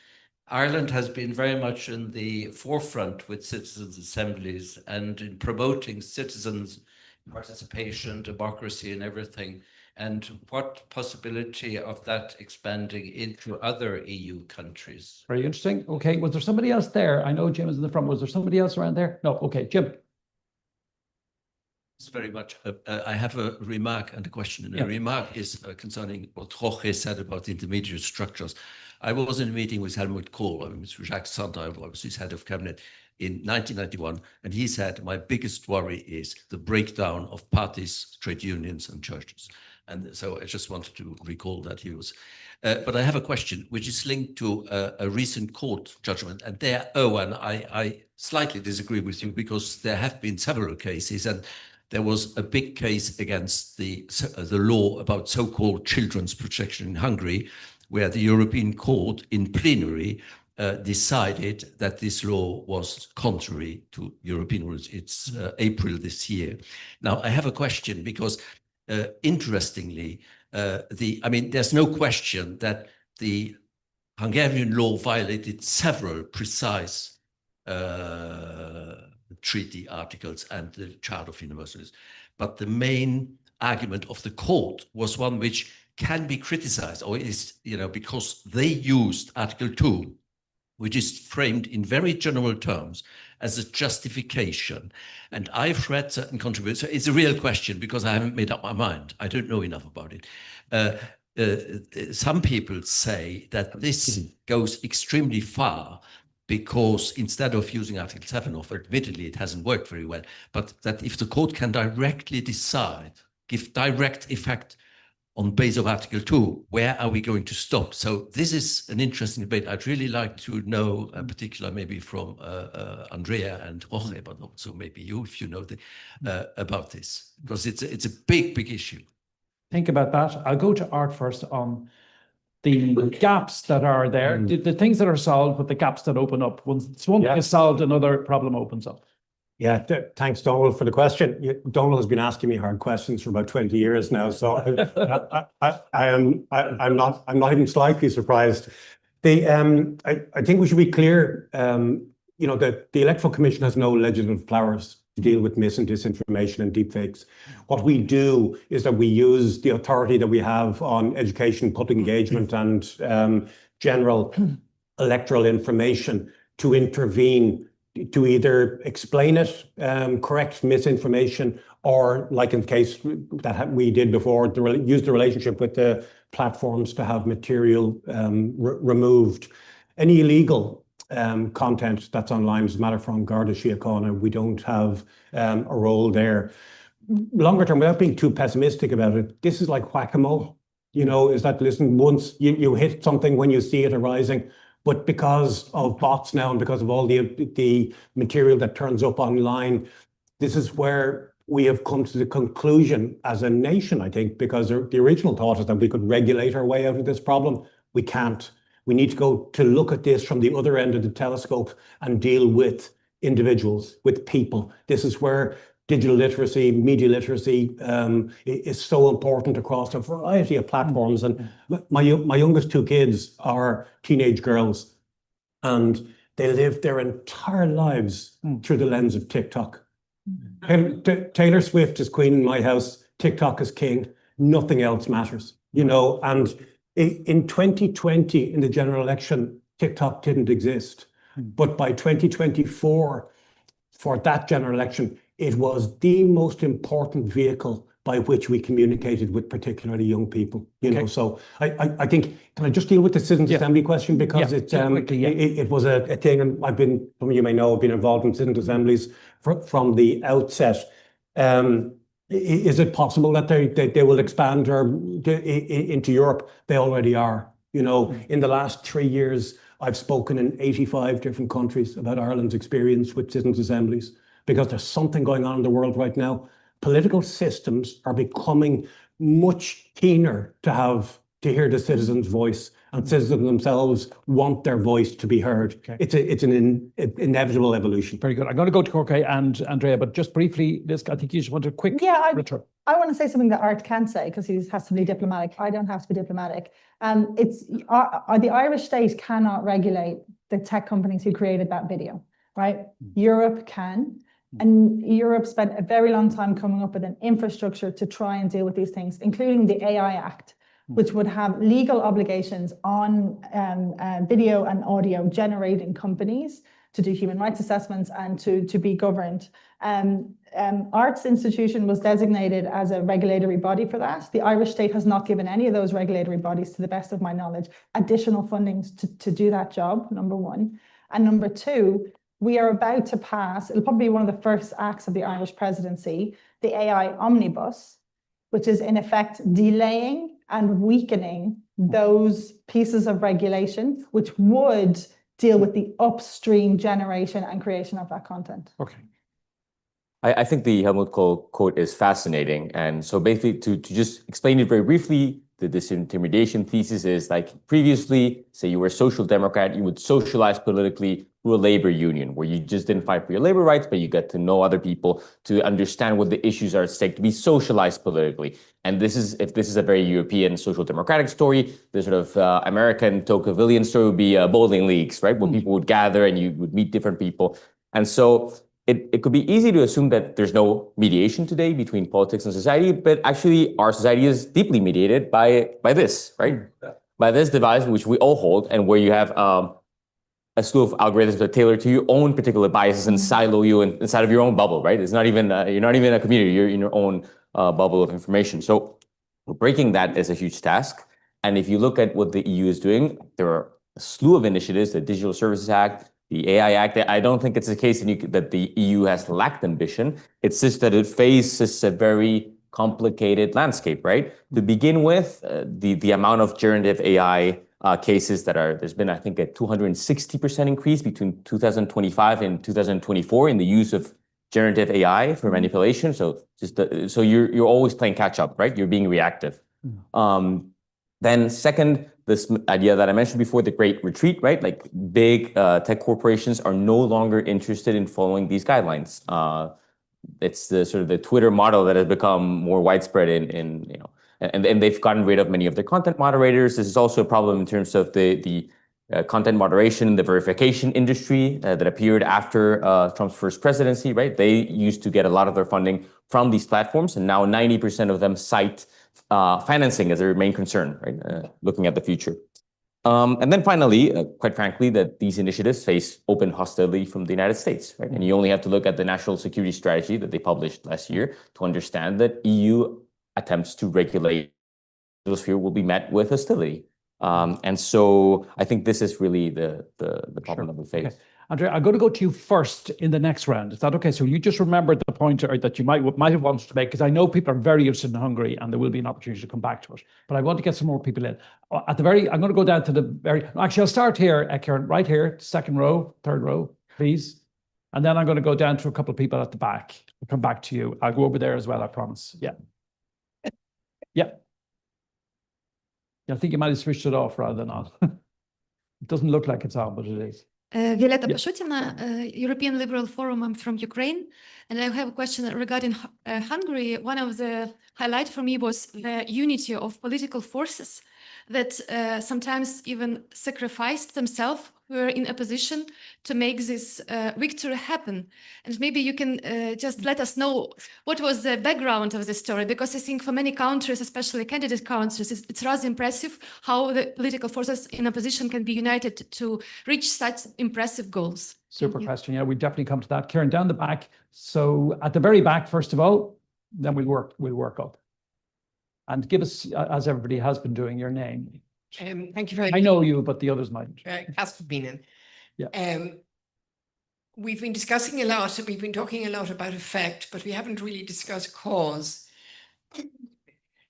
Ireland has been very much in the forefront with citizens' assemblies and in promoting citizens' participation, democracy and everything. And what possibility of that expanding into other EU countries? Very interesting. Okay, was there somebody else there? I know Jim is in the front. Was there somebody else around there? No, okay, Jim. It's very much. I have a remark and a question. And the remark is concerning what Jorge said about intermediate structures. I was in a meeting with Helmut Kohl, Mr. Jacques Santer, I was his head of cabinet in 1991, and he said, my biggest worry is the breakdown of parties, trade unions, and churches. And so I just wanted to recall that he was. But I have a question, which is linked to a recent court judgment. And there, Owen, I slightly disagree with you because there have been several cases, and there was a big case against the law about so-called children's protection in Hungary, where the European Court in plenary decided that this law was contrary to European rules. It's April this year. Now, I have a question because interestingly, there's no question that the Hungarian law violated several precise treaty articles and the Charter of Universals. But the main argument of the court was one which can be criticized, or is, because they used Article 2, which is framed in very general terms as a justification. And I've read certain contributions. So it's a real question because I haven't made up my mind. I don't know enough about it. Some people say that this goes extremely far because instead of using Article 7, or admittedly it hasn't worked very well, but that if the court can directly decide, give direct effect on base of Article 2, where are we going to stop? So this is an interesting debate. I'd really like to know, in particular, maybe from Andrea and Jorge, but also maybe you, if you know about this, because it's a big, big issue. Think about that. I'll go to Art first on the gaps that are there, the things that are solved, but the gaps that open up. Once one thing is solved, another problem opens up. Yeah, thanks, Donald, for the question. Donald has been asking me hard questions for about 20 years now, so I'm not even slightly surprised. I think we should be clear. The Electoral Commission has no legislative powers to deal with mis and disinformation and deepfakes. What we do is that we use the authority that we have on education, public engagement, and general electoral information to intervene, to either explain it, correct misinformation, or like in the case that we did before, use the relationship with the platforms to have material removed. Any illegal content that's online, as a matter from Garda Síochána, we don't have a role there. Longer term, without being too pessimistic about it, this is like whack-a-mole. You know, is that, listen, once you hit something when you see it arising, but because of bots now and because of all the material that turns up online, this is where we have come to the conclusion as a nation, I think, because the original thought is that we could regulate our way out of this problem. We can't. We need to go to look at this from the other end of the telescope and deal with individuals, with people. This is where digital literacy, media literacy is so important across a variety of platforms. And my youngest two kids are teenage girls, and they live their entire lives through the lens of TikTok. Taylor Swift is queen in my house, TikTok is king, nothing else matters, you know. And in 2020, in the general election, TikTok didn't exist. But by 2024, for that general election, it was the most important vehicle by which we communicated with particularly young people. You know, so I think, can I just deal with the Citizens Assembly question, because it was a thing, and some of you may know, I've been involved in Citizens Assemblies from the outset. Is it possible that they will expand into Europe? They already are. You know, in the last 3 years, I've spoken in 85 different countries about Ireland's experience with Citizens Assemblies, because there's something going on in the world right now. Political systems are becoming much keener to hear the citizens' voice, and citizens themselves want their voice to be heard. It's an inevitable evolution. Very good. I'm going to go to Jorge and Andrea, but just briefly, Liz, I think you just want a quick return. I want to say something that Art can't say because he has to be diplomatic. I don't have to be diplomatic. It's the Irish state cannot regulate the tech companies who created that video, right? Europe can. And Europe spent a very long time coming up with an infrastructure to try and deal with these things, including the AI Act, which would have legal obligations on video and audio generating companies to do human rights assessments and to be governed. Arts Institution was designated as a regulatory body for that. The Irish state has not given any of those regulatory bodies, to the best of my knowledge, additional funding to do that job, number one. And number two, we are about to pass, it'll probably be one of the first acts of the Irish presidency, the AI Omnibus, which is in effect delaying and weakening those pieces of regulation, which would deal with the upstream generation and creation of that content. Okay. I think the Helmut Kohl quote is fascinating. And so basically, to just explain it very briefly, the disintermediation thesis is like previously, say you were a social democrat, you would socialize politically through a labor union where you just didn't fight for your labor rights, but you get to know other people, to understand what the issues are at stake, to be socialized politically. And if this is a very European social democratic story, the sort of American Tocquevillian story would be bowling leagues, right? Where people would gather and you would meet different people. And so it could be easy to assume that there's no mediation today between politics and society, but actually our society is deeply mediated by this, right? By this device which we all hold, and where you have a slew of algorithms that tailor to your own particular biases and silo you inside of your own bubble, right? It's not even you're not even a community, you're in your own bubble of information. So breaking that is a huge task. And if you look at what the EU is doing, there are a slew of initiatives, the Digital Services Act, the AI Act. I don't think it's the case that the EU has lacked ambition. It's just that it faces a very complicated landscape, right? To begin with, the amount of generative AI cases there's been, I think, a 260% increase between 2025 and 2024 in the use of generative AI for manipulation. So so you're always playing catch up, right? You're being reactive. Then second, this idea that I mentioned before, the Great Retreat, right? Like big tech corporations are no longer interested in following these guidelines. It's the sort of the Twitter model that has become more widespread and they've gotten rid of many of their content moderators. This is also a problem in terms of the content moderation, the verification industry that appeared after Trump's first presidency, right? They used to get a lot of their funding from these platforms, and now 90% of them cite financing as their main concern, right? Looking at the future. And then finally, quite frankly, that these initiatives face open hostility from the United States, right? And you only have to look at the national security strategy that they published last year to understand that EU attempts to regulate the sphere will be met with hostility. And so I think this is really the problem that we face. Okay. Andrea, I'm going to go to you first in the next round. Is that okay? So you just remember the point that you might have wanted to make, because I know people are very interested in Hungary and there will be an opportunity to come back to it. But I want to get some more people in. I'm going to go down to the very, actually, I'll start here, Karen, right here, second row, third row, please. And then I'm going to go down to a couple of people at the back. I'll come back to you. I'll go over there as well, I promise. Yeah. Yeah. I think you might have switched it off rather than on. It doesn't look like it's on, but it is. Violeta Pashutina, European Liberal Forum. I'm from Ukraine, and I have a question regarding Hungary. One of the highlights for me was the unity of political forces that sometimes even sacrificed themselves, were in a position to make this victory happen. And maybe you can just let us know what was the background of the story, because I think for many countries, especially candidate countries, it's rather impressive how the political forces in a position can be united to reach such impressive goals. Super question. Yeah, we definitely come to that. Karen, down the back. So at the very back, first of all, then we'll work up. And give us, as everybody has been doing, your name. Thank you very much. I know you, but the others might. Casper Beenan. Yeah. We've been discussing a lot, we've been talking a lot about effect, but we haven't really discussed cause.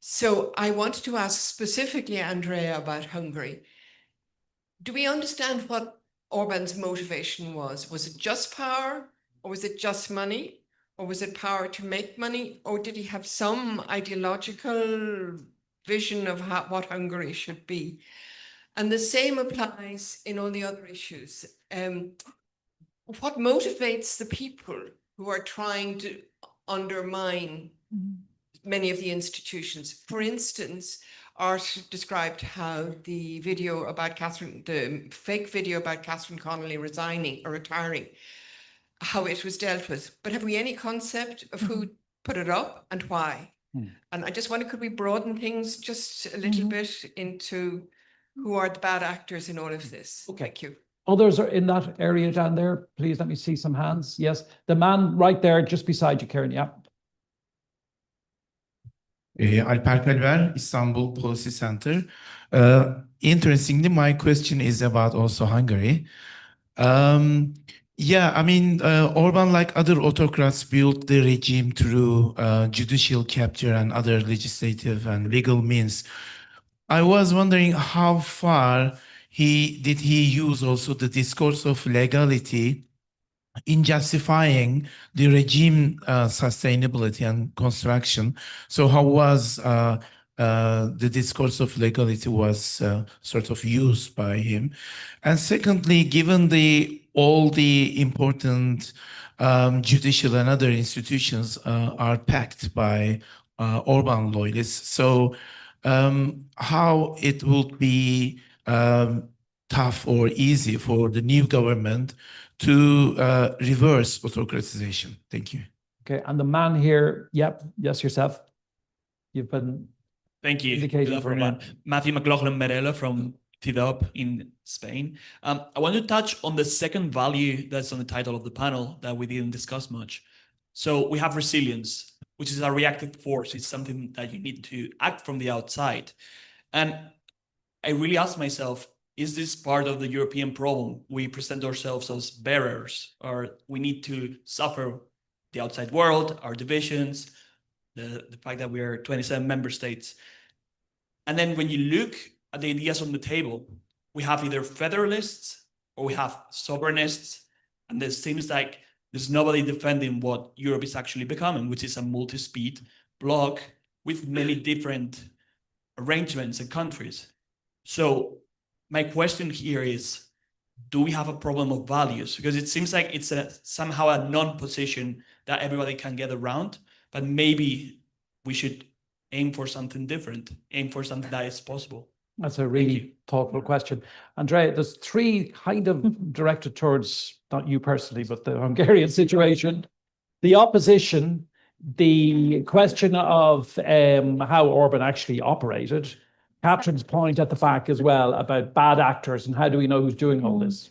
So I wanted to ask specifically, Andrea, about Hungary. Do we understand what Orban's motivation was? Was it just power, or was it just money? Or was it power to make money? Or did he have some ideological vision of what Hungary should be? And the same applies in all the other issues. What motivates the people who are trying to undermine many of the institutions? For instance, Art described how the video about the fake video about Catherine Connolly resigning or retiring, how it was dealt with. But have we any concept of who put it up and why? And I just wonder, could we broaden things just a little bit into who are the bad actors in all of this? Okay. Thank you. Others are in that area down there. Please let me see some hands. Yes, the man right there just beside you, Karen. Yeah. Alper Kalver, Istanbul Policy Center. Interestingly, my question is about also Hungary. Yeah, I mean, Orban, like other autocrats, built the regime through judicial capture and other legislative and legal means. I was wondering how far did he use also the discourse of legality in justifying the regime sustainability and construction. So how was the discourse of legality was sort of used by him? And secondly, given all the important judicial and other institutions are packed by Orban loyalists, so how it would be tough or easy for the new government to reverse autocratization? Thank you. Okay, and the man here, yep, yes, yourself. You've been Thank you. indicating for a man. Matthew McLaughlin Merela from TEDUP in Spain. I want to touch on the second value that's on the title of the panel that we didn't discuss much. So we have resilience, which is a reactive force. It's something that you need to act from the outside. And I really ask myself, is this part of the European problem? We present ourselves as bearers, or we need to suffer the outside world, our divisions, the fact that we are 27 member states. And then when you look at the ideas on the table, we have either federalists or we have sovereignists, and it seems like there's nobody defending what Europe is actually becoming, which is a multi-speed bloc with many different arrangements and countries. So my question here is, do we have a problem of values? Because it seems like it's somehow a non-position that everybody can get around, but maybe we should aim for something different, aim for something that is possible. That's a really thoughtful question. Andrea, there's three kind of directed towards, not you personally, but the Hungarian situation, the opposition, the question of how Orban actually operated, Catherine's point at the back as well about bad actors and how do we know who's doing all this?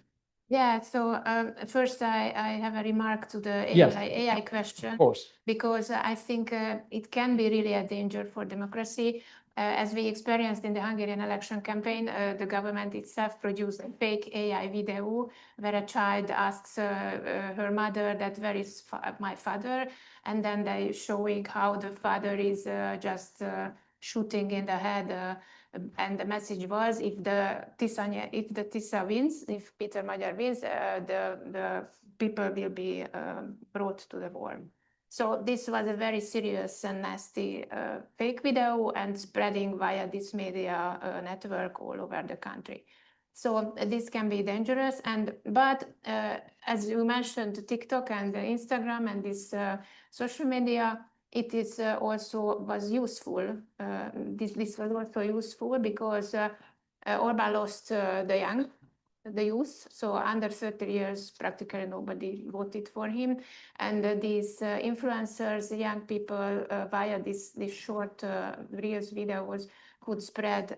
Yeah, so first I have a remark to the Yes. AI question. Of course. Because I think it can be really a danger for democracy. As we experienced in the Hungarian election campaign, the government itself produced a fake AI video where a child asks her mother that where is my father, and then they showing how the father is just shooting in the head. And the message was, if the TEPSA wins, if Peter Magyar wins, the people will be brought to the war. So this was a very serious and nasty fake video and spreading via this media network all over the country. So this can be dangerous. But as you mentioned, TikTok and Instagram and this social media, it is also was useful. This was also useful because Orbán lost the youth, so under 30 years, practically nobody voted for him. And these influencers, young people, via this short Reels videos could spread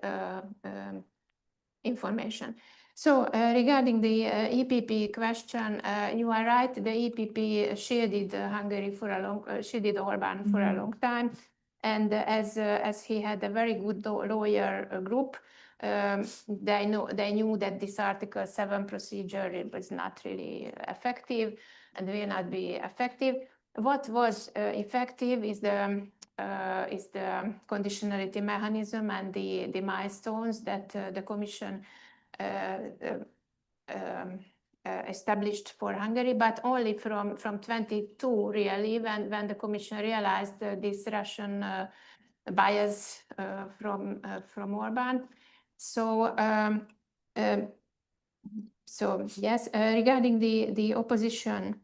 information. So regarding the EPP question, you are right. The EPP shielded Hungary for a long, shielded Orbán for a long time, and as he had a very good lawyer group, they knew that this Article 7 procedure was not really effective and will not be effective. What was effective is the conditionality mechanism and the milestones that the Commission established for Hungary, but only from 22 really, when the Commission realized this Russian bias from Orbán. So yes, regarding the opposition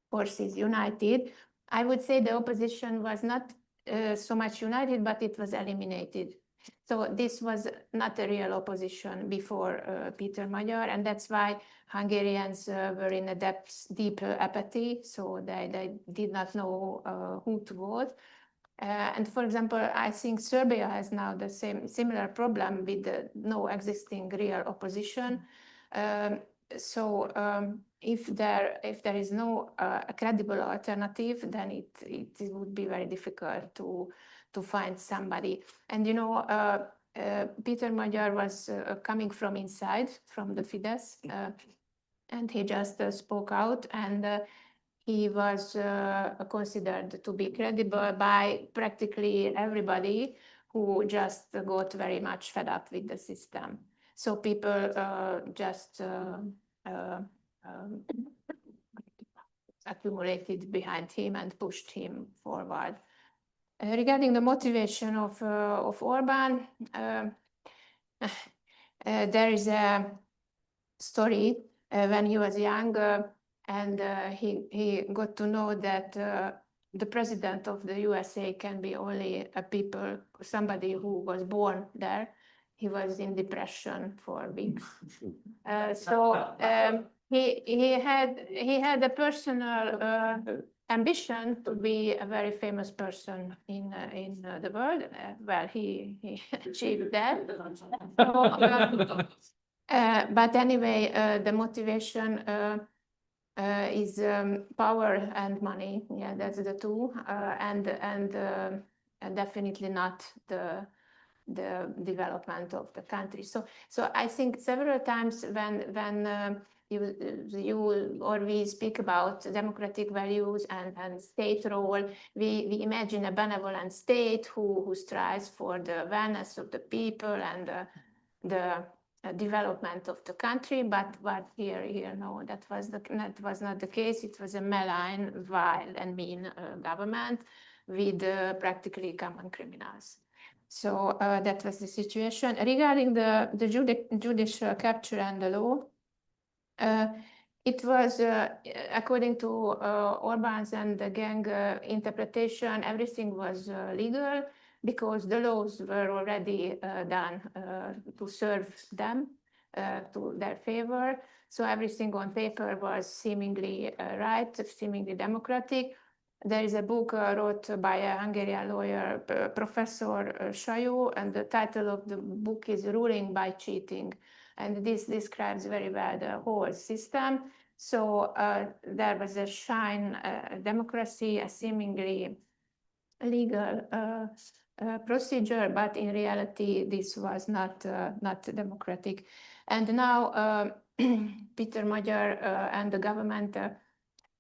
forces united, I would say the opposition was not so much united, but it was eliminated. So this was not a real opposition before Peter Magyar, and that's why Hungarians were in a deep apathy, so they did not know who to vote. And for example, I think Serbia has now the similar problem with no existing real opposition. If there is no credible alternative, then it would be very difficult to find somebody. And you know, Peter Magyar was coming from inside, from the Fidesz, and he just spoke out, and he was considered to be credible by practically everybody who just got very much fed up with the system. So people just accumulated behind him and pushed him forward. Regarding the motivation of Orbán, there is a story when he was young and he got to know that the president of the USA can be only somebody who was born there. He was in depression for weeks. He had a personal ambition to be a very famous person in the world. Well, he achieved that. But anyway, the motivation is power and money. Yeah, that's the two, and definitely not the development of the country. So I think several times when you or we speak about democratic values and state role, we imagine a benevolent state who strives for the wellness of the people and the development of the country, but here no, that was not the case. It was a malign, vile, and mean government with practically common criminals. So that was the situation. Regarding the judicial capture and the law, it was, according to Orbán's and the gang interpretation, everything was legal because the laws were already done to serve them, to their favor. So everything on paper was seemingly right, seemingly democratic. There is a book wrote by a Hungarian lawyer, Professor Sajó, and the title of the book is Ruling by Cheating. And this describes very well the whole system. So there was a shine democracy, a seemingly legal procedure, but in reality, this was not democratic. And now Peter Magyar and the government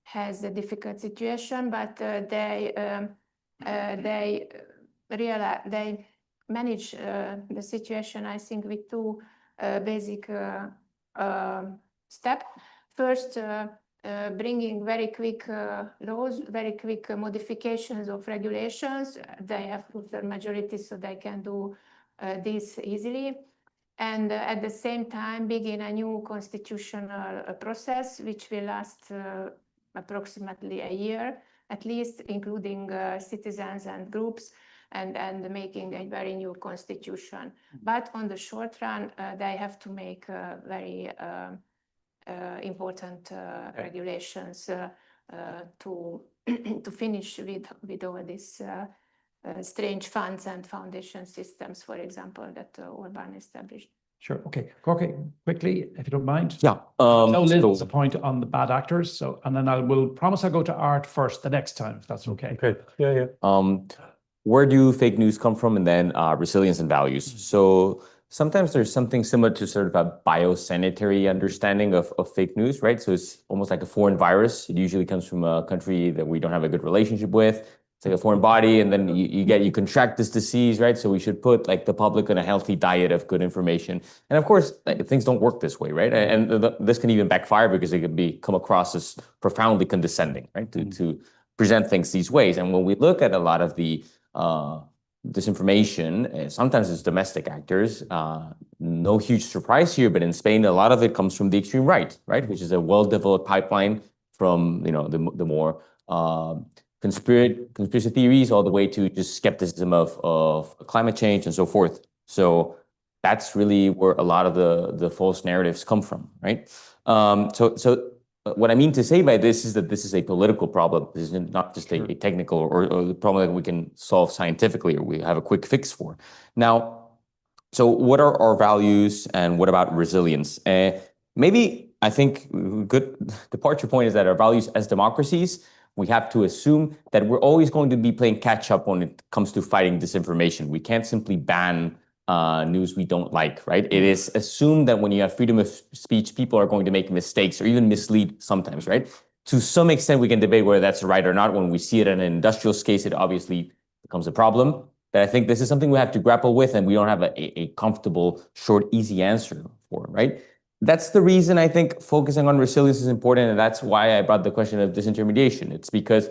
has a difficult situation, but they manage the situation, I think, with two basic steps. First, bringing very quick laws, very quick modifications of regulations. They have two-thirds majority, so they can do this easily. And at the same time, begin a new constitutional process, which will last approximately a year, at least, including citizens and groups, and making a very new constitution. But on the short run, they have to make very important regulations to finish with all these strange funds and foundation systems, for example, that Orban established. Sure. Okay. Corky, quickly, if you don't mind. Yeah. No, Liz has a point on the bad actors. So, and then I will promise I'll go to Art first the next time, if that's okay. Okay. Yeah. Where do fake news come from? And then resilience and values. So sometimes there's something similar to sort of a biosanitary understanding of fake news, right? So it's almost like a foreign virus. It usually comes from a country that we don't have a good relationship with. It's like a foreign body, and then you contract this disease, right? So we should put like the public on a healthy diet of good information. And of course, things don't work this way, right? And this can even backfire because it can come across as profoundly condescending, right? To present things these ways. And when we look at a lot of the disinformation, sometimes it's domestic actors. No huge surprise here, but in Spain, a lot of it comes from the extreme right, which is a well-developed pipeline from the more conspiracy theories all the way to just skepticism of climate change and so forth. So that's really where a lot of the false narratives come from, right? So what I mean to say by this is that this is a political problem. This is not just a technical or a problem that we can solve scientifically or we have a quick fix for. Now, so what are our values and what about resilience? Maybe I think good departure point is that our values as democracies, we have to assume that we're always going to be playing catch up when it comes to fighting disinformation. We can't simply ban news we don't like, right? It is assumed that when you have freedom of speech, people are going to make mistakes or even mislead sometimes, right? To some extent, we can debate whether that's right or not. When we see it in an industrial case, it obviously becomes a problem. But I think this is something we have to grapple with, and we don't have a comfortable, short, easy answer for, right? That's the reason I think focusing on resilience is important, and that's why I brought the question of disintermediation. It's because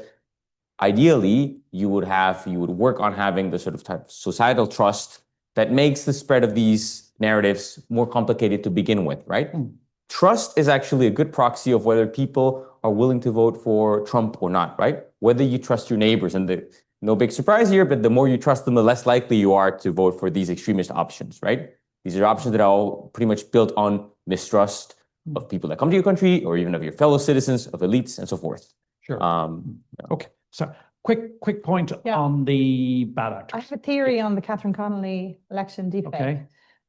ideally, you would work on having the sort of type of societal trust that makes the spread of these narratives more complicated to begin with, right? Trust is actually a good proxy of whether people are willing to vote for Trump or not, right? Whether you trust your neighbors, and no big surprise here, but the more you trust them, the less likely you are to vote for these extremist options, right? These are options that are all pretty much built on mistrust of people that come to your country or even of your fellow citizens, of elites, and so forth. Sure. Okay. So quick point on the bad actors. I have a theory on the Catherine Connolly election deepfake. Okay.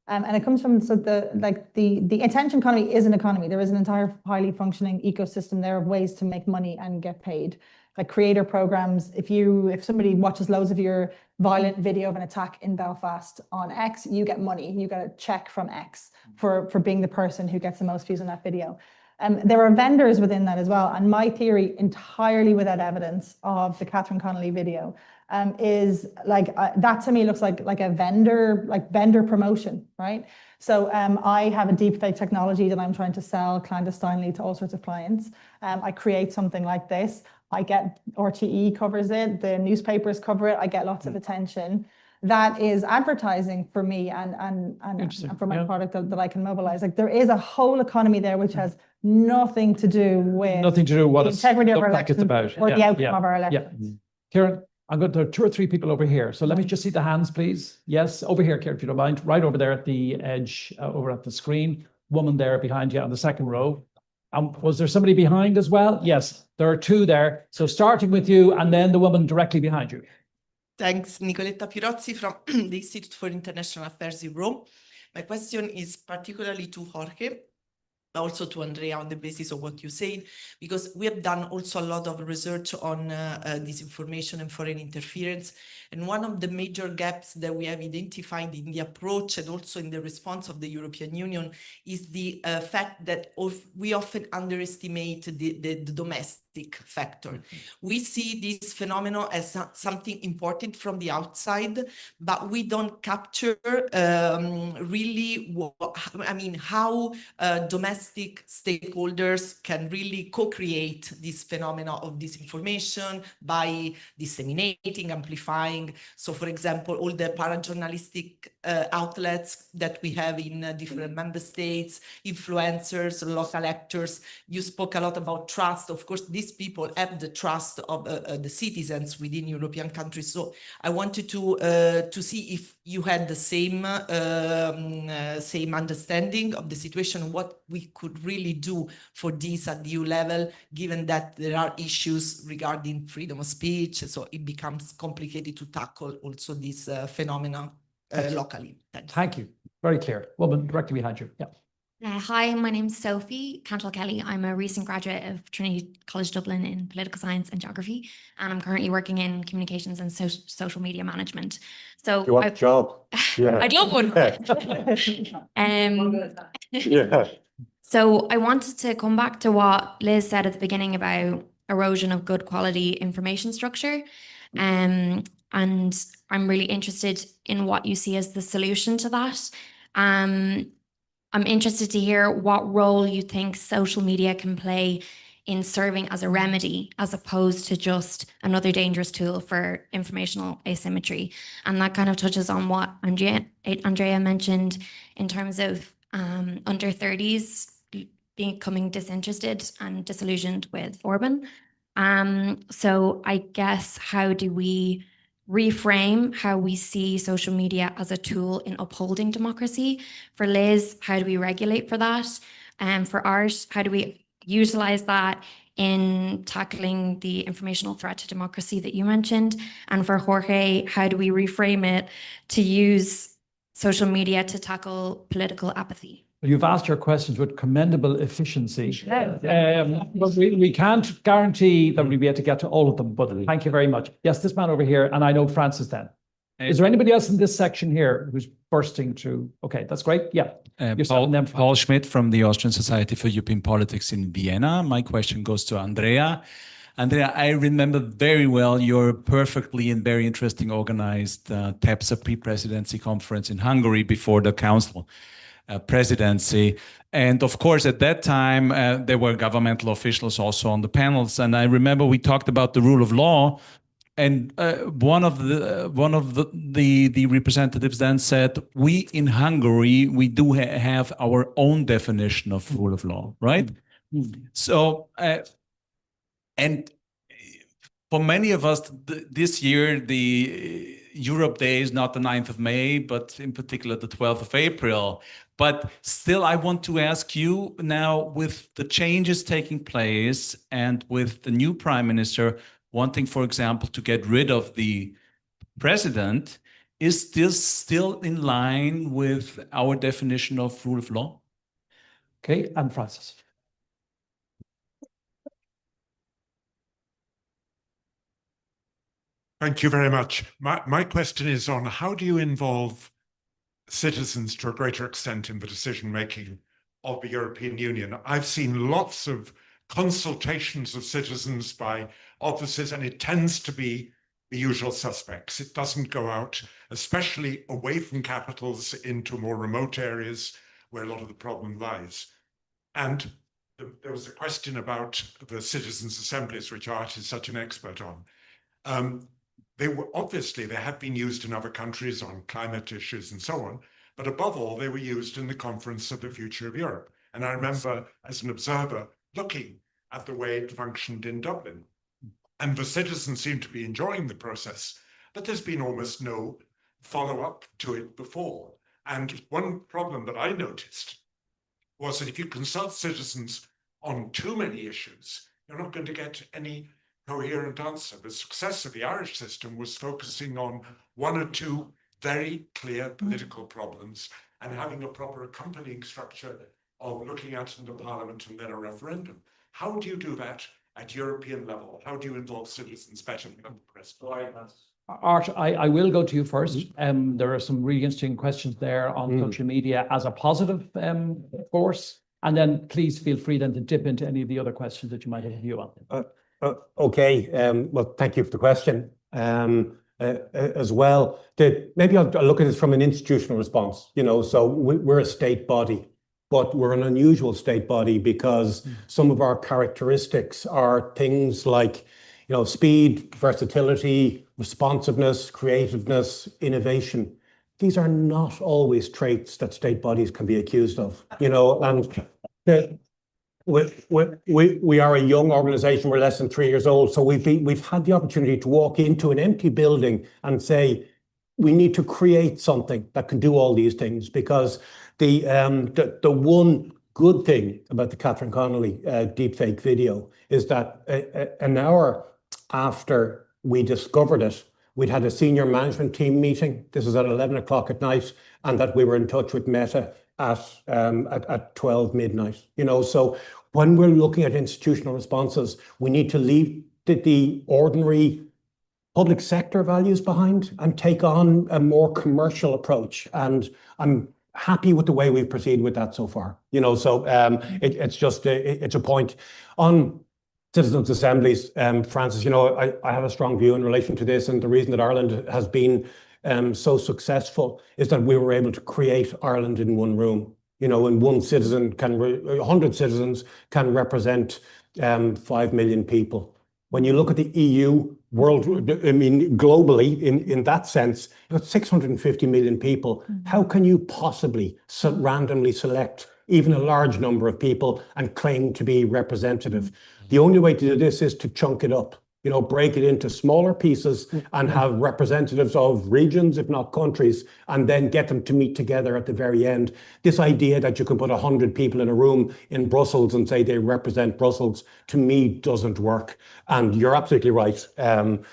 And it comes from the attention economy is an economy. There is an entire highly functioning ecosystem there of ways to make money and get paid. Like creator programs, if somebody watches loads of your violent video of an attack in Belfast on X, you get money. You get a check from X for being the person who gets the most views on that video. There are vendors within that as well. And my theory, entirely without evidence of the Catherine Connolly video, is like that to me looks like a vendor promotion, right? So I have a deepfake technology that I'm trying to sell clandestinely to all sorts of clients. I create something like this. I get RTE covers it, the newspapers cover it, I get lots of attention. That is advertising for me and for my product that I can mobilize. Like there is a whole economy there which has nothing to do with what the integrity of our election about or the outcome of our election. Yeah. Kieran, there are 2 or 3 people over here. So let me just see the hands, please. Yes, over here, Kieran, if you don't mind. Right over there at the edge, over at the screen. Woman there behind you on the second row. Was there somebody behind as well? Yes, there are two there. So starting with you and then the woman directly behind you. Thanks, Nicoletta Pirozzi from the Institute for International Affairs in Rome. My question is particularly to Jorge, but also to Andrea on the basis of what you said, because we have done also a lot of research on disinformation and foreign interference. And one of the major gaps that we have identified in the approach and also in the response of the European Union is the fact that we often underestimate the domestic factor. We see this phenomenon as something important from the outside, but we don't capture really how domestic stakeholders can really co-create this phenomenon of disinformation by disseminating, amplifying. So, for example, all the parajournalistic outlets that we have in different member states, influencers, local actors. You spoke a lot about trust. Of course, these people have the trust of the citizens within European countries. So I wanted to see if you had the same understanding of the situation, what we could really do for this at the EU level, given that there are issues regarding freedom of speech. So it becomes complicated to tackle also this phenomena locally. Thank you. Very clear. Woman directly behind you. Yeah. Hi, my name's Sophie Cantwell-Kelly. I'm a recent graduate of Trinity College Dublin in political science and geography, and I'm currently working in communications and social media management. So You want a job? Yeah. I'd love one. Yeah. So I wanted to come back to what Liz said at the beginning about erosion of good quality information structure. And I'm really interested in what you see as the solution to that. I'm interested to hear what role you think social media can play in serving as a remedy, as opposed to just another dangerous tool for informational asymmetry. And that kind of touches on what Andrea mentioned in terms of under 30s becoming disinterested and disillusioned with Orban. So I guess, how do we reframe how we see social media as a tool in upholding democracy? For Liz, how do we regulate for that? And for Art, how do we utilize that in tackling the informational threat to democracy that you mentioned? And for Jorge, how do we reframe it to use social media to tackle political apathy? You've asked your questions with commendable efficiency. But we can't guarantee that we'll be able to get to all of them, but thank you very much. Yes, this man over here, and I know Francis then. Is there anybody else in this section here who's bursting to? Okay, that's great. Yeah. Paul Schmidt from the Austrian Society for European Politics in Vienna. My question goes to Andrea. Andrea, I remember very well your perfectly and very interesting organized TEPSA Pre-Presidency conference in Hungary before the Council Presidency. And of course, at that time, there were governmental officials also on the panels. And I remember we talked about the rule of law. And one of the representatives then said, we in Hungary, we do have our own definition of rule of law, right? So, and for many of us, this year, the Europe Day is not the 9th of May, but in particular the 12th of April. But still, I want to ask you now, with the changes taking place and with the new prime minister wanting, for example, to get rid of the president, is this still in line with our definition of rule of law? Okay, and Francis. Thank you very much. My question is on how do you involve citizens to a greater extent in the decision-making of the European Union? I've seen lots of consultations of citizens by offices, and it tends to be the usual suspects. It doesn't go out, especially away from capitals, into more remote areas where a lot of the problem lies. And there was a question about the citizens' assemblies, which Art is such an expert on. They were obviously, they had been used in other countries on climate issues and so on, but above all, they were used in the Conference of the Future of Europe. And I remember as an observer looking at the way it functioned in Dublin. And the citizens seemed to be enjoying the process, but there's been almost no follow-up to it before. And one problem that I noticed was that if you consult citizens on too many issues, you're not going to get any coherent answer. The success of the Irish system was focusing on one or two very clear political problems and having a proper accompanying structure of looking at in the parliament and then a referendum. How do you do that at European level? How do you involve citizens better than the president? Art, I will go to you first. There are some really interesting questions there on social media as a positive force. And then please feel free then to dip into any of the other questions that you might have a view on. Okay. Well, thank you for the question. As well, maybe I'll look at this from an institutional response. So we're a state body, but we're an unusual state body because some of our characteristics are things like, speed, versatility, responsiveness, creativeness, innovation. These are not always traits that state bodies can be accused of. And we are a young organization. We're less than 3 years old, so we've had the opportunity to walk into an empty building and say, we need to create something that can do all these things, because the one good thing about the Catherine Connolly deepfake video is that an hour after we discovered it, we'd had a senior management team meeting. This was at 11 o'clock at night, and that we were in touch with Meta at 12 midnight. So when we're looking at institutional responses, we need to leave the ordinary public sector values behind and take on a more commercial approach. And I'm happy with the way we've proceeded with that so far. So it's a point on citizens' assemblies. Francis, I have a strong view in relation to this, and the reason that Ireland has been so successful is that we were able to create Ireland in one room. And one citizen 100 citizens can represent 5 million people. When you look at the EU globally, in that sense, you've got 650 million people. How can you possibly randomly select even a large number of people and claim to be representative? The only way to do this is to chunk it up. Break it into smaller pieces and have representatives of regions, if not countries, and then get them to meet together at the very end. This idea that you can put 100 people in a room in Brussels and say they represent Brussels, to me, doesn't work. And you're absolutely right. The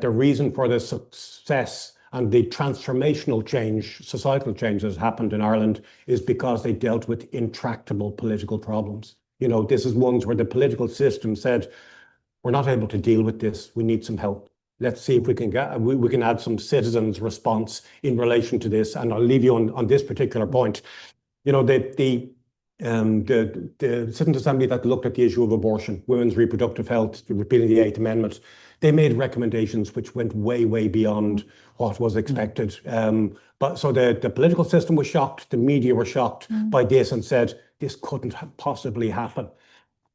reason for the success and the transformational change, societal change that has happened in Ireland is because they dealt with intractable political problems. This is ones where the political system said, we're not able to deal with this. We need some help. Let's see if we can add some citizens' response in relation to this. And I'll leave you on this particular point. The Citizens' Assembly that looked at the issue of abortion, women's reproductive health, repealing the 8th Amendment, they made recommendations which went way, way beyond what was expected. So the political system was shocked. The media were shocked by this and said, this couldn't possibly happen.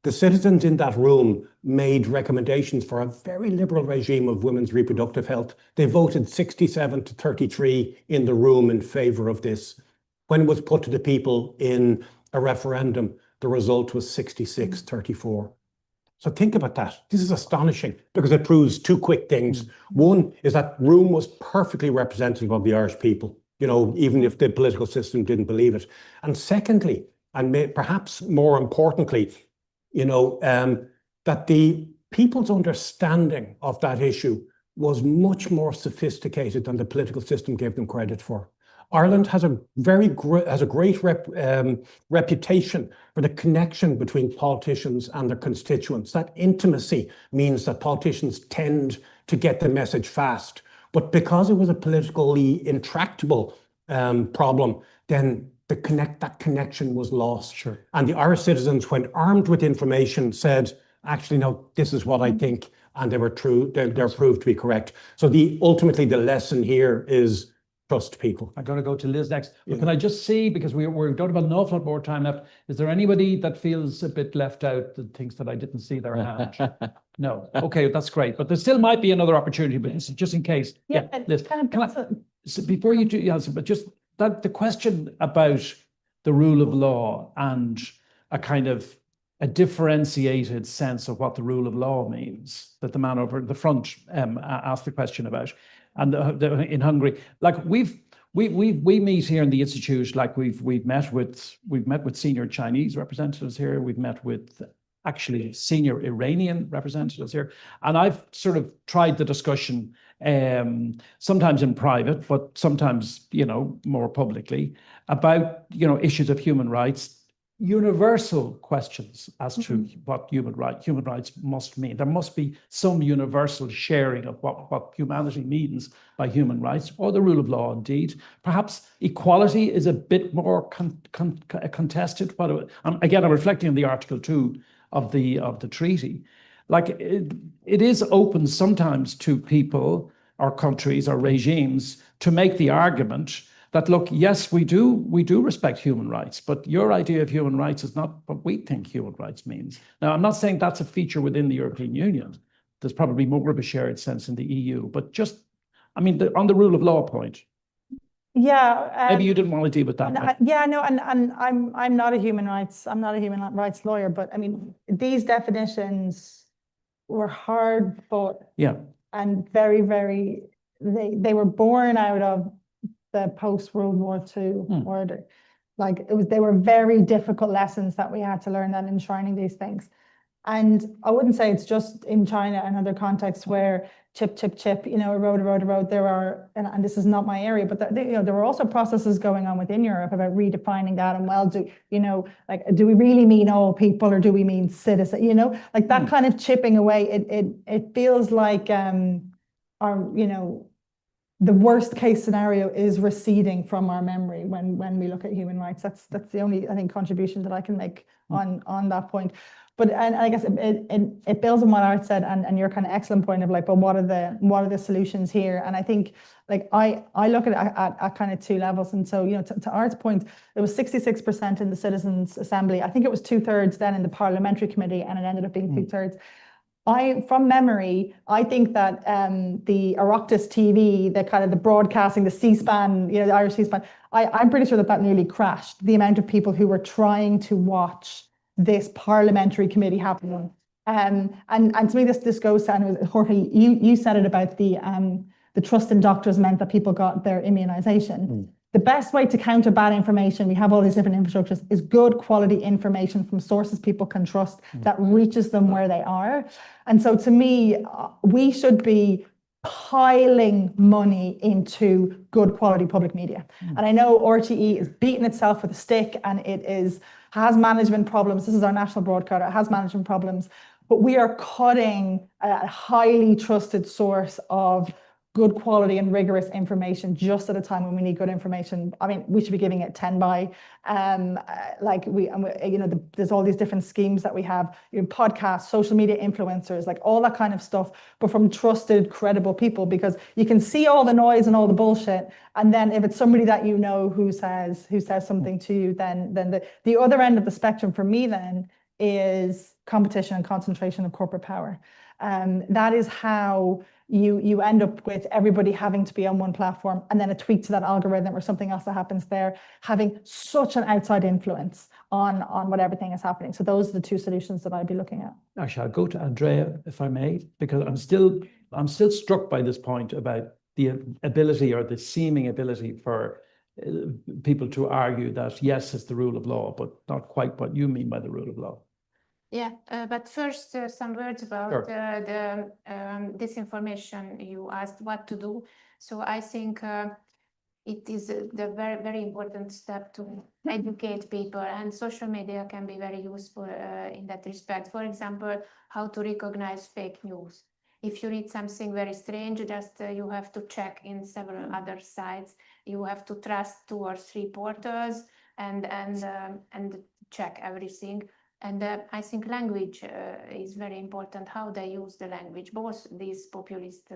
The citizens in that room made recommendations for a very liberal regime of women's reproductive health. They voted 67 to 33 in the room in favor of this. When it was put to the people in a referendum, the result was 66-34. So think about that. This is astonishing because it proves two quick things. One is that room was perfectly representative of the Irish people, even if the political system didn't believe it. And secondly, and perhaps more importantly, that the people's understanding of that issue was much more sophisticated than the political system gave them credit for. Ireland has a great reputation for the connection between politicians and their constituents. That intimacy means that politicians tend to get the message fast. But because it was a politically intractable problem, then that connection was lost. Sure. And the Irish citizens, when armed with information, said, actually, no, this is what I think. And they're proved to be correct. So ultimately, the lesson here is trust people. I'm going to go to Liz next. But can I just see, because we don't have an awful lot more time left, is there anybody that feels a bit left out that thinks that I didn't see their hand? No. Okay, that's great. But there still might be another opportunity, but just in case. Yeah, Liz, so before you do, but just the question about the rule of law and a kind of a differentiated sense of what the rule of law means that the man over the front asked the question about. And in Hungary, like we've we meet here in the Institute, like we've met with senior Chinese representatives here. We've met with actually senior Iranian representatives here. And I've sort of tried the discussion, sometimes in private, but sometimes, more publicly, about, issues of human rights, universal questions as to what human rights must mean. There must be some universal sharing of what humanity means by human rights, or the rule of law indeed. Perhaps equality is a bit more contested. But again, I'm reflecting on the Article 2 of the treaty. Like it is open sometimes to people or countries or regimes to make the argument that, look, yes, we do respect human rights, but your idea of human rights is not what we think human rights means. Now, I'm not saying that's a feature within the European Union. There's probably more of a shared sense in the EU, but just, on the rule of law point. Yeah. Maybe you didn't want to deal with that. And I'm not a human rights lawyer, but these definitions were hard fought. Yeah. And very, very, they were born out of the post-World War II order. Like they were very difficult lessons that we had to learn and enshrining these things. And I wouldn't say it's just in China and other contexts where chip, erode. There are, and this is not my area, but there were also processes going on within Europe about redefining that. And do we really mean all people, or do we mean citizens? That kind of chipping away. It feels like the worst case scenario is receding from our memory when we look at human rights. That's the only, I think, contribution that I can make on that point. But and I guess it builds on what Art said and your kind of excellent point of but what are the solutions here? And I think I look at it at kind of two levels. And so to Art's point, it was 66% in the Citizens Assembly. I think it was 2/3 then in the Parliamentary Committee, and it ended up being 2/3. From memory, I think that the Oireachtas TV, the kind of the broadcasting, the C-SPAN, the Irish C-SPAN, I'm pretty sure that nearly crashed. The amount of people who were trying to watch this parliamentary committee happening, and to me this goes to, and Jorge, you said it about the trust in doctors meant that people got their immunization. The best way to counter bad information, we have all these different infrastructures, is good quality information from sources people can trust that reaches them where they are. And so to me, we should be piling money into good quality public media. And I know RTE is beating itself with a stick, and it has management problems. This is our national broadcaster, it has management problems, but we are cutting a highly trusted source of good quality and rigorous information just at a time when we need good information. We should be giving it 10 by. There's all these different schemes that we have, podcasts, social media influencers, all that kind of stuff, but from trusted, credible people, because you can see all the noise and all the bullshit. And then if it's somebody that who says something to you, then the other end of the spectrum for me then is competition and concentration of corporate power. That is how you end up with everybody having to be on one platform, and then a tweet to that algorithm or something else that happens there having such an outside influence on what everything is happening. So those are the two solutions that I'd be looking at. Actually, I'll go to Andrea, if I may, because I'm still struck by this point about the ability, or the seeming ability, for people to argue that yes, it's the rule of law, but not quite what you mean by the rule of law. Yeah, but first some words about the disinformation. You asked what to do. So I think it is the very, very important step to educate people, and social media can be very useful in that respect. For example, how to recognize fake news. If you read something very strange, just you have to check in several other sites. You have to trust 2 or 3 portals and check everything. And I think language is very important, how they use the language, both these populist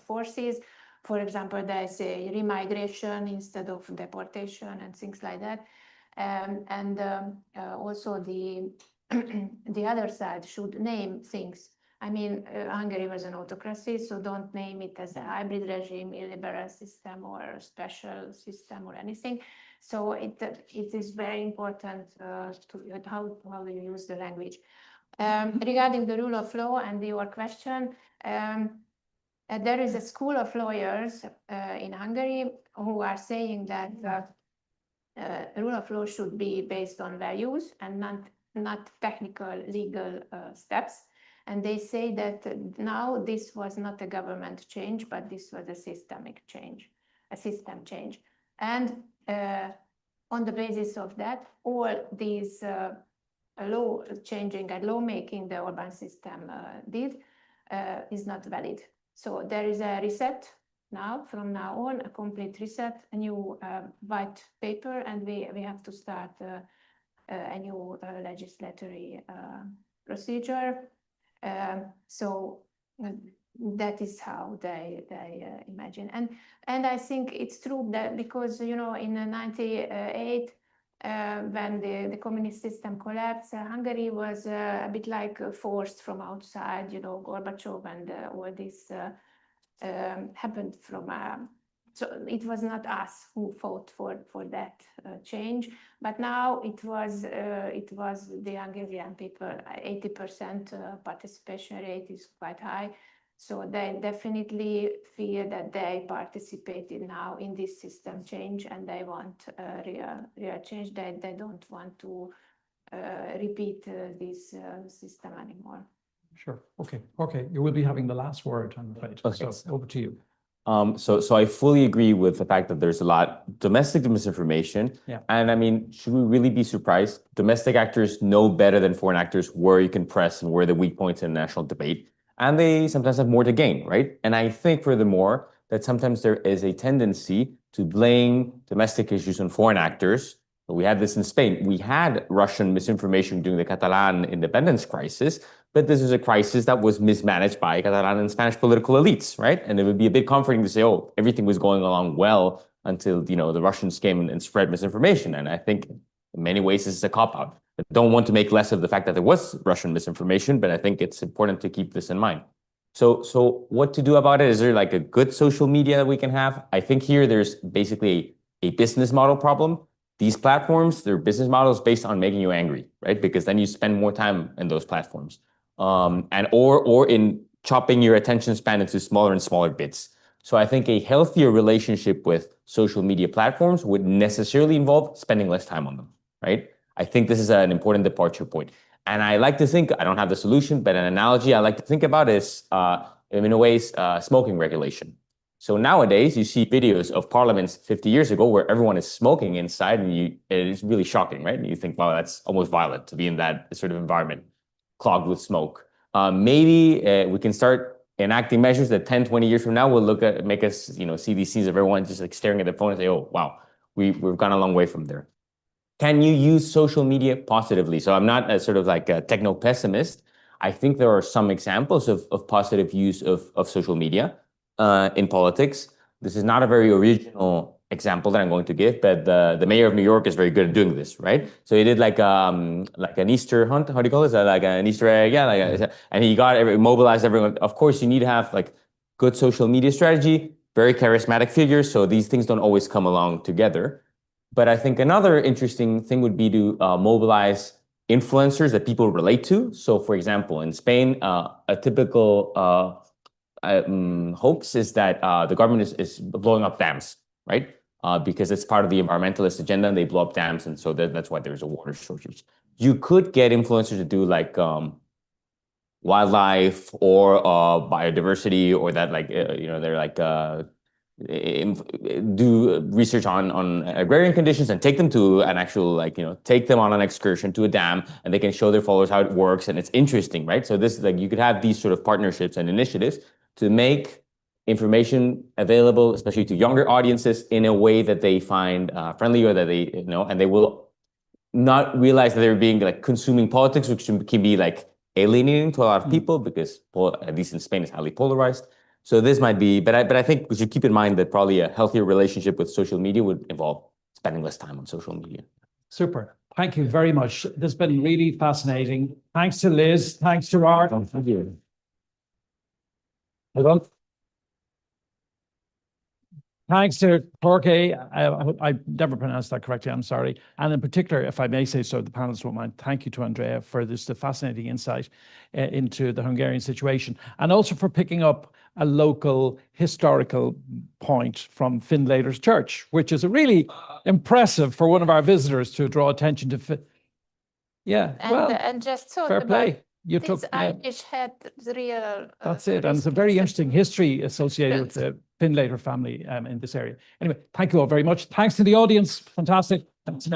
forces. For example, they say remigration instead of deportation and things like that. And also the other side should name things. Hungary was an autocracy, so don't name it as a hybrid regime, illiberal system, or a special system, or anything. So it is very important how you use the language. Regarding the rule of law and your question, There is a school of lawyers in Hungary who are saying that rule of law should be based on values and not technical legal steps. And they say that now this was not a government change, but this was a systemic change, a system change. And on the basis of that, all these law changing and lawmaking the Orban system did is not valid. So there is a reset now, from now on, a complete reset, a new white paper, and we have to start a new legislatory procedure. So that is how they imagine. And I think it's true that because, you know, in 98, when the communist system collapsed, Hungary was a bit like forced from outside, you know, Gorbachev and all this happened from, so it was not us who fought for that change, but now it was the Hungarian people. 80% participation rate is quite high. So they definitely feel that they participated now in this system change, and they want real change. They don't want to repeat this system anymore. Sure. Okay. Okay. You will be having the last word, I'm afraid. Okay. So over to you. So I fully agree with the fact that there's a lot domestic misinformation. Yeah. And I mean, should we really be surprised? Domestic actors know better than foreign actors where you can press and where the weak points in national debate. And they sometimes have more to gain, right? And I think furthermore, that sometimes there is a tendency to blame domestic issues on foreign actors. We had this in Spain. We had Russian misinformation during the Catalan independence crisis, but this is a crisis that was mismanaged by Catalan and Spanish political elites, right? And it would be a bit comforting to say, oh, everything was going along well until, you know, the Russians came and spread misinformation. And I think in many ways this is a cop-out. I don't want to make less of the fact that there was Russian misinformation, but I think it's important to keep this in mind. So what to do about it? Is there like a good social media that we can have? I think here there's basically a business model problem. These platforms, their business models based on making you angry, right? Because then you spend more time in those platforms. Or in chopping your attention span into smaller and smaller bits. So I think a healthier relationship with social media platforms would necessarily involve spending less time on them, right? I think this is an important departure point. And I like to think, I don't have the solution, but an analogy I like to think about is, in a way, smoking regulation. So nowadays, you see videos of parliaments 50 years ago where everyone is smoking inside, and it is really shocking, right? And you think, wow, that's almost violent to be in that sort of environment, clogged with smoke. Maybe we can start enacting measures that 10, 20 years from now will make us, you know, see these scenes of everyone just like staring at their phone and say, oh, wow, we've gone a long way from there. Can you use social media positively? So I'm not a sort of like a techno-pessimist. I think there are some examples of positive use of social media in politics. This is not a very original example that I'm going to give, but the mayor of New York is very good at doing this, right? So he did like an Easter hunt. How do you call this? Like an Easter egg, yeah. And he mobilized everyone. Of course, you need to have like good social media strategy, very charismatic figures. So these things don't always come along together. But I think another interesting thing would be to mobilize influencers that people relate to. So, for example, in Spain, a typical hoax is that the government is blowing up dams, right? Because it's part of the environmentalist agenda, and they blow up dams, and so that's why there's a water shortage. You could get influencers to do like wildlife or biodiversity, or that like they're like do research on agrarian conditions and take them to an actual take them on an excursion to a dam, and they can show their followers how it works, and it's interesting, right? So this like you could have these sort of partnerships and initiatives to make information available, especially to younger audiences, in a way that they find friendly, or that they and they will not realize that they're being like consuming politics, which can be like alienating to a lot of people, because at least in Spain, it's highly polarized. So this might be, but I think we should keep in mind that probably a healthier relationship with social media would involve spending less time on social media. Super. Thank you very much. This has been really fascinating. Thanks to Liz. Thanks to Art. Thank you. Hold on. Thanks to Jorge. I never pronounced that correctly. I'm sorry. And in particular, if I may say so, the panelists won't mind. Thank you to Andrea for this fascinating insight into the Hungarian situation, and also for picking up a local historical point from Findlater's Church, which is really impressive for one of our visitors to draw attention to. Yeah, And just thought fair about play. You this took Irish had the real. That's it, and it's a very interesting history associated with the Findlater family in this area. Anyway, thank you all very much. Thanks to the audience. Fantastic. Thanks.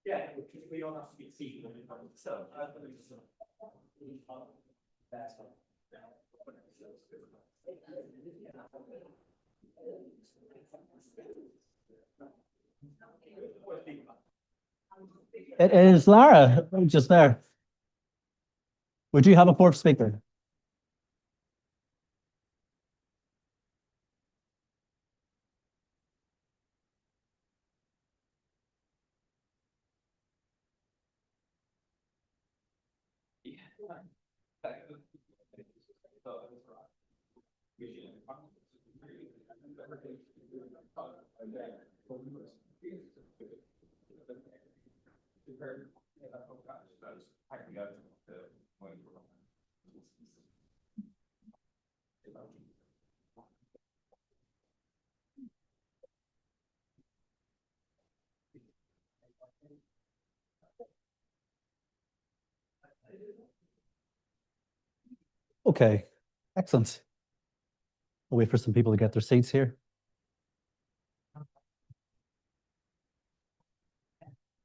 Yeah, we don't have to be seated. So, it is Lara, just there. Would you have a fourth speaker? Okay, excellent. We'll wait for some people to get their seats here.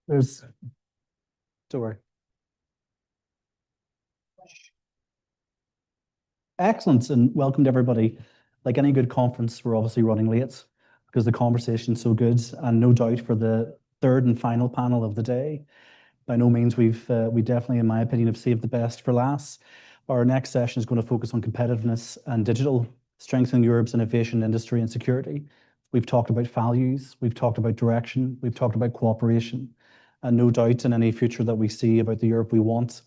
Don't worry. Excellent, and welcome to everybody. Like any good conference, we're obviously running late because the conversation's so good, and no doubt for the third and final panel of the day. By no means we definitely, in my opinion, have saved the best for last. Our next session is going to focus on competitiveness and digital, strengthening Europe's innovation, industry, and security. We've talked about values, we've talked about direction, we've talked about cooperation, and no doubt in any future that we see about the Europe we want,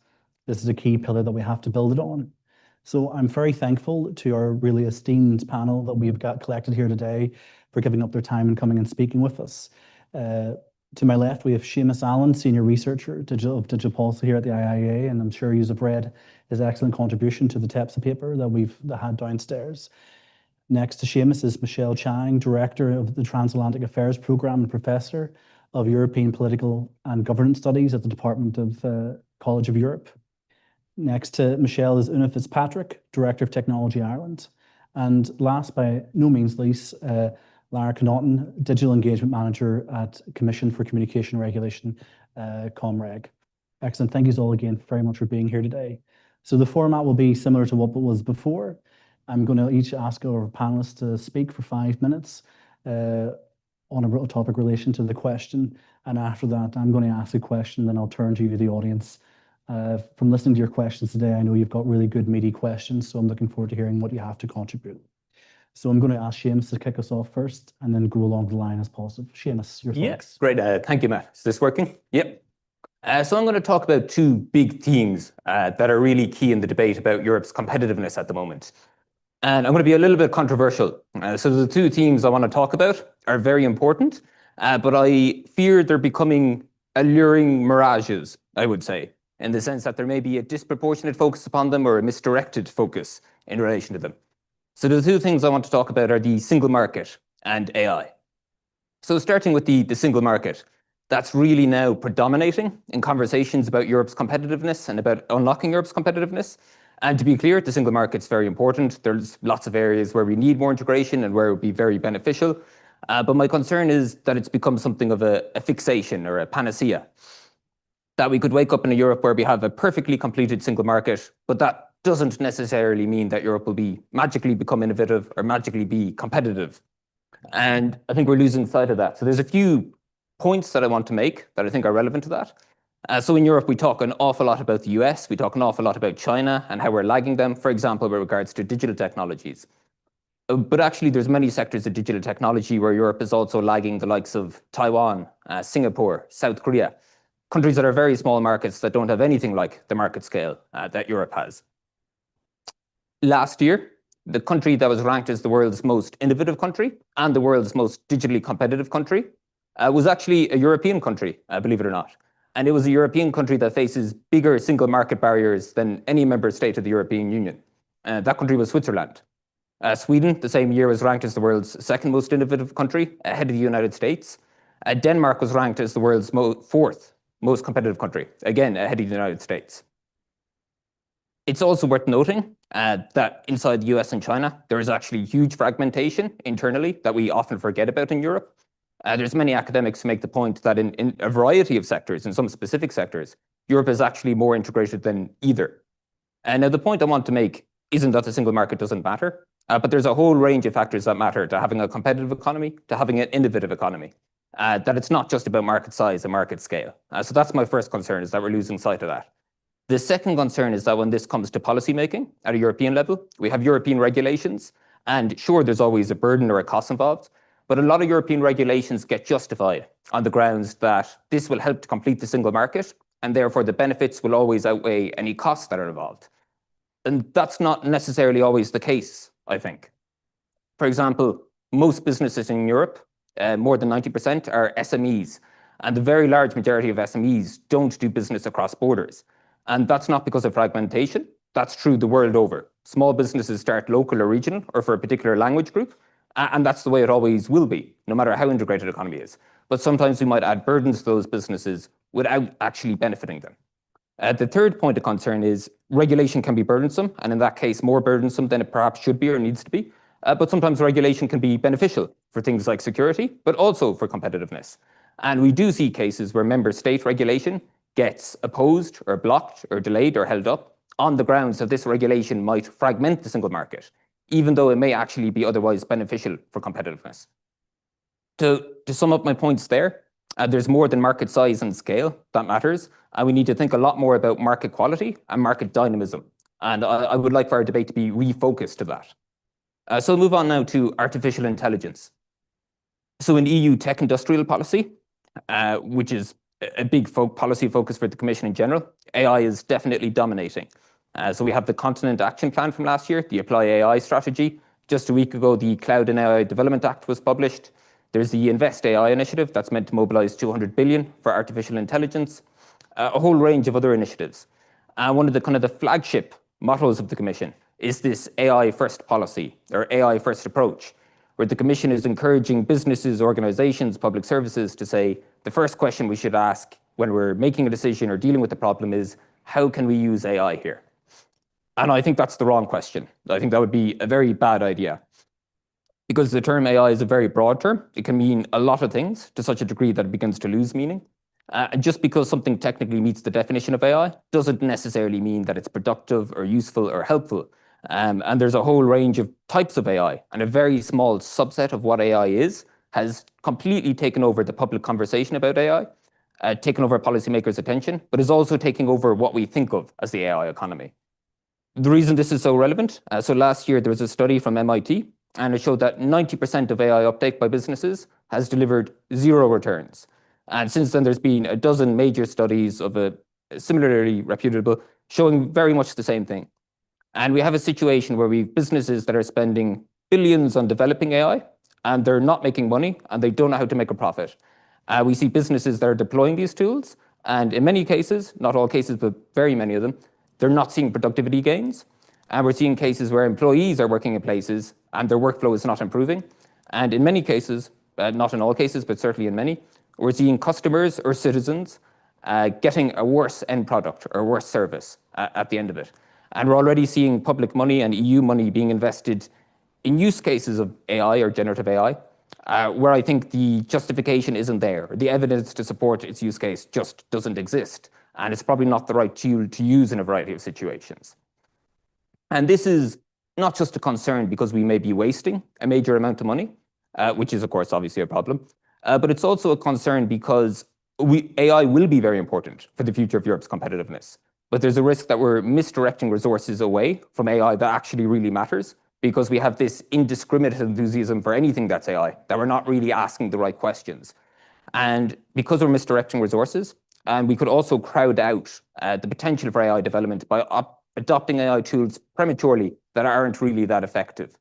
this is a key pillar that we have to build it on. So I'm very thankful to our really esteemed panel that we've got collected here today for giving up their time and coming and speaking with us. To my left, we have Seamus Allen, Senior Researcher of Digital Policy here at the IIEA, and I'm sure you have read his excellent contribution to the TEPSA paper that we've had downstairs. Next to Seamus is Michelle Chang, Director of the Transatlantic Affairs Programme and Professor of European Political and Governance Studies at the Department of College of Europe. Next to Michelle is Una Fitzpatrick, Director of Technology Ireland. And last by no means least, Lara Connaughton, Digital Engagement Manager at Commission for Communication Regulation, Comreg. Excellent. Thank you all again very much for being here today. So the format will be similar to what it was before. I'm going to each ask our panelists to speak for 5 minutes on a topic relation to the question. And after that, I'm going to ask a question, then I'll turn to you, the audience. From listening to your questions today, I know you've got really good meaty questions, so I'm looking forward to hearing what you have to contribute. So I'm going to ask Seamus to kick us off first and then go along the line as possible. Seamus, your thoughts? Yes, great. Thank you, Matt. Is this working? Yep. So I'm going to talk about two big themes that are really key in the debate about Europe's competitiveness at the moment. And I'm going to be a little bit controversial. So the two themes I want to talk about are very important, but I fear they're becoming alluring mirages, I would say, in the sense that there may be a disproportionate focus upon them or a misdirected focus in relation to them. So the two things I want to talk about are the single market and AI. So starting with the single market, that's really now predominating in conversations about Europe's competitiveness and about unlocking Europe's competitiveness. And to be clear, the single market's very important. There's lots of areas where we need more integration and where it would be very beneficial. But my concern is that it's become something of a fixation or a panacea. That we could wake up in a Europe where we have a perfectly completed single market, but that doesn't necessarily mean that Europe will be magically become innovative or magically be competitive. And I think we're losing sight of that. So there's a few points that I want to make that I think are relevant to that. So in Europe, we talk an awful lot about the US, we talk an awful lot about China and how we're lagging them, for example, with regards to digital technologies. But actually, there's many sectors of digital technology where Europe is also lagging the likes of Taiwan, Singapore, South Korea, countries that are very small markets that don't have anything like the market scale that Europe has. Last year, the country that was ranked as the world's most innovative country and the world's most digitally competitive country was actually a European country, believe it or not. And it was a European country that faces bigger single market barriers than any member state of the European Union. That country was Switzerland. Sweden, the same year, was ranked as the world's second most innovative country, ahead of the United States. Denmark was ranked as the world's fourth most competitive country, again, ahead of the United States. It's also worth noting that inside the US and China, there is actually huge fragmentation internally that we often forget about in Europe. There's many academics who make the point that in a variety of sectors, in some specific sectors, Europe is actually more integrated than either. And now the point I want to make isn't that the single market doesn't matter, but there's a whole range of factors that matter to having a competitive economy, to having an innovative economy, that it's not just about market size and market scale. So that's my first concern, is that we're losing sight of that. The second concern is that when this comes to policy making at a European level, we have European regulations, and sure, there's always a burden or a cost involved, but a lot of European regulations get justified on the grounds that this will help to complete the single market, and therefore the benefits will always outweigh any costs that are involved. And that's not necessarily always the case, I think. For example, most businesses in Europe, more than 90%, are SMEs, and the very large majority of SMEs don't do business across borders. And that's not because of fragmentation. That's true the world over. Small businesses start local or regional or for a particular language group, and that's the way it always will be, no matter how integrated the economy is. But sometimes we might add burdens to those businesses without actually benefiting them. The third point of concern is regulation can be burdensome, and in that case, more burdensome than it perhaps should be or needs to be. But sometimes regulation can be beneficial for things like security, but also for competitiveness. And we do see cases where member state regulation gets opposed or blocked or delayed or held up on the grounds that this regulation might fragment the single market, even though it may actually be otherwise beneficial for competitiveness. To sum up my points there, there's more than market size and scale that matters, and we need to think a lot more about market quality and market dynamism. And I would like for our debate to be refocused to that. So I'll move on now to artificial intelligence. So in EU tech industrial policy, which is a big policy focus for the Commission in general, AI is definitely dominating. So we have the Continent Action Plan from last year, the Apply AI strategy. Just a week ago, the Cloud and AI Development Act was published. There's the Invest AI initiative that's meant to mobilize 200 billion for artificial intelligence, a whole range of other initiatives. One of the flagship mottos of the Commission is this AI first policy or AI first approach, where the Commission is encouraging businesses, organizations, public services to say, the first question we should ask when we're making a decision or dealing with the problem is, how can we use AI here? And I think that's the wrong question. I think that would be a very bad idea. Because the term AI is a very broad term. It can mean a lot of things to such a degree that it begins to lose meaning. And just because something technically meets the definition of AI doesn't necessarily mean that it's productive or useful or helpful. And there's a whole range of types of AI, and a very small subset of what AI is has completely taken over the public conversation about AI, taken over policymakers' attention, but is also taking over what we think of as the AI economy. The reason this is so relevant, so last year there was a study from MIT, and it showed that 90% of AI uptake by businesses has delivered 0 returns. And since then, there's been a dozen major studies of a similarly reputable showing very much the same thing. And we have a situation where we have businesses that are spending billions on developing AI, and they're not making money, and they don't know how to make a profit. We see businesses that are deploying these tools, and in many cases, not all cases, but very many of them, they're not seeing productivity gains. And we're seeing cases where employees are working in places and their workflow is not improving. And in many cases, not in all cases, but certainly in many, we're seeing customers or citizens getting a worse end product or worse service at the end of it. And we're already seeing public money and EU money being invested in use cases of AI or generative AI, where I think the justification isn't there. The evidence to support its use case just doesn't exist. And it's probably not the right tool to use in a variety of situations. And this is not just a concern because we may be wasting a major amount of money, which is, of course, obviously a problem, but it's also a concern because AI will be very important for the future of Europe's competitiveness. But there's a risk that we're misdirecting resources away from AI that actually really matters, because we have this indiscriminate enthusiasm for anything that's AI, that we're not really asking the right questions. And because we're misdirecting resources, and we could also crowd out the potential for AI development by adopting AI tools prematurely that aren't really that effective.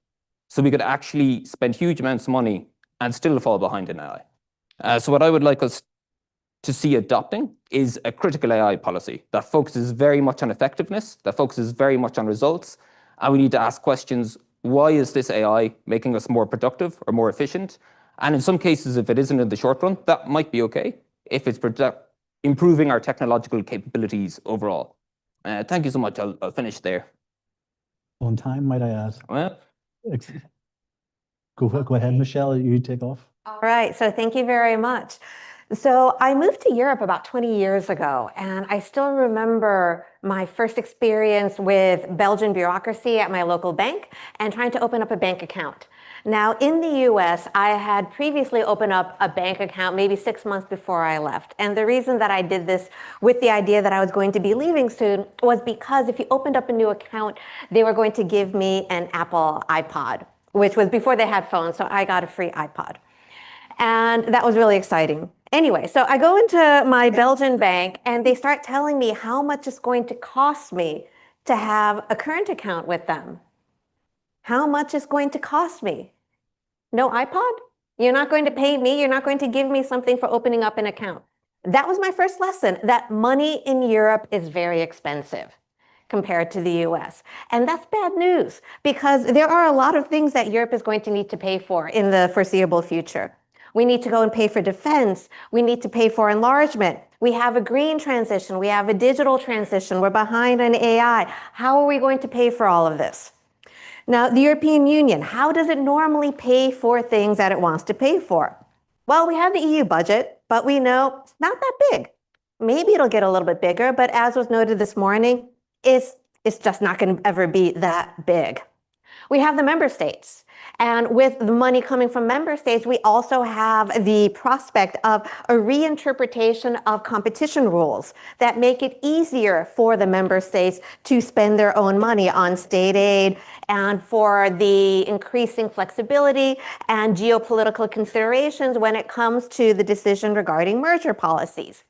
So we could actually spend huge amounts of money and still fall behind in AI. So what I would like us to see adopting is a critical AI policy that focuses very much on effectiveness, that focuses very much on results. And we need to ask questions, why is this AI making us more productive or more efficient? And in some cases, if it isn't in the short run, that might be okay if it's improving our technological capabilities overall. Thank you so much. I'll finish there. On time, might I add? Well, go ahead, Michelle. You take off. All right, so thank you very much. So I moved to Europe about 20 years ago, and I still remember my first experience with Belgian bureaucracy at my local bank and trying to open up a bank account. Now, in the US, I had previously opened up a bank account maybe 6 months before I left. And the reason that I did this with the idea that I was going to be leaving soon was because if you opened up a new account, they were going to give me an Apple iPod, which was before they had phones, so I got a free iPod. And that was really exciting. Anyway, so I go into my Belgian bank and they start telling me how much it's going to cost me to have a current account with them. How much it's going to cost me? No iPod? You're not going to pay me? You're not going to give me something for opening up an account? That was my first lesson, that money in Europe is very expensive compared to the US. And that's bad news because there are a lot of things that Europe is going to need to pay for in the foreseeable future. We need to go and pay for defense. We need to pay for enlargement. We have a green transition. We have a digital transition. We're behind on AI. How are we going to pay for all of this? Now, the European Union, how does it normally pay for things that it wants to pay for? Well, we have the EU budget, but we know it's not that big. Maybe it'll get a little bit bigger, but as was noted this morning, it's just not going to ever be that big. We have the member states. And with the money coming from member states, we also have the prospect of a reinterpretation of competition rules that make it easier for the member states to spend their own money on state aid and for the increasing flexibility and geopolitical considerations when it comes to the decision regarding merger policies.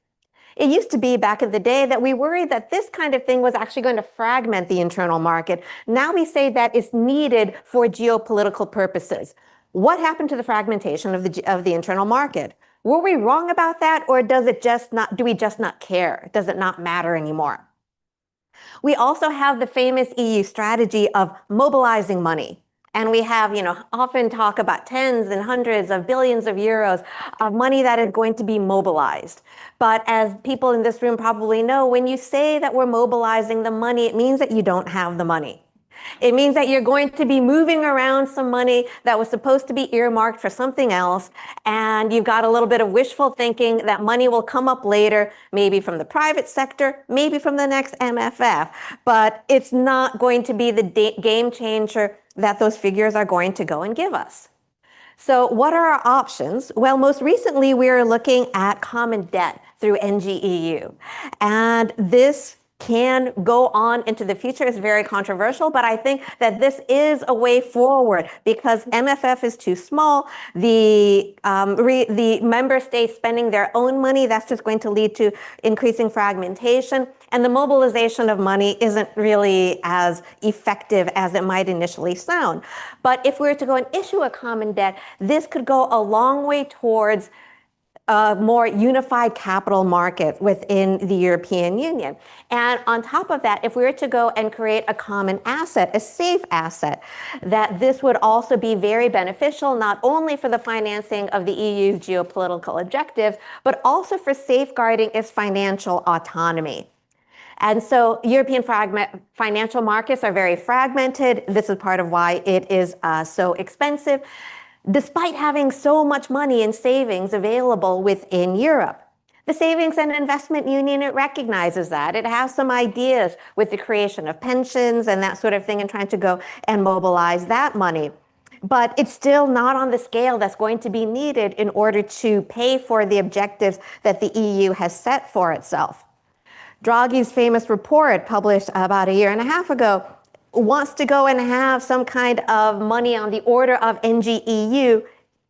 It used to be back in the day that we worried that this kind of thing was actually going to fragment the internal market. Now we say that it's needed for geopolitical purposes. What happened to the fragmentation of the internal market? Were we wrong about that, or do we just not care? Does it not matter anymore? We also have the famous EU strategy of mobilizing money. And we have, often talk about tens and hundreds of billions of euros of money that is going to be mobilized. But as people in this room probably know, when you say that we're mobilizing the money, it means that you don't have the money. It means that you're going to be moving around some money that was supposed to be earmarked for something else. And you've got a little bit of wishful thinking that money will come up later, maybe from the private sector, maybe from the next MFF. But it's not going to be the game changer that those figures are going to go and give us. So what are our options? Well, most recently, we are looking at common debt through NGEU. And this can go on into the future. It's very controversial, but I think that this is a way forward because MFF is too small. The member states spending their own money, that's just going to lead to increasing fragmentation. And the mobilization of money isn't really as effective as it might initially sound. But if we were to go and issue a common debt, this could go a long way towards a more unified capital market within the European Union. And on top of that, if we were to go and create a common asset, a safe asset, that this would also be very beneficial, not only for the financing of the EU's geopolitical objectives, but also for safeguarding its financial autonomy. And so European financial markets are very fragmented. This is part of why it is so expensive, despite having so much money in savings available within Europe. The Savings and Investment Union, it recognizes that. It has some ideas with the creation of pensions and that sort of thing and trying to go and mobilize that money. But it's still not on the scale that's going to be needed in order to pay for the objectives that the EU has set for itself. Draghi's famous report, published about a year and a half ago, wants to go and have some kind of money on the order of NGEU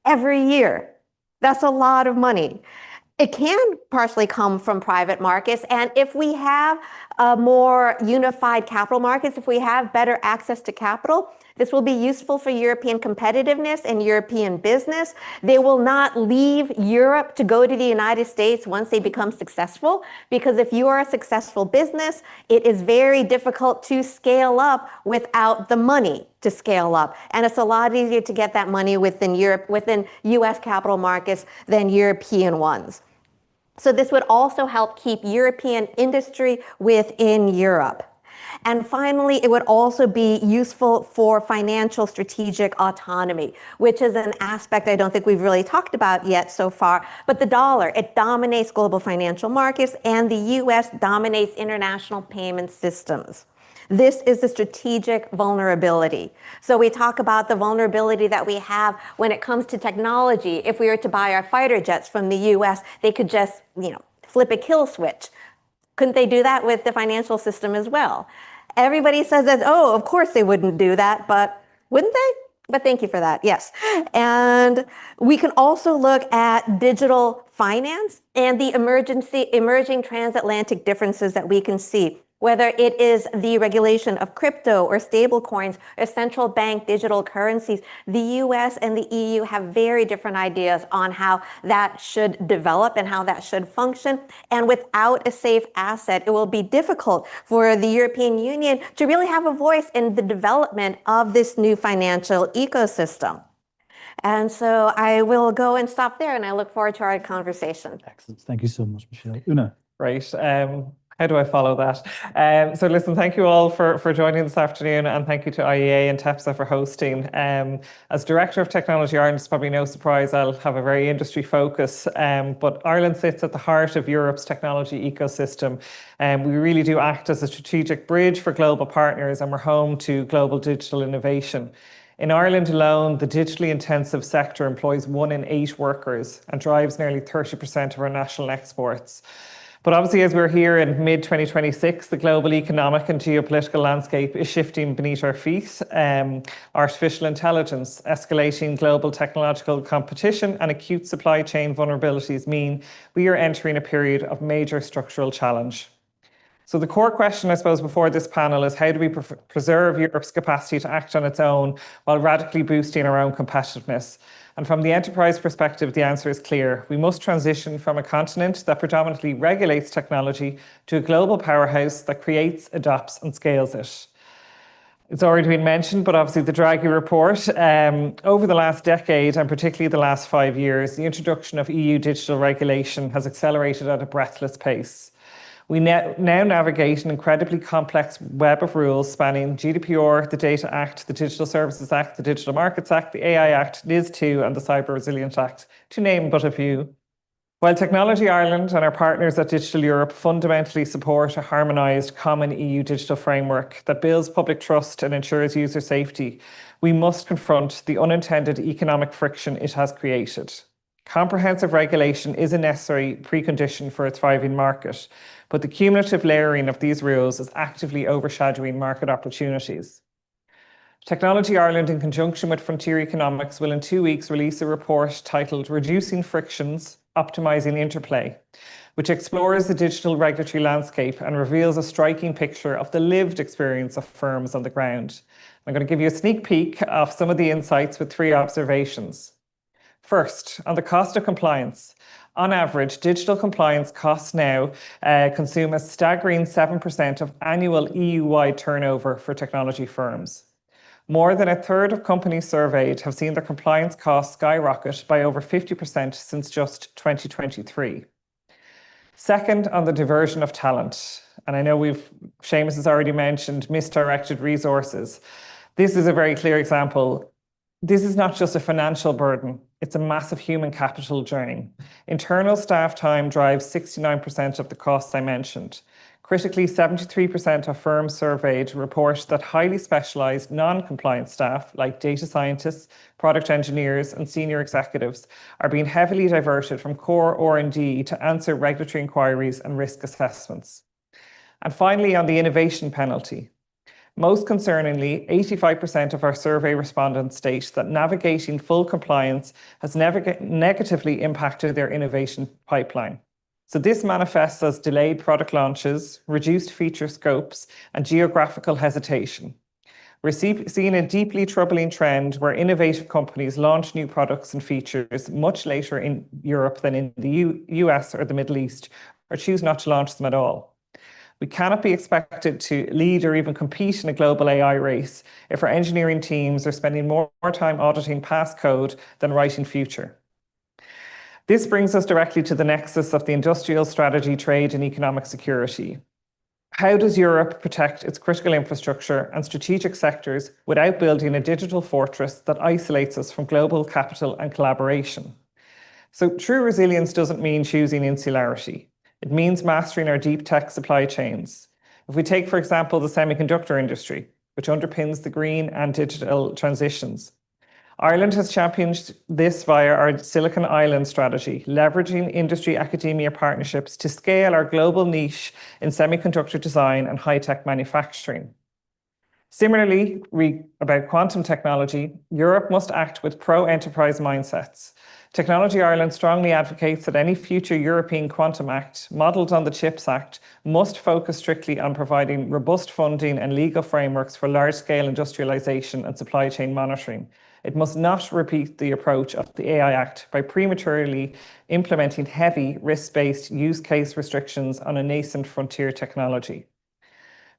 every year. That's a lot of money. It can partially come from private markets. And if we have more unified capital markets, if we have better access to capital, this will be useful for European competitiveness and European business. They will not leave Europe to go to the United States once they become successful, because if you are a successful business, it is very difficult to scale up without the money to scale up. And it's a lot easier to get that money within Europe, within US capital markets than European ones. So this would also help keep European industry within Europe. And finally, it would also be useful for financial strategic autonomy, which is an aspect I don't think we've really talked about yet so far. But the dollar, it dominates global financial markets, and the US dominates international payment systems. This is the strategic vulnerability. So we talk about the vulnerability that we have when it comes to technology. If we were to buy our fighter jets from the US, they could just, flip a kill switch. Couldn't they do that with the financial system as well? Everybody says that, oh, of course they wouldn't do that, but wouldn't they? But thank you for that, yes. And we can also look at digital finance and the emerging transatlantic differences that we can see, whether it is the regulation of crypto or stable coins or central bank digital currencies. The US and the EU have very different ideas on how that should develop and how that should function. And without a safe asset, it will be difficult for the European Union to really have a voice in the development of this new financial ecosystem. And so I will go and stop there, and I look forward to our conversation. Excellent. Thank you so much, Michelle. Una. Great. How do I follow that? So listen, thank you all for joining this afternoon, and thank you to IIEA and TEPSA for hosting. As Director of Technology Ireland, it's probably no surprise I'll have a very industry focus, but Ireland sits at the heart of Europe's technology ecosystem. We really do act as a strategic bridge for global partners, and we're home to global digital innovation. In Ireland alone, the digitally intensive sector employs 1 in 8 workers and drives nearly 30% of our national exports. But obviously, as we're here in mid-2026, the global economic and geopolitical landscape is shifting beneath our feet. Artificial intelligence, escalating global technological competition, and acute supply chain vulnerabilities mean we are entering a period of major structural challenge. So the core question, I suppose, before this panel is how do we preserve Europe's capacity to act on its own while radically boosting our own competitiveness? And from the enterprise perspective, the answer is clear. We must transition from a continent that predominantly regulates technology to a global powerhouse that creates, adopts, and scales it. It's already been mentioned, but obviously the Draghi report, over the last decade, and particularly the last 5 years, the introduction of EU digital regulation has accelerated at a breathless pace. We now navigate an incredibly complex web of rules spanning GDPR, the Data Act, the Digital Services Act, the Digital Markets Act, the AI Act, NIS2, and the Cyber Resilience Act, to name but a few. While Technology Ireland and our partners at Digital Europe fundamentally support a harmonised common EU digital framework that builds public trust and ensures user safety, we must confront the unintended economic friction it has created. Comprehensive regulation is a necessary precondition for a thriving market, but the cumulative layering of these rules is actively overshadowing market opportunities. Technology Ireland, in conjunction with Frontier Economics, will in 2 weeks release a report titled Reducing Frictions, Optimising Interplay, which explores the digital regulatory landscape and reveals a striking picture of the lived experience of firms on the ground. I'm going to give you a sneak peek of some of the insights with 3 observations. First, on the cost of compliance. On average, digital compliance costs now consume a staggering 7% of annual EU-wide turnover for technology firms. More than a third of companies surveyed have seen their compliance costs skyrocket by over 50% since just 2023. Second, on the diversion of talent. And I know Seamus has already mentioned misdirected resources. This is a very clear example. This is not just a financial burden, it's a massive human capital drain. Internal staff time drives 69% of the costs I mentioned. Critically, 73% of firms surveyed report that highly specialised non-compliant staff, like data scientists, product engineers, and senior executives, are being heavily diverted from core R&D to answer regulatory inquiries and risk assessments. And finally, on the innovation penalty. Most concerningly, 85% of our survey respondents state that navigating full compliance has negatively impacted their innovation pipeline. So this manifests as delayed product launches, reduced feature scopes, and geographical hesitation. We're seeing a deeply troubling trend where innovative companies launch new products and features much later in Europe than in the US or the Middle East, or choose not to launch them at all. We cannot be expected to lead or even compete in a global AI race if our engineering teams are spending more time auditing past code than writing future. This brings us directly to the nexus of the industrial strategy, trade, and economic security. How does Europe protect its critical infrastructure and strategic sectors without building a digital fortress that isolates us from global capital and collaboration? So true resilience doesn't mean choosing insularity. It means mastering our deep tech supply chains. If we take, for example, the semiconductor industry, which underpins the green and digital transitions, Ireland has championed this via our Silicon Island strategy, leveraging industry-academia partnerships to scale our global niche in semiconductor design and high-tech manufacturing. Similarly, about quantum technology, Europe must act with pro-enterprise mindsets. Technology Ireland strongly advocates that any future European Quantum Act, modelled on the CHIPS Act, must focus strictly on providing robust funding and legal frameworks for large-scale industrialisation and supply chain monitoring. It must not repeat the approach of the AI Act by prematurely implementing heavy, risk-based use case restrictions on a nascent frontier technology.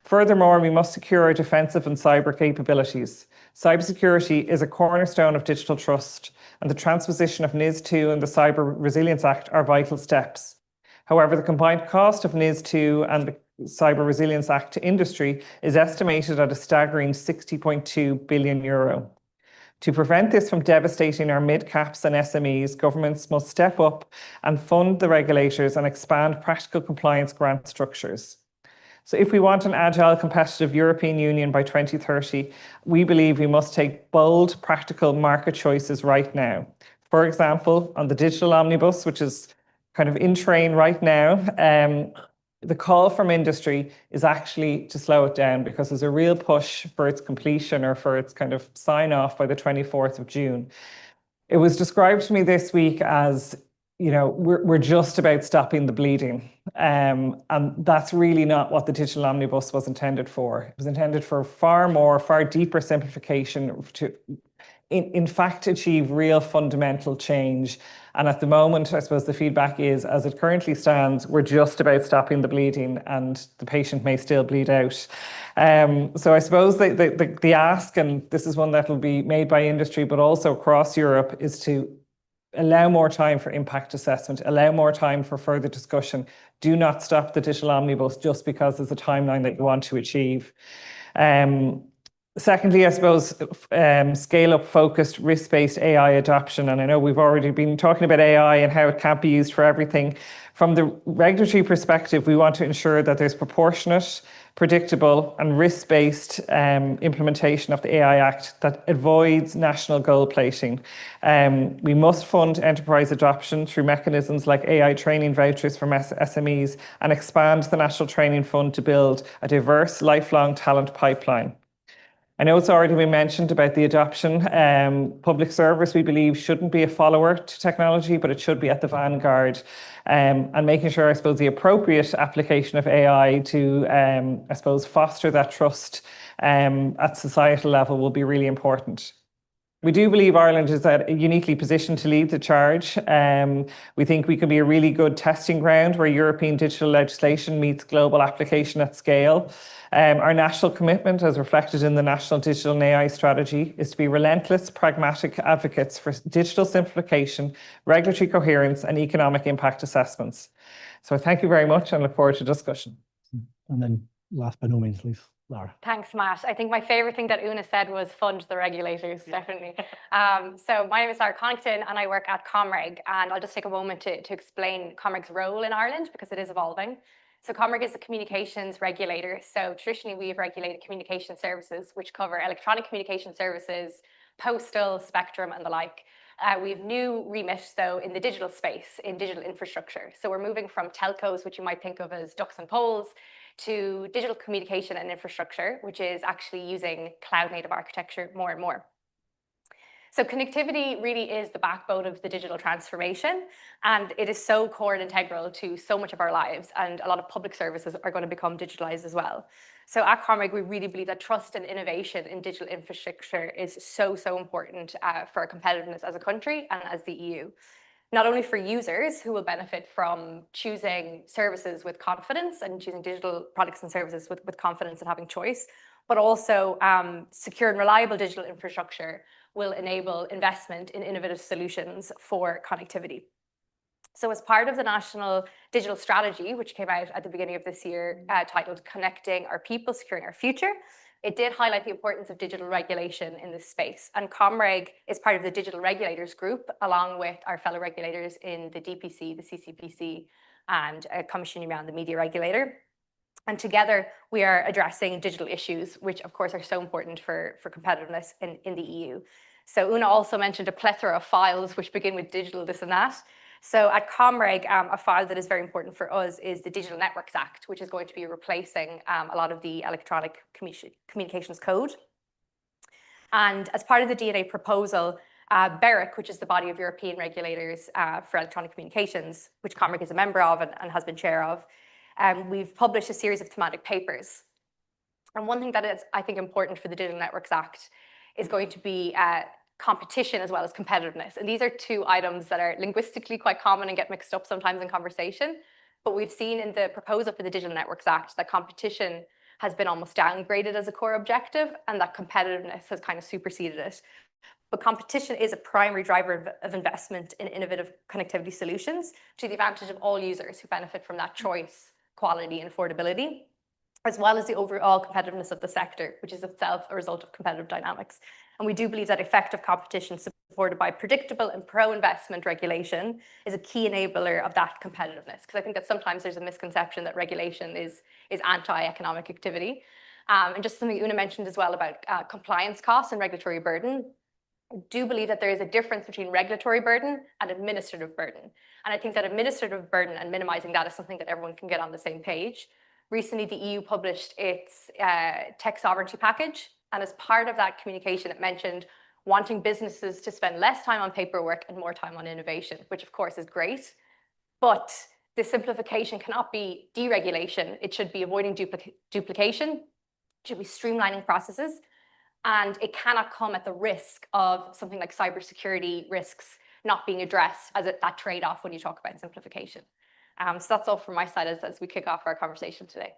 Furthermore, we must secure our defensive and cyber capabilities. Cybersecurity is a cornerstone of digital trust, and the transposition of NIS2 and the Cyber Resilience Act are vital steps. However, the combined cost of NIS2 and the Cyber Resilience Act to industry is estimated at a staggering €60.2 billion. To prevent this from devastating our mid-caps and SMEs, governments must step up and fund the regulators and expand practical compliance grant structures. So if we want an agile, competitive European Union by 2030, we believe we must take bold, practical market choices right now. For example, on the digital omnibus, which is kind of in train right now, the call from industry is actually to slow it down because there's a real push for its completion or for its kind of sign off by the 24th of June. It was described to me this week as, you know, we're just about stopping the bleeding. And that's really not what the digital omnibus was intended for. It was intended for far deeper simplification to, in fact, achieve real fundamental change. And at the moment, I suppose the feedback is, as it currently stands, we're just about stopping the bleeding and the patient may still bleed out. So I suppose the ask, and this is one that will be made by industry, but also across Europe, is to allow more time for impact assessment, allow more time for further discussion. Do not stop the digital omnibus just because there's a timeline that you want to achieve. Secondly, I suppose, scale-up focused risk-based AI adoption. And I know we've already been talking about AI and how it can't be used for everything. From the regulatory perspective, we want to ensure that there's proportionate, predictable and risk-based implementation of the AI Act that avoids national gold plating. We must fund enterprise adoption through mechanisms like AI training vouchers for SMEs and expand the National Training Fund to build a diverse, lifelong talent pipeline. I know it's already been mentioned about the adoption. Public service, we believe, shouldn't be a follower to technology, but it should be at the vanguard. And making sure, I suppose, the appropriate application of AI to, I suppose, foster that trust at societal level will be really important. We do believe Ireland is uniquely positioned to lead the charge. We think we can be a really good testing ground where European digital legislation meets global application at scale. Our national commitment, as reflected in the National Digital and AI Strategy, is to be relentless, pragmatic advocates for digital simplification, regulatory coherence, and economic impact assessments. So thank you very much and look forward to discussion. And then last but no means, please, Lara. Thanks, Matt. I think my favorite thing that Una said was fund the regulators, definitely. So my name is Lara Connaughton and I work at Comreg, and I'll just take a moment to explain Comreg's role in Ireland because it is evolving. So Comreg is a communications regulator. So traditionally we've regulated communication services, which cover electronic communication services, postal, spectrum and the like. We have new remit though in the digital space, in digital infrastructure. So we're moving from telcos, which you might think of as ducks and poles, to digital communication and infrastructure, which is actually using cloud native architecture more and more. So connectivity really is the backbone of the digital transformation, and it is so core and integral to so much of our lives, and a lot of public services are going to become digitalized as well. So at Comreg, we really believe that trust and innovation in digital infrastructure is so important for our competitiveness as a country and as the EU. Not only for users who will benefit from choosing services with confidence and choosing digital products and services with confidence and having choice, but also secure and reliable digital infrastructure will enable investment in innovative solutions for connectivity. So as part of the National Digital Strategy, which came out at the beginning of this year, titled Connecting Our People, Securing Our Future, it did highlight the importance of digital regulation in this space. And ComReg is part of the Digital Regulators Group, along with our fellow regulators in the DPC, the CCPC, and Commission European, the media regulator. And together, we are addressing digital issues, which of course are so important for competitiveness in the EU. So Una also mentioned a plethora of files which begin with digital this and that. So at ComReg, a file that is very important for us is the Digital Networks Act, which is going to be replacing a lot of the electronic communications code. And as part of the DNA proposal, BEREC, which is the body of European regulators for electronic communications, which ComReg is a member of and has been chair of, we've published a series of thematic papers. And one thing that is, I think, important for the Digital Networks Act is going to be competition as well as competitiveness. And these are two items that are linguistically quite common and get mixed up sometimes in conversation. But we've seen in the proposal for the Digital Networks Act that competition has been almost downgraded as a core objective and that competitiveness has kind of superseded it. But competition is a primary driver of investment in innovative connectivity solutions to the advantage of all users who benefit from that choice, quality, and affordability, as well as the overall competitiveness of the sector, which is itself a result of competitive dynamics. And we do believe that effective competition supported by predictable and pro-investment regulation is a key enabler of that competitiveness. Because I think that sometimes there's a misconception that regulation is anti-economic activity. And just something Una mentioned as well about compliance costs and regulatory burden. I do believe that there is a difference between regulatory burden and administrative burden. And I think that administrative burden and minimizing that is something that everyone can get on the same page. Recently, the EU published its tech sovereignty package. And as part of that communication, it mentioned wanting businesses to spend less time on paperwork and more time on innovation, which of course is great. But this simplification cannot be deregulation. It should be avoiding duplication. It should be streamlining processes. And it cannot come at the risk of something like cybersecurity risks not being addressed as that trade-off when you talk about simplification. So that's all from my side as we kick off our conversation today.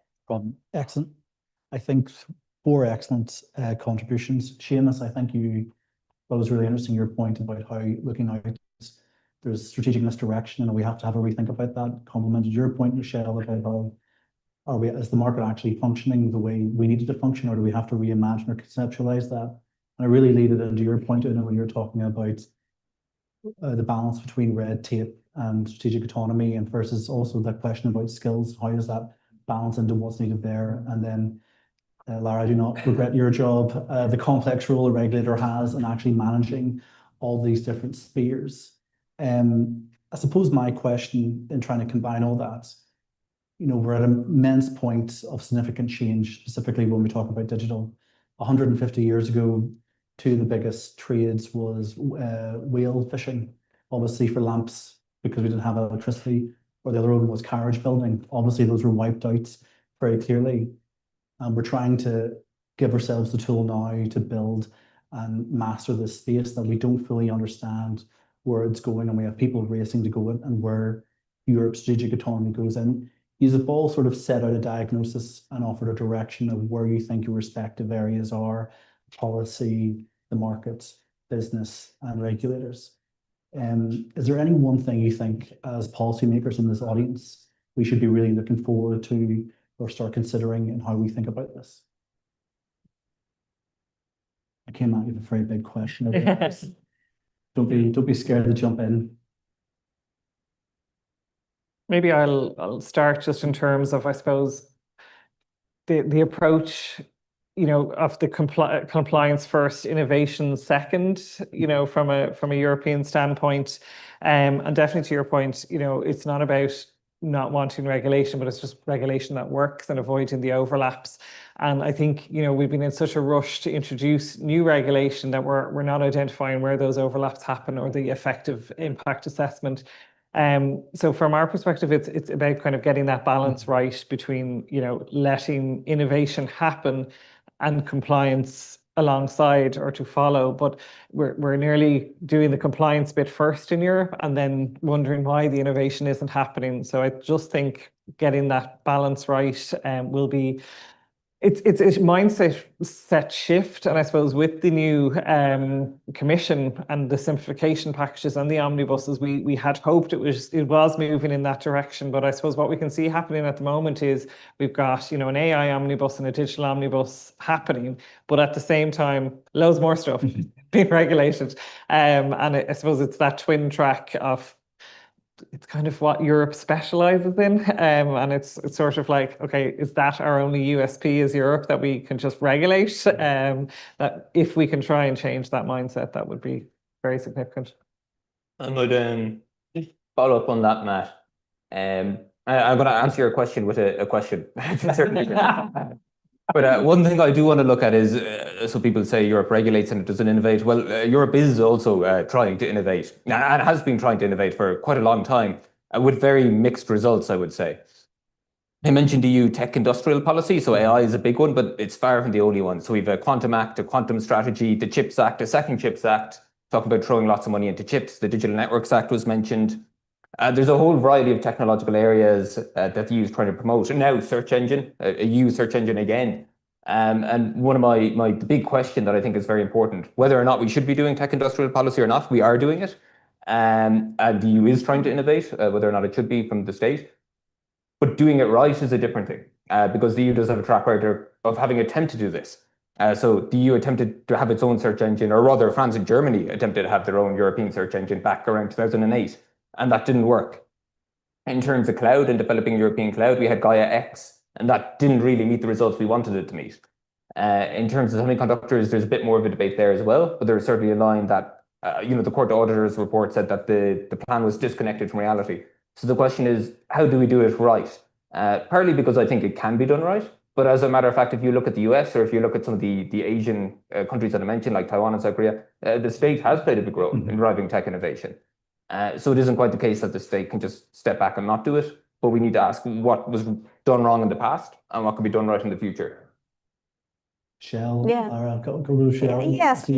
Excellent. I think 4 excellent contributions. Seamus, I think that was really interesting, your point about how looking out, there's strategic misdirection and we have to have a rethink about that. Complemented your point, Michelle, about how is the market actually functioning the way we need it to function, or do we have to reimagine or conceptualize that? And I really lead it into your point, Una, when you're talking about the balance between red tape and strategic autonomy, and versus also that question about skills. How does that balance into what's needed there? And then, Lara, I do not regret your job, the complex role a regulator has in actually managing all these different spheres. I suppose my question in trying to combine all that, we're at an immense point of significant change, specifically when we talk about digital. 150 years ago, 2 of the biggest trades was whale fishing, obviously for lamps because we didn't have electricity, or the other one was carriage building. Obviously, those were wiped out very clearly. And we're trying to give ourselves the tool now to build and master this space that we don't fully understand where it's going, and we have people racing to go in and where Europe's strategic autonomy goes in. You've all sort of set out a diagnosis and offered a direction of where you think your respective areas are: policy, the markets, business, and regulators. Is there any one thing you think, as policymakers in this audience, we should be really looking forward to or start considering in how we think about this? I came at you with a very big question. Don't be scared to jump in. Maybe I'll start just in terms of, I suppose, the approach, of the compliance first, innovation second, from a European standpoint. And definitely to your point, it's not about not wanting regulation, but it's just regulation that works and avoiding the overlaps. And I think, we've been in such a rush to introduce new regulation that we're not identifying where those overlaps happen or the effective impact assessment. So from our perspective, it's about kind of getting that balance right between, letting innovation happen and compliance alongside or to follow. But we're nearly doing the compliance bit first in Europe and then wondering why the innovation isn't happening. So I just think getting that balance right will be it's a mindset shift, and I suppose with the new commission and the simplification packages and the omnibuses, we had hoped it was moving in that direction. But I suppose what we can see happening at the moment is we've got an AI omnibus and a digital omnibus happening, but at the same time, loads more stuff being regulated. And I suppose it's that twin track of it's kind of what Europe specializes in. And it's sort of like, okay, is that our only USP as Europe, that we can just regulate? That if we can try and change that mindset, that would be very significant. I would follow up on that, Matt. I'm going to answer your question with a question. But one thing I do want to look at is, so people say Europe regulates and it doesn't innovate. Well, Europe is also trying to innovate, and has been trying to innovate for quite a long time, with very mixed results, I would say. I mentioned EU tech industrial policy, so AI is a big one, but it's far from the only one. So we have a Quantum Act, a Quantum Strategy, the CHIPS Act, a second CHIPS Act, talking about throwing lots of money into chips. The Digital Networks Act was mentioned. There's a whole variety of technological areas that the EU is trying to promote. And now search engine, a EU search engine again. And one of the big question that I think is very important, whether or not we should be doing tech industrial policy or not, we are doing it. And the EU is trying to innovate, whether or not it should be from the state. But doing it right is a different thing, because the EU does have a track record of having attempted to do this. So the EU attempted to have its own search engine, or rather France and Germany attempted to have their own European search engine back around 2008. And that didn't work. In terms of cloud and developing European cloud, we had Gaia X, and that didn't really meet the results we wanted it to meet. In terms of semiconductors, there's a bit more of a debate there as well, but there's certainly a line that, the Court of Auditors report said that the plan was disconnected from reality. So the question is, how do we do it right? Partly because I think it can be done right, but as a matter of fact, if you look at the US, or if you look at some of the Asian countries that I mentioned, like Taiwan and South Korea, the state has played a big role in driving tech innovation. So it isn't quite the case that the state can just step back and not do it, but we need to ask what was done wrong in the past and what can be done right in the future. Shell, Yeah. or go to Shell. Yes.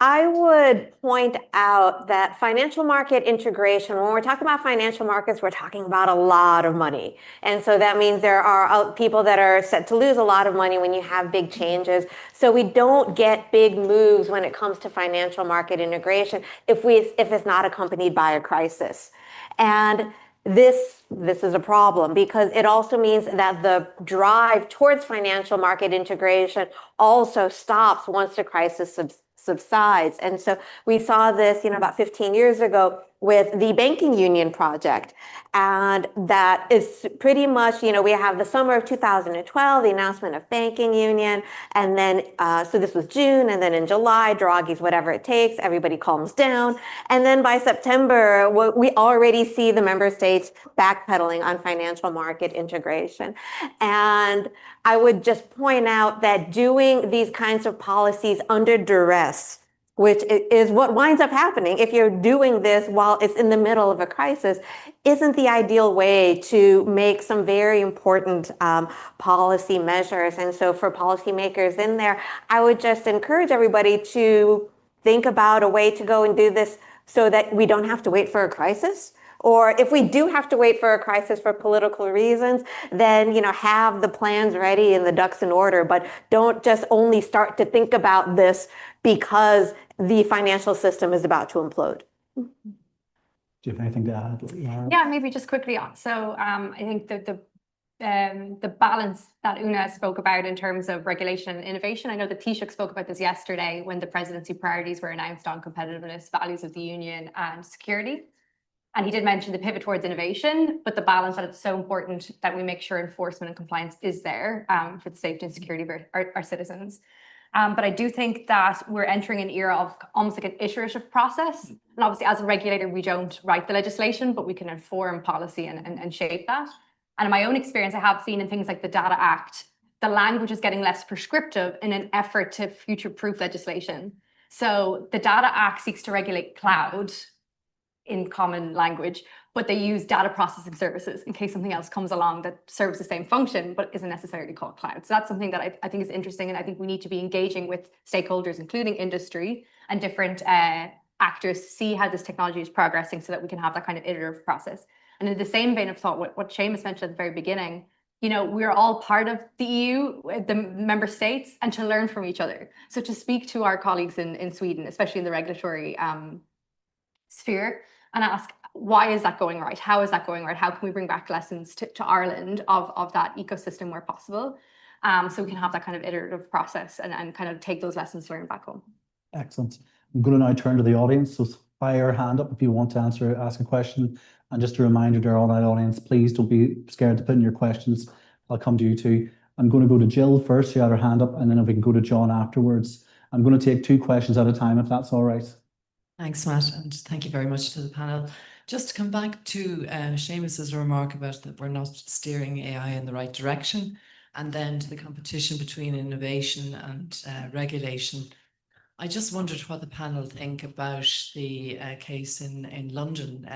I would point out that financial market integration, when we're talking about financial markets, we're talking about a lot of money. And so that means there are people that are set to lose a lot of money when you have big changes. So we don't get big moves when it comes to financial market integration if it's not accompanied by a crisis. And this is a problem, because it also means that the drive towards financial market integration also stops once the crisis subsides. And so we saw this, about 15 years ago with the banking union project. And that is pretty much, we have the summer of 2012, the announcement of banking union. And then, so this was June, and then in July, Draghi's whatever it takes, everybody calms down. And then by September, we already see the member states backpedaling on financial market integration. And I would just point out that doing these kinds of policies under duress, which is what winds up happening if you're doing this while it's in the middle of a crisis, isn't the ideal way to make some very important policy measures. And so for policymakers in there, I would just encourage everybody to think about a way to go and do this so that we don't have to wait for a crisis. Or if we do have to wait for a crisis for political reasons, then, have the plans ready and the ducks in order, but don't just only start to think about this because the financial system is about to implode. Do you have anything to add, Lara? Yeah, maybe just quickly on. So I think that the balance that Una spoke about in terms of regulation and innovation, I know that Taoiseach spoke about this yesterday when the presidency priorities were announced on competitiveness, values of the union and security. And he did mention the pivot towards innovation, but the balance that it's so important that we make sure enforcement and compliance is there for the safety and security of our citizens. But I do think that we're entering an era of almost like an iterative process. And obviously, as a regulator, we don't write the legislation, but we can inform policy and shape that. And in my own experience, I have seen in things like the Data Act, the language is getting less prescriptive in an effort to future-proof legislation. So the Data Act seeks to regulate cloud in common language, but they use data processing services in case something else comes along that serves the same function, but isn't necessarily called cloud. So that's something that I think is interesting. And I think we need to be engaging with stakeholders, including industry and different actors, to see how this technology is progressing so that we can have that kind of iterative process. And in the same vein of thought, what Seamus mentioned at the very beginning, we're all part of the EU, the member states, and to learn from each other. So to speak to our colleagues in Sweden, especially in the regulatory sphere, and ask, why is that going right? How is that going right? How can we bring back lessons to Ireland of that ecosystem where possible? So we can have that kind of iterative process and kind of take those lessons learned back home. Excellent. I'm going to now turn to the audience. So fire your hand up if you want to ask a question. And just a reminder to our online audience, please don't be scared to put in your questions. I'll come to you too. I'm going to go to Jill first. She had her hand up, and then if we can go to John afterwards. I'm going to take 2 questions at a time, if that's all right. Thanks, Matt, and thank you very much to the panel. Just to come back to Seamus's remark about that we're not steering AI in the right direction, and then to the competition between innovation and regulation. I just wondered what the panel think about the case in London,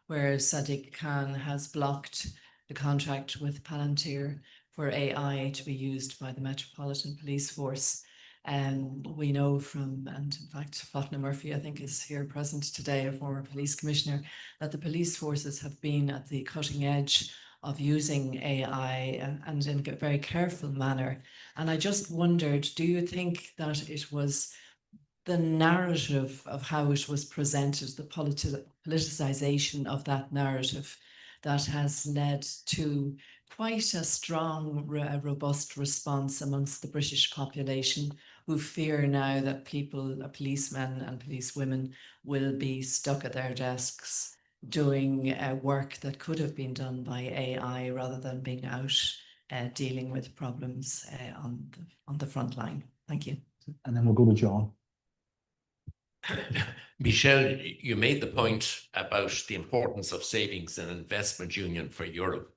where Sadiq Khan has blocked the contract with Palantir for AI to be used by the Metropolitan Police Force. We know from, and in fact, Fatna Murphy, I think, is here present today, a former police commissioner, that the police forces have been at the cutting edge of using AI and in a very careful manner. And I just wondered, do you think that it was the narrative of how it was presented, the politicization of that narrative, that has led to quite a strong, robust response amongst the British population, who fear now that policemen and policewomen, will be stuck at their desks doing work that could have been done by AI rather than being out dealing with problems on the front line. Thank you. And then we'll go to John. Michelle, you made the point about the importance of savings and investment union for Europe.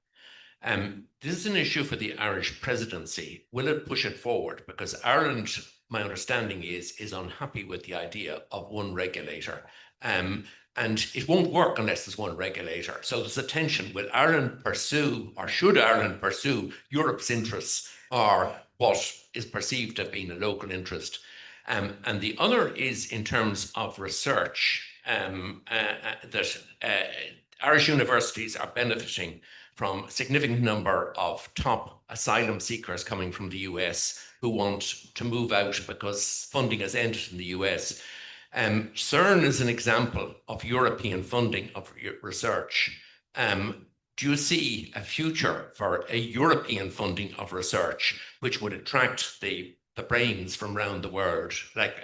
This is an issue for the Irish presidency. Will it push it forward? Because Ireland, my understanding is unhappy with the idea of one regulator. And it won't work unless there's one regulator. So there's a tension. Will Ireland pursue, or should Ireland pursue, Europe's interests, or what is perceived to have been a local interest? And the other is in terms of research, that Irish universities are benefiting from a significant number of top asylum seekers coming from the US who want to move out because funding has ended in the US. CERN is an example of European funding of research. Do you see a future for a European funding of research which would attract the brains from around the world?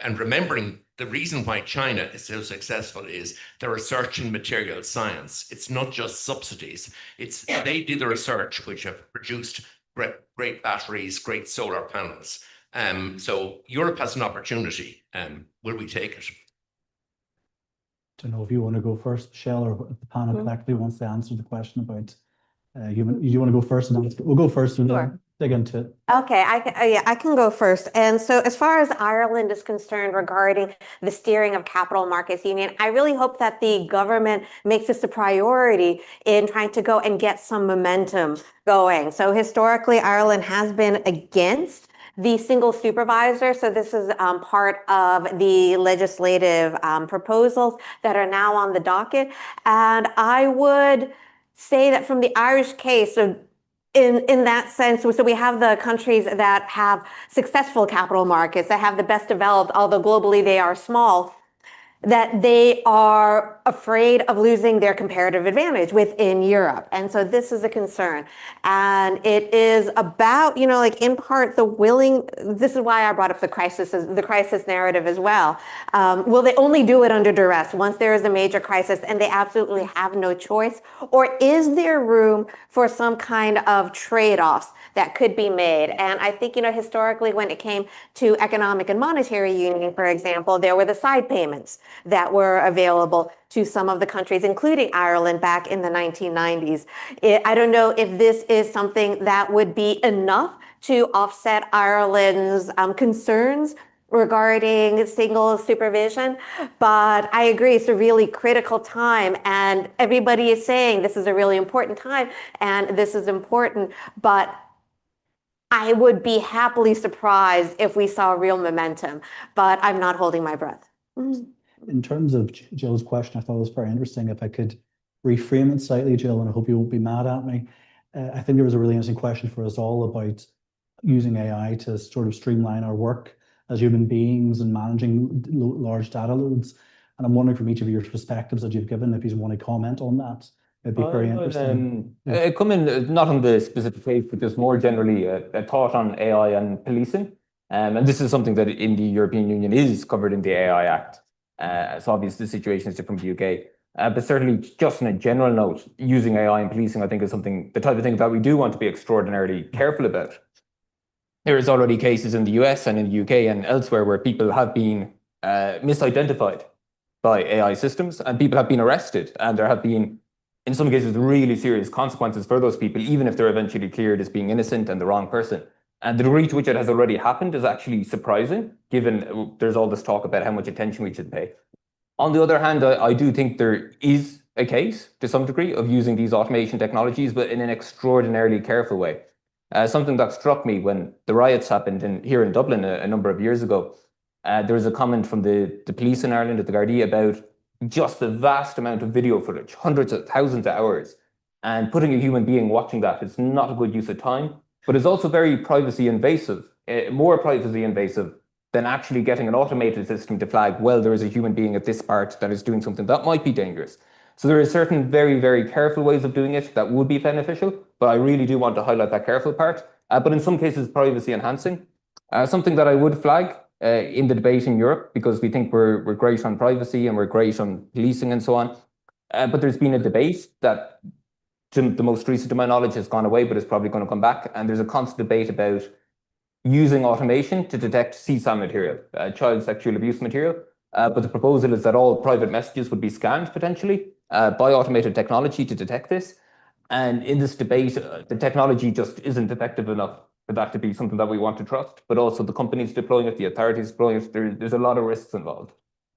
And remembering the reason why China is so successful is the research in material science. It's not just subsidies. It's they did the research which have produced great batteries, great solar panels. So Europe has an opportunity. Will we take it? I don't know if you want to go first, Michelle, or if the panel collectively wants to answer the question about human. You want to go first? And we'll go first and then dig into it. Okay, I can go first. And so as far as Ireland is concerned regarding the steering of capital markets union, I really hope that the government makes this a priority in trying to go and get some momentum going. So historically, Ireland has been against the single supervisor. So this is part of the legislative proposals that are now on the docket. And I would say that from the Irish case, so in that sense, so we have the countries that have successful capital markets, that have the best developed, although globally they are small, that they are afraid of losing their comparative advantage within Europe. And so this is a concern. And it is about, like in part this is why I brought up the crisis narrative as well. Will they only do it under duress once there is a major crisis and they absolutely have no choice? Or is there room for some kind of trade-offs that could be made? And I think, historically, when it came to economic and monetary union, for example, there were the side payments that were available to some of the countries, including Ireland back in the 1990s. I don't know if this is something that would be enough to offset Ireland's concerns regarding single supervision, but I agree it's a really critical time, and everybody is saying this is a really important time and this is important, but I would be happily surprised if we saw real momentum, but I'm not holding my breath. In terms of Jill's question, I thought it was very interesting. If I could reframe it slightly, Jill, and I hope you won't be mad at me. I think there was a really interesting question for us all about using AI to sort of streamline our work as human beings and managing large data loads. And I'm wondering from each of your perspectives that you've given, if you want to comment on that, it'd be very interesting. Come in, not on the specific case, but just more generally a thought on AI and policing. And this is something that in the European Union is covered in the AI Act. So obviously the situation is different from the UK. But certainly just on a general note, using AI and policing, I think is something, the type of thing that we do want to be extraordinarily careful about. There is already cases in the US and in the UK and elsewhere where people have been misidentified by AI systems and people have been arrested, and there have been, in some cases, really serious consequences for those people, even if they're eventually cleared as being innocent and the wrong person. And the degree to which it has already happened is actually surprising, given there's all this talk about how much attention we should pay. On the other hand, I do think there is a case, to some degree, of using these automation technologies, but in an extraordinarily careful way. Something that struck me when the riots happened here in Dublin a number of years ago, there was a comment from the police in Ireland at the Gardaí about just the vast amount of video footage, hundreds of thousands of hours, and putting a human being watching that is not a good use of time, but it's also very privacy invasive, more privacy invasive than actually getting an automated system to flag, well, there is a human being at this part that is doing something that might be dangerous. So there are certain very, very careful ways of doing it that would be beneficial, but I really do want to highlight that careful part. But in some cases, privacy enhancing. Something that I would flag in the debate in Europe, because we think we're great on privacy and we're great on policing and so on. But there's been a debate that, to the most recent to my knowledge, has gone away, but is probably going to come back. And there's a constant debate about using automation to detect CSAM material, child sexual abuse material. But the proposal is that all private messages would be scanned potentially by automated technology to detect this. And in this debate, the technology just isn't effective enough for that to be something that we want to trust, but also the companies deploying it, the authorities deploying it, there's a lot of risks involved.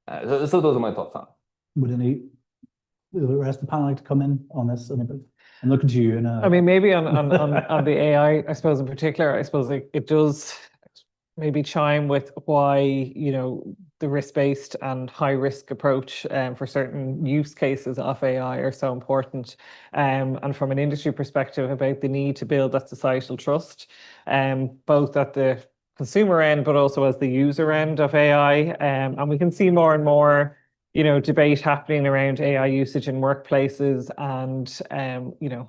So those are my thoughts on it. Would the rest of the panel like to come in on this? I'm looking to you. I mean, maybe on the AI, I suppose in particular, I suppose it does maybe chime with why, you know, the risk-based and high-risk approach for certain use cases of AI are so important. And from an industry perspective, about the need to build that societal trust, both at the consumer end, but also as the user end of AI. And we can see more and more, you know, debate happening around AI usage in workplaces and, you know,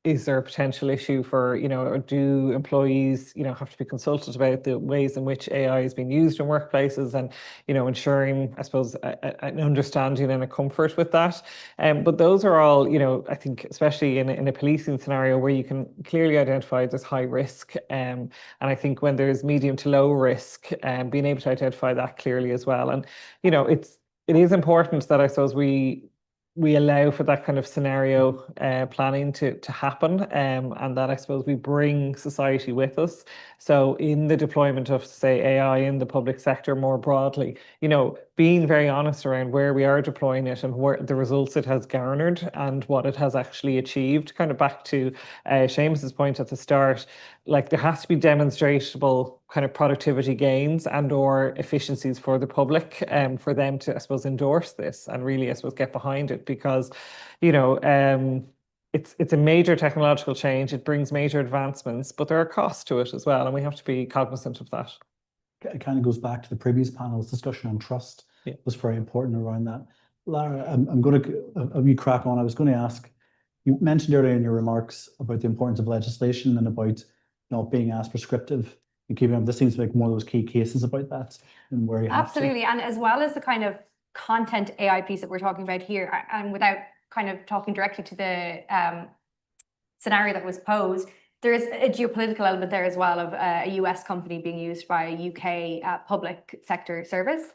is there a potential issue for, you know, or do employees, you know, have to be consulted about the ways in which AI is being used in workplaces and, you know, ensuring, I suppose, an understanding and a comfort with that. But those are all, you know, I think, especially in a policing scenario where you can clearly identify there's high risk. And I think when there's medium to low risk, being able to identify that clearly as well. And, you know, it is important that I suppose we allow for that kind of scenario planning to happen, and that I suppose we bring society with us. So in the deployment of, say, AI in the public sector more broadly, you know, being very honest around where we are deploying it and where the results it has garnered and what it has actually achieved, kind of back to Seamus's point at the start, like there has to be demonstrable kind of productivity gains and or efficiencies for the public for them to, I suppose, endorse this and really, I suppose, get behind it because, you know, it's a major technological change. It brings major advancements, but there are costs to it as well. And we have to be cognizant of that. It kind of goes back to the previous panel's discussion on trust. Yeah. Was very important around that. Lara, I'm going to, you crack on. I was going to ask, you mentioned earlier in your remarks about the importance of legislation and about not being as prescriptive and keeping up. This seems like one of those key cases about that and where you absolutely, and as well as the kind of content AI piece that we're talking about here, and without kind of talking directly to the scenario that was posed, there is a geopolitical element there as well of a US company being used by a UK public sector service.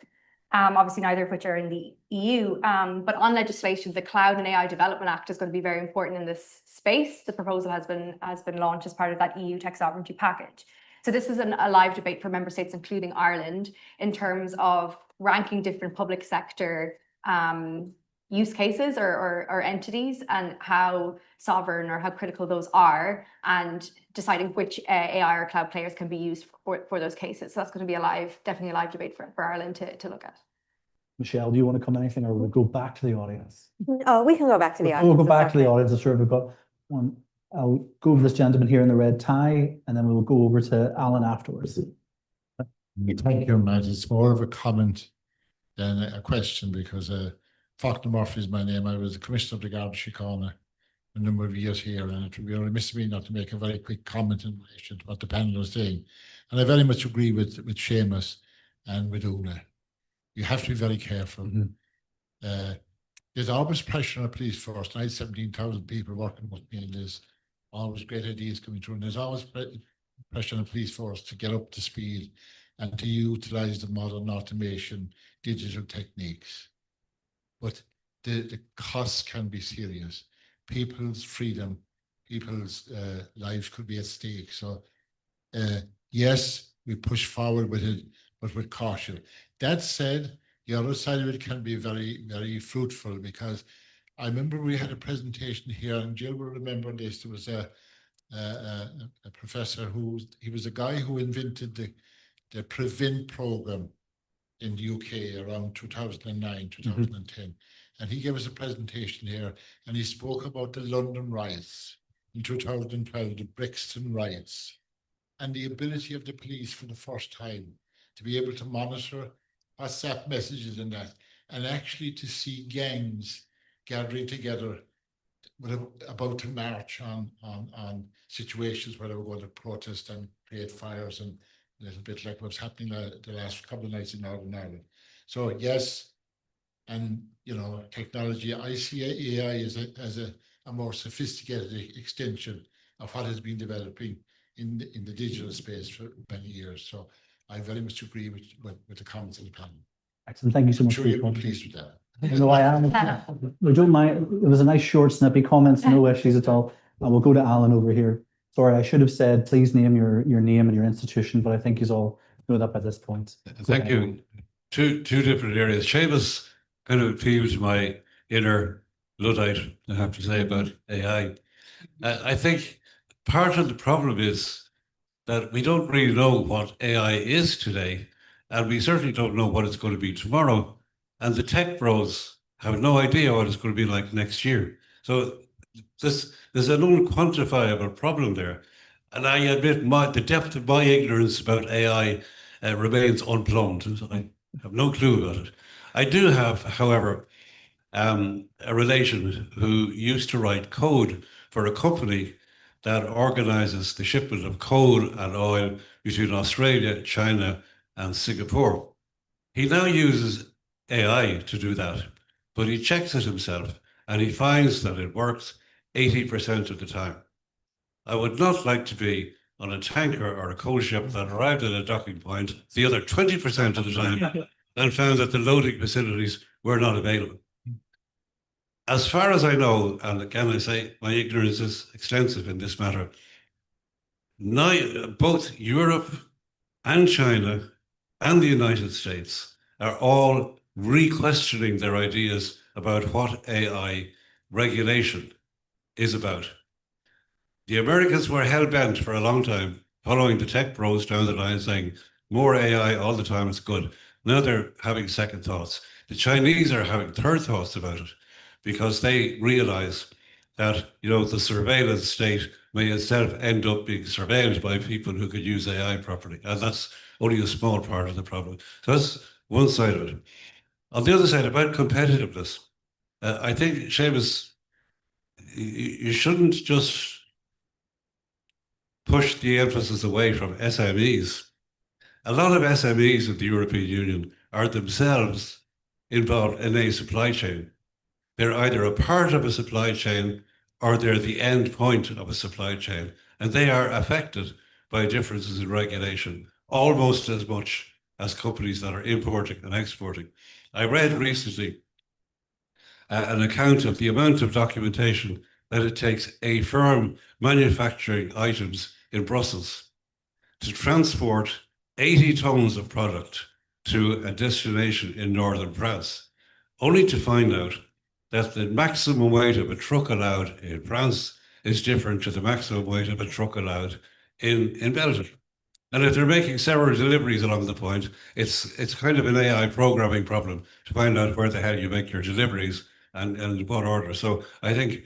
Obviously, neither of which are in the EU. But on legislation, the Cloud and AI Development Act is going to be very important in this space. The proposal has been launched as part of that EU tech sovereignty package. So this is a live debate for member states, including Ireland, in terms of ranking different public sector use cases or entities and how sovereign or how critical those are, and deciding which AI or cloud players can be used for those cases. So that's going to be definitely a live debate for Ireland to look at. Michelle, do you want to comment anything, or we'll go back to the audience? Oh, we can go back to the audience. We'll go back to the audience. I'm sure we've got one. I'll go over this gentleman here in the red tie, and then we'll go over to Alan afterwards. Thank you, Matt. It's more of a comment than a question because Faulkner Murphy is my name. I was the Commissioner of the Garda Síochána a number of years here, and it would be remiss of me not to make a very quick comment in relation to what the panel was saying. And I very much agree with Seamus and with Una. You have to be very careful. There's always pressure on a police force. And I had 17,000 people working with me, and there's always great ideas coming through. And there's always pressure on a police force to get up to speed and to utilize the modern automation, digital techniques. But the costs can be serious. People's freedom, people's lives could be at stake. So yes, we push forward with it, but with caution. That said, the other side of it can be very, very fruitful, because I remember we had a presentation here, and Jill will remember this. There was a professor he was a guy who invented the Prevent program in the UK around 2009, 2010. And he gave us a presentation here, and he spoke about the London riots in 2012, the Brixton riots, and the ability of the police for the first time to be able to monitor WhatsApp messages and that, and actually to see gangs gathering together about to march on situations where they were going to protest and create fires, and a little bit like what's happening the last couple of nights in Northern Ireland. So yes, and technology, I see AI as a more sophisticated extension of what has been developing in the digital space for many years. So I very much agree with the comments of the panel. Excellent. Thank you so much. I'm sure you'll be pleased with that. No, I am. We don't mind. It was a nice, short, snappy comments. No issues at all. And we'll go to Alan over here. Sorry, I should have said, please name your name and your institution, but I think you all know that by this point. Thank you. Two different areas. Seamus kind of appealed to my inner Luddite, I have to say, about AI. I think part of the problem is that we don't really know what AI is today, and we certainly don't know what it's going to be tomorrow. And the tech bros have no idea what it's going to be like next year. So there's an unquantifiable problem there. And I admit the depth of my ignorance about AI remains unplumbed. I have no clue about it. I do have, however, a relation who used to write code for a company that organizes the shipment of coal and oil between Australia, China, and Singapore. He now uses AI to do that, but he checks it himself, and he finds that it works 80% of the time. I would not like to be on a tanker or a coal ship that arrived at a docking point the other 20% of the time and found that the loading facilities were not available. As far as I know, and again I say my ignorance is extensive in this matter, now both Europe and China and the United States are all re-questioning their ideas about what AI regulation is about. The Americans were hell-bent for a long time, following the tech bros down the line saying, more AI all the time is good. Now they're having second thoughts. The Chinese are having third thoughts about it, because they realize that, the surveillance state may instead end up being surveilled by people who could use AI properly. And that's only a small part of the problem. So that's one side of it. On the other side, about competitiveness, I think, Seamus, you shouldn't just push the emphasis away from SMEs. A lot of SMEs in the European Union are themselves involved in a supply chain. They're either a part of a supply chain or they're the end point of a supply chain, and they are affected by differences in regulation almost as much as companies that are importing and exporting. I read recently an account of the amount of documentation that it takes a firm manufacturing items in Brussels to transport 80 tons of product to a destination in northern France, only to find out that the maximum weight of a truck allowed in France is different to the maximum weight of a truck allowed in Belgium. And if they're making several deliveries along the point, it's kind of an AI programming problem to find out where the hell you make your deliveries and in what order. So I think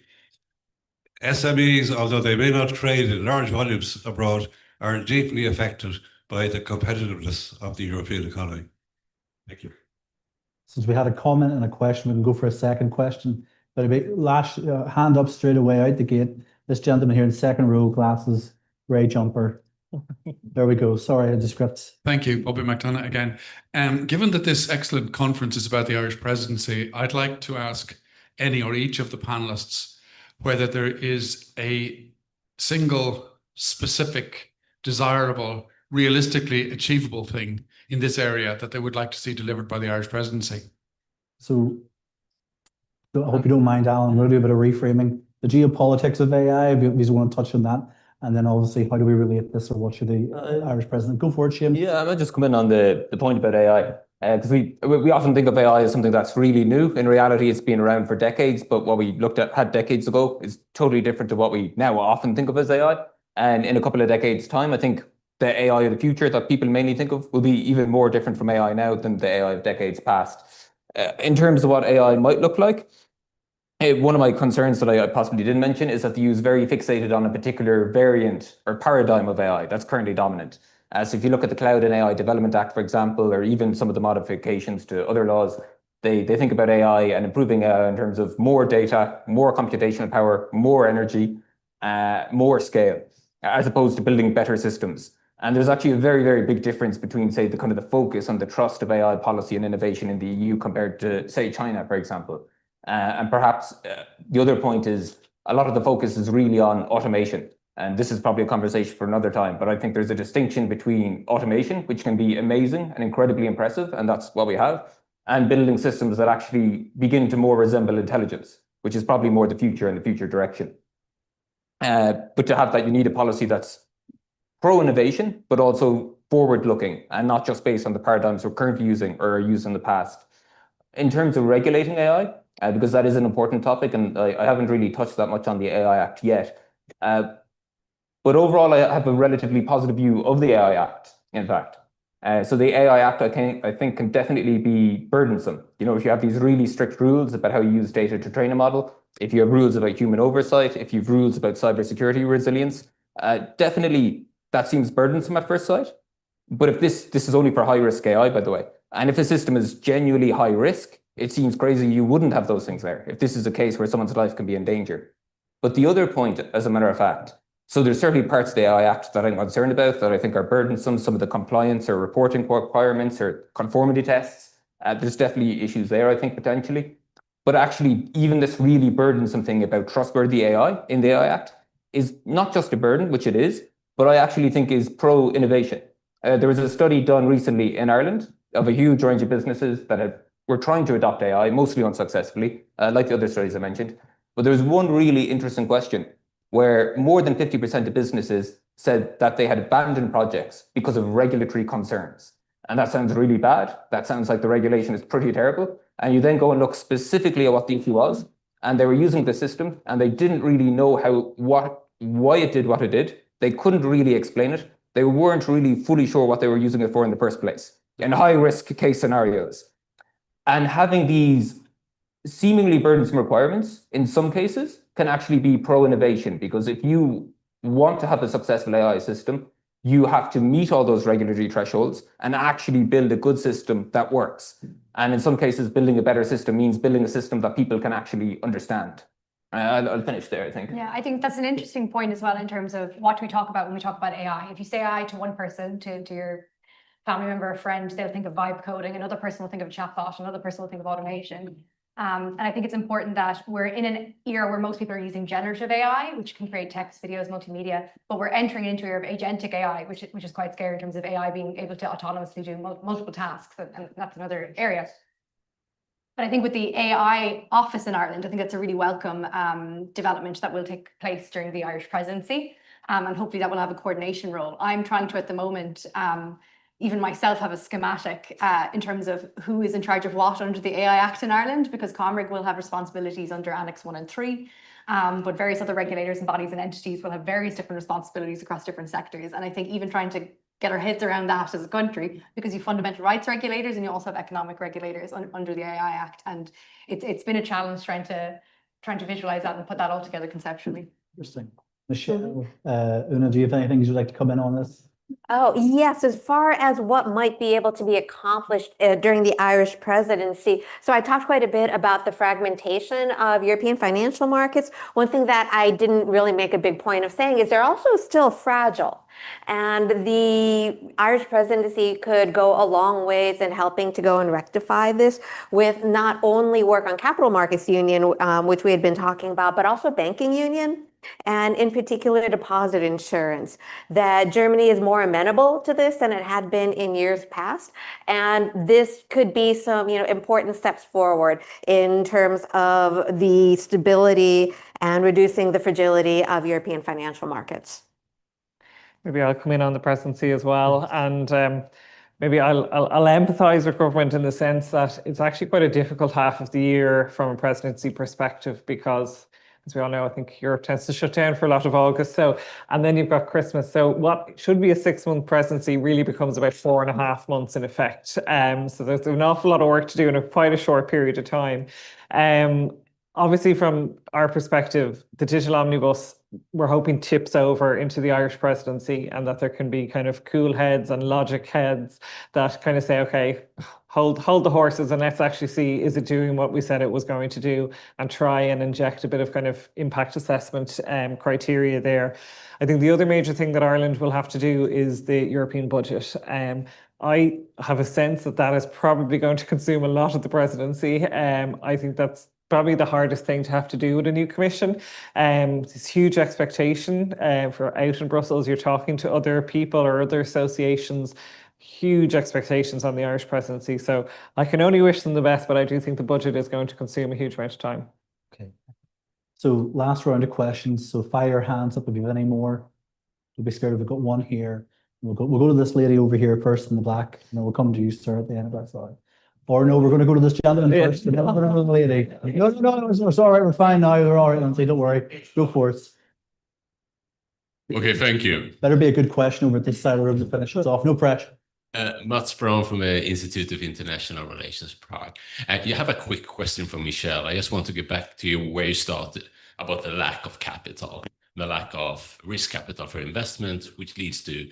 SMEs, although they may not trade in large volumes abroad, are deeply affected by the competitiveness of the European economy. Thank you. Since we had a comment and a question, we can go for a second question. But a bit last hand up straight away out the gate. This gentleman here in second row, glasses, grey jumper. There we go. Sorry, the script. Thank you, Bobby McDonough again. Given that this excellent conference is about the Irish presidency, I'd like to ask any or each of the panelists whether there is a single, specific, desirable, realistically achievable thing in this area that they would like to see delivered by the Irish presidency. So I hope you don't mind, Alan. I'm going to do a bit of reframing. The geopolitics of AI, if you want to touch on that. And then obviously, how do we relate this, or what should the Irish president go for it, Shane? Yeah, I might just come in on the point about AI. Because we often think of AI as something that's really new. In reality, it's been around for decades, but what we had decades ago is totally different to what we now often think of as AI. And in a couple of decades' time, I think the AI of the future that people mainly think of will be even more different from AI now than the AI of decades past. In terms of what AI might look like, one of my concerns that I possibly didn't mention is that the EU is very fixated on a particular variant or paradigm of AI that's currently dominant. So if you look at the Cloud and AI Development Act, for example, or even some of the modifications to other laws, they think about AI and improving AI in terms of more data, more computational power, more energy, more scale, as opposed to building better systems. And there's actually a very, very big difference between, say, the kind of the focus on the trust of AI policy and innovation in the EU compared to, say, China, for example. And perhaps the other point is a lot of the focus is really on automation. And this is probably a conversation for another time, but I think there's a distinction between automation, which can be amazing and incredibly impressive, and that's what we have, and building systems that actually begin to more resemble intelligence, which is probably more the future and the future direction. But to have that, you need a policy that's pro-innovation, but also forward-looking, and not just based on the paradigms we're currently using or are used in the past. In terms of regulating AI, because that is an important topic, and I haven't really touched that much on the AI Act yet, but overall, I have a relatively positive view of the AI Act, in fact. So the AI Act, I think, can definitely be burdensome. You know, if you have these really strict rules about how you use data to train a model, if you have rules about human oversight, if you have rules about cybersecurity resilience, definitely that seems burdensome at first sight. But if this is only for high-risk AI, by the way, and if a system is genuinely high risk, it seems crazy you wouldn't have those things there, if this is a case where someone's life can be in danger. But the other point, as a matter of fact, so there's certainly parts of the AI Act that I'm concerned about that I think are burdensome, some of the compliance or reporting requirements or conformity tests. There's definitely issues there, I think, potentially. But actually, even this really burdensome thing about trustworthy AI in the AI Act is not just a burden, which it is, but I actually think is pro-innovation. There was a study done recently in Ireland of a huge range of businesses that were trying to adopt AI, mostly unsuccessfully, like the other studies I mentioned. But there was one really interesting question where more than 50% of businesses said that they had abandoned projects because of regulatory concerns. And that sounds really bad. That sounds like the regulation is pretty terrible. And you then go and look specifically at what the issue was, and they were using the system, and they didn't really know why it did what it did. They couldn't really explain it. They weren't really fully sure what they were using it for in the first place, in high-risk case scenarios. And having these seemingly burdensome requirements, in some cases, can actually be pro-innovation, because if you want to have a successful AI system, you have to meet all those regulatory thresholds and actually build a good system that works. And in some cases, building a better system means building a system that people can actually understand. I'll finish there, I think. Yeah, I think that's an interesting point as well in terms of what do we talk about when we talk about AI. If you say AI to one person, to your family member or friend, they'll think of vibe coding, another person will think of a chatbot, another person will think of automation. And I think it's important that we're in an era where most people are using generative AI, which can create text, videos, multimedia, but we're entering into an era of agentic AI, which is quite scary in terms of AI being able to autonomously do multiple tasks, and that's another area. But I think with the AI office in Ireland, I think that's a really welcome development that will take place during the Irish presidency, and hopefully that will have a coordination role. I'm trying to, at the moment, even myself have a schematic in terms of who is in charge of what under the AI Act in Ireland, because Comreg will have responsibilities under Annex 1 and 3, but various other regulators and bodies and entities will have various different responsibilities across different sectors. And I think even trying to get our heads around that as a country, because you have fundamental rights regulators and you also have economic regulators under the AI Act. And it's been a challenge trying to visualize that and put that all together conceptually. Interesting. Michelle, Una, do you have anything you'd like to come in on this? Oh, yes, as far as what might be able to be accomplished during the Irish presidency. So I talked quite a bit about the fragmentation of European financial markets. One thing that I didn't really make a big point of saying is they're also still fragile. And the Irish presidency could go a long ways in helping to go and rectify this with not only work on capital markets union, which we had been talking about, but also banking union. And in particular, deposit insurance, that Germany is more amenable to this than it had been in years past. And this could be some, important steps forward in terms of the stability and reducing the fragility of European financial markets. Maybe I'll come in on the presidency as well. And maybe I'll empathise with government in the sense that it's actually quite a difficult half of the year from a presidency perspective because, as we all know, I think Europe tends to shut down for a lot of August. And then you've got Christmas. So what should be a 6-month presidency really becomes about 4.5 months in effect. So there's an awful lot of work to do in quite a short period of time. Obviously, from our perspective, the digital omnibus, we're hoping tips over into the Irish presidency and that there can be kind of cool heads and logic heads that kind of say, okay, hold the horses and let's actually see, is it doing what we said it was going to do, and try and inject a bit of kind of impact assessment criteria there. I think the other major thing that Ireland will have to do is the European budget. I have a sense that that is probably going to consume a lot of the presidency. I think that's probably the hardest thing to have to do with a new commission. This huge expectation for out in Brussels. You're talking to other people or other associations, huge expectations on the Irish presidency. So I can only wish them the best, but I do think the budget is going to consume a huge amount of time. Okay. So last round of questions. So fire your hands up if you have any more. Don't be scared. We've got one here. We'll go to this lady over here first in the black, and then we'll come to you, sir, at the end of that side. Or no, we're going to go to this gentleman first. And then we're going to the lady. No, it's all right. We're fine now. We're all right, Lindsay. Don't worry. Go for it. Okay, thank you. Better be a good question over at this side of the room to finish us off. No pressure. Mats Brown from the Institute of International Relations, Prague. You have a quick question for Michelle. I just want to get back to you where you started about the lack of capital, the lack of risk capital for investment, which leads to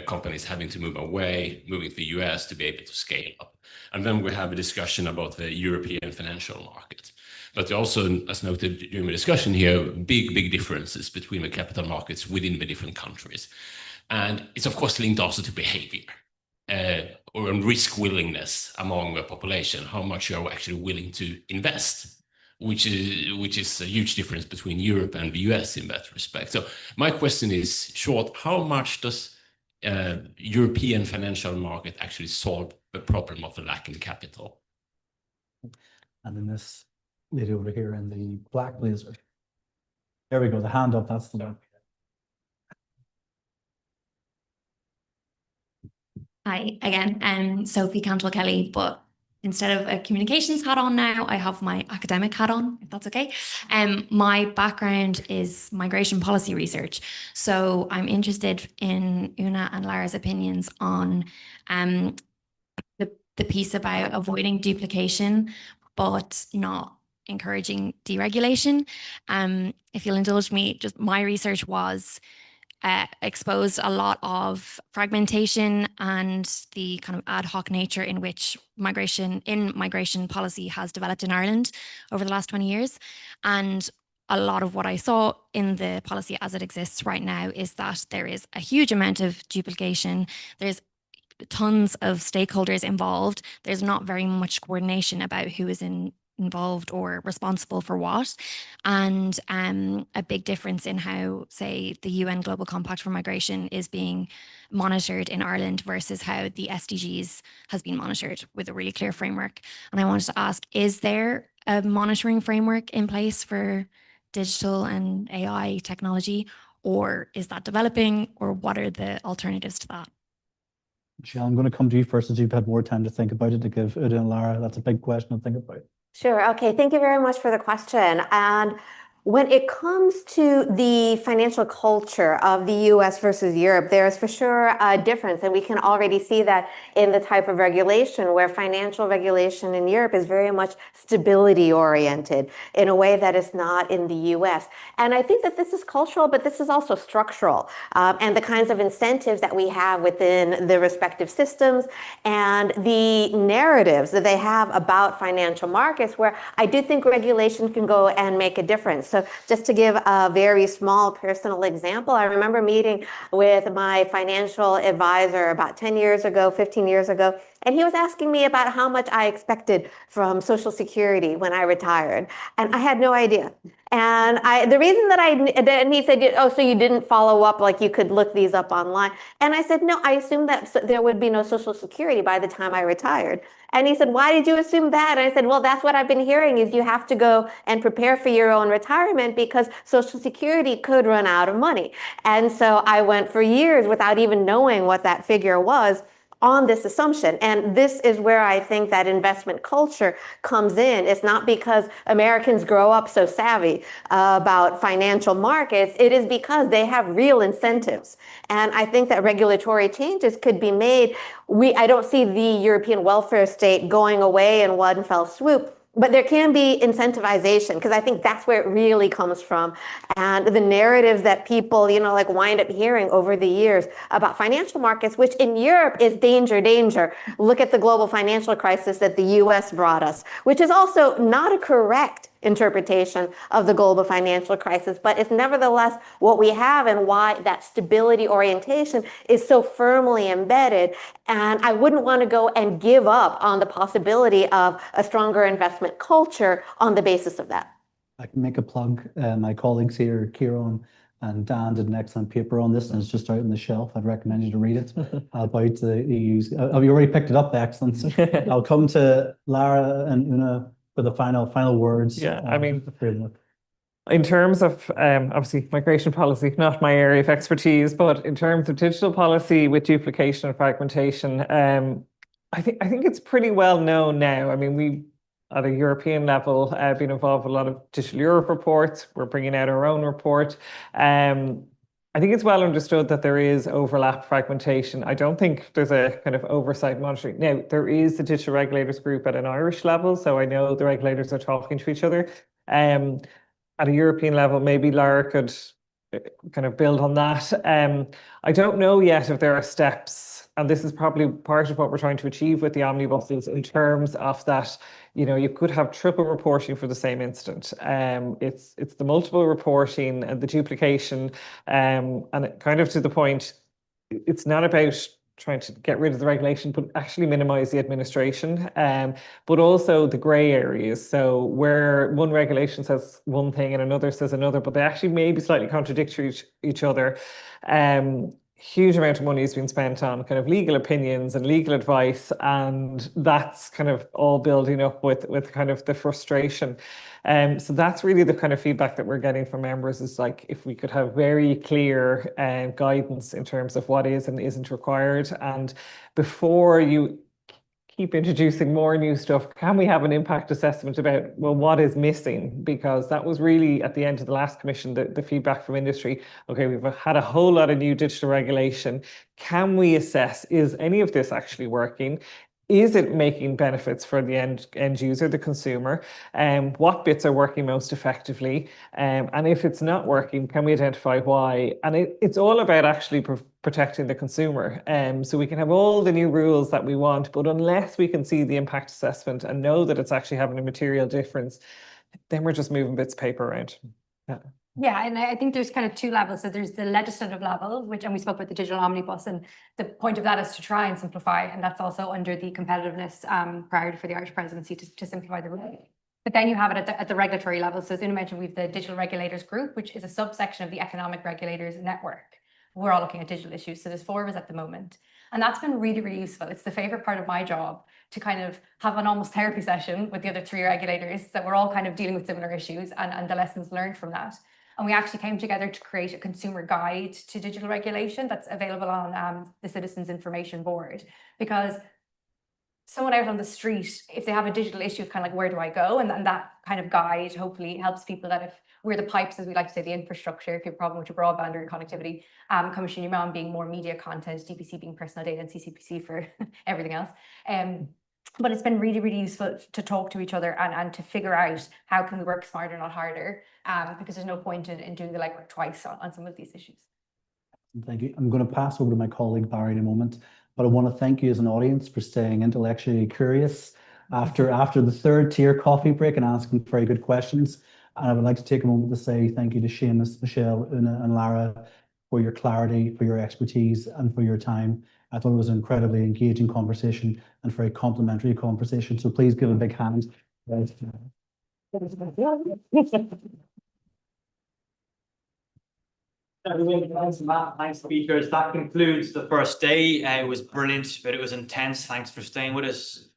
companies having to moving to the US to be able to scale up. And then we have a discussion about the European financial market. But also, as noted during the discussion here, big differences between the capital markets within the different countries. And it's of course linked also to behavior or risk willingness among the population, how much you're actually willing to invest, which is a huge difference between Europe and the US in that respect. So my question is short, how much does European financial market actually solve the problem of the lack in capital? And then this lady over here in the black blazer. There we go, the hand up, that's the one. Hi again, Sophie Cantwell-Kelly, but instead of a communications hat on now, I have my academic hat on, if that's okay. My background is migration policy research. So I'm interested in Una and Lara's opinions on the piece about avoiding duplication, but not encouraging deregulation. If you'll indulge me, just my research was exposed a lot of fragmentation and the kind of ad hoc nature in which migration policy has developed in Ireland over the last 20 years. And a lot of what I saw in the policy as it exists right now is that there is a huge amount of duplication. There's tons of stakeholders involved. There's not very much coordination about who is involved or responsible for what, and a big difference in how, say, the UN Global Compact for Migration is being monitored in Ireland versus how the SDGs has been monitored with a really clear framework. And I wanted to ask, is there a monitoring framework in place for digital and AI technology, or is that developing, or what are the alternatives to that? Michelle, I'm going to come to you first as you've had more time to think about it, to give Una and Lara. That's a big question to think about. Sure. Okay. Thank you very much for the question. And When it comes to the financial culture of the US versus Europe, there's for sure a difference. And we can already see that in the type of regulation, where financial regulation in Europe is very much stability oriented in a way that is not in the US. And I think that this is cultural, but this is also structural. And the kinds of incentives that we have within the respective systems and the narratives that they have about financial markets, where I do think regulation can go and make a difference. So just to give a very small personal example, I remember meeting with my financial advisor about 10 years ago, 15 years ago, and he was asking me about how much I expected from Social Security when I retired. And I had no idea. And the reason that and he said, oh, so you didn't follow up, like you could look these up online. And I said, no, I assumed that there would be no Social Security by the time I retired. And he said, why did you assume that? And I said, well, that's what I've been hearing, is you have to go and prepare for your own retirement because Social Security could run out of money. And so I went for years without even knowing what that figure was, on this assumption. And this is where I think that investment culture comes in. It's not because Americans grow up so savvy about financial markets. It is because they have real incentives. And I think that regulatory changes could be made. I don't see the European welfare state going away in one fell swoop. But there can be incentivization, because I think that's where it really comes from. And the narratives that people, like wind up hearing over the years about financial markets, which in Europe is danger, danger. Look at the global financial crisis that the US brought us, which is also not a correct interpretation of the global financial crisis, but it's nevertheless what we have, and why that stability orientation is so firmly embedded. And I wouldn't want to go and give up on the possibility of a stronger investment culture on the basis of that. I can make a plug. My colleagues here, Kieran and Dan, did an excellent paper on this, and it's just out on the shelf. I'd recommend you to read it about the EU's. Have you already picked it up? Excellent. I'll come to Lara and Una for the final words. Yeah, I mean, in terms of obviously migration policy, not my area of expertise, but in terms of digital policy with duplication and fragmentation, I think it's pretty well known now. I mean, we at a European level been involved with a lot of Digital Europe reports. We're bringing out our own report. I think it's well understood that there is overlap, fragmentation. I don't think there's a kind of oversight monitoring. Now, there is the Digital Regulators Group at an Irish level, so I know the regulators are talking to each other. At a European level, maybe Lara could kind of build on that. I don't know yet if there are steps, and this is probably part of what we're trying to achieve with the omnibuses, in terms of that, you could have triple reporting for the same incident. It's the multiple reporting and the duplication, and it kind of to the point, it's not about trying to get rid of the regulation, but actually minimize the administration, but also the gray areas. So where one regulation says one thing and another says another, but they actually may be slightly contradictory to each other. Huge amount of money has been spent on kind of legal opinions and legal advice, and that's kind of all building up with kind of the frustration. So that's really the kind of feedback that we're getting from members, is like, if we could have very clear guidance in terms of what is and isn't required, and before you keep introducing more new stuff, can we have an impact assessment about, well, what is missing? Because that was really, at the end of the last commission, the feedback from industry. Okay, we've had a whole lot of new digital regulation. Can we assess, is any of this actually working? Is it making benefits for the end user, the consumer? What bits are working most effectively? And if it's not working, can we identify why? And it's all about actually protecting the consumer. So we can have all the new rules that we want, but unless we can see the impact assessment and know that it's actually having a material difference, then we're just moving bits of paper around. Yeah. Yeah, and I think there's kind of two levels. So there's the legislative level, and we spoke about the digital omnibus, and the point of that is to try and simplify, and that's also under the competitiveness priority for the Irish presidency, to simplify the rules. But then you have it at the regulatory level. So as Una mentioned, we have the Digital Regulators Group, which is a subsection of the Economic Regulators Network. We're all looking at digital issues. So there's 4 of us at the moment. And that's been really, really useful. It's the favorite part of my job, to kind of have an almost therapy session with the other 3 regulators, that we're all kind of dealing with similar issues and the lessons learned from that. And we actually came together to create a consumer guide to digital regulation that's available on the Citizens Information Board, because someone out on the street, if they have a digital issue, it's kind of like, where do I go? And that kind of guide hopefully helps people that if we're the pipes, as we like to say, the infrastructure, if you have a problem with your broadband or your connectivity, Commission Your Mom being more media content, DPC being personal data, and CCPC for everything else. But it's been really, really useful to talk to each other and to figure out how can we work smarter, not harder, because there's no point in doing the legwork twice on some of these issues. Thank you. I'm going to pass over to my colleague Barry in a moment, but I want to thank you as an audience for staying intellectually curious after the third tier coffee break and asking very good questions. And I would like to take a moment to say thank you to Seamus, Michelle, Una, and Lara for your clarity, for your expertise, and for your time. I thought it was an incredibly engaging conversation and very complimentary conversation. So please give a big hand. Thanks, speakers. That concludes the first day. It was brilliant, but it was intense. Thanks for staying with us.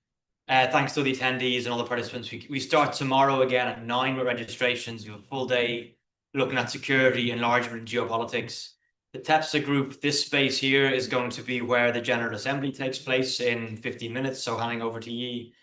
Thanks to the attendees and all the participants. We start tomorrow again at 9 with registrations. We have a full day looking at security, enlargement, and geopolitics. The TEPSA group, this space here is going to be where the General Assembly takes place in 15 minutes. So handing over to Yi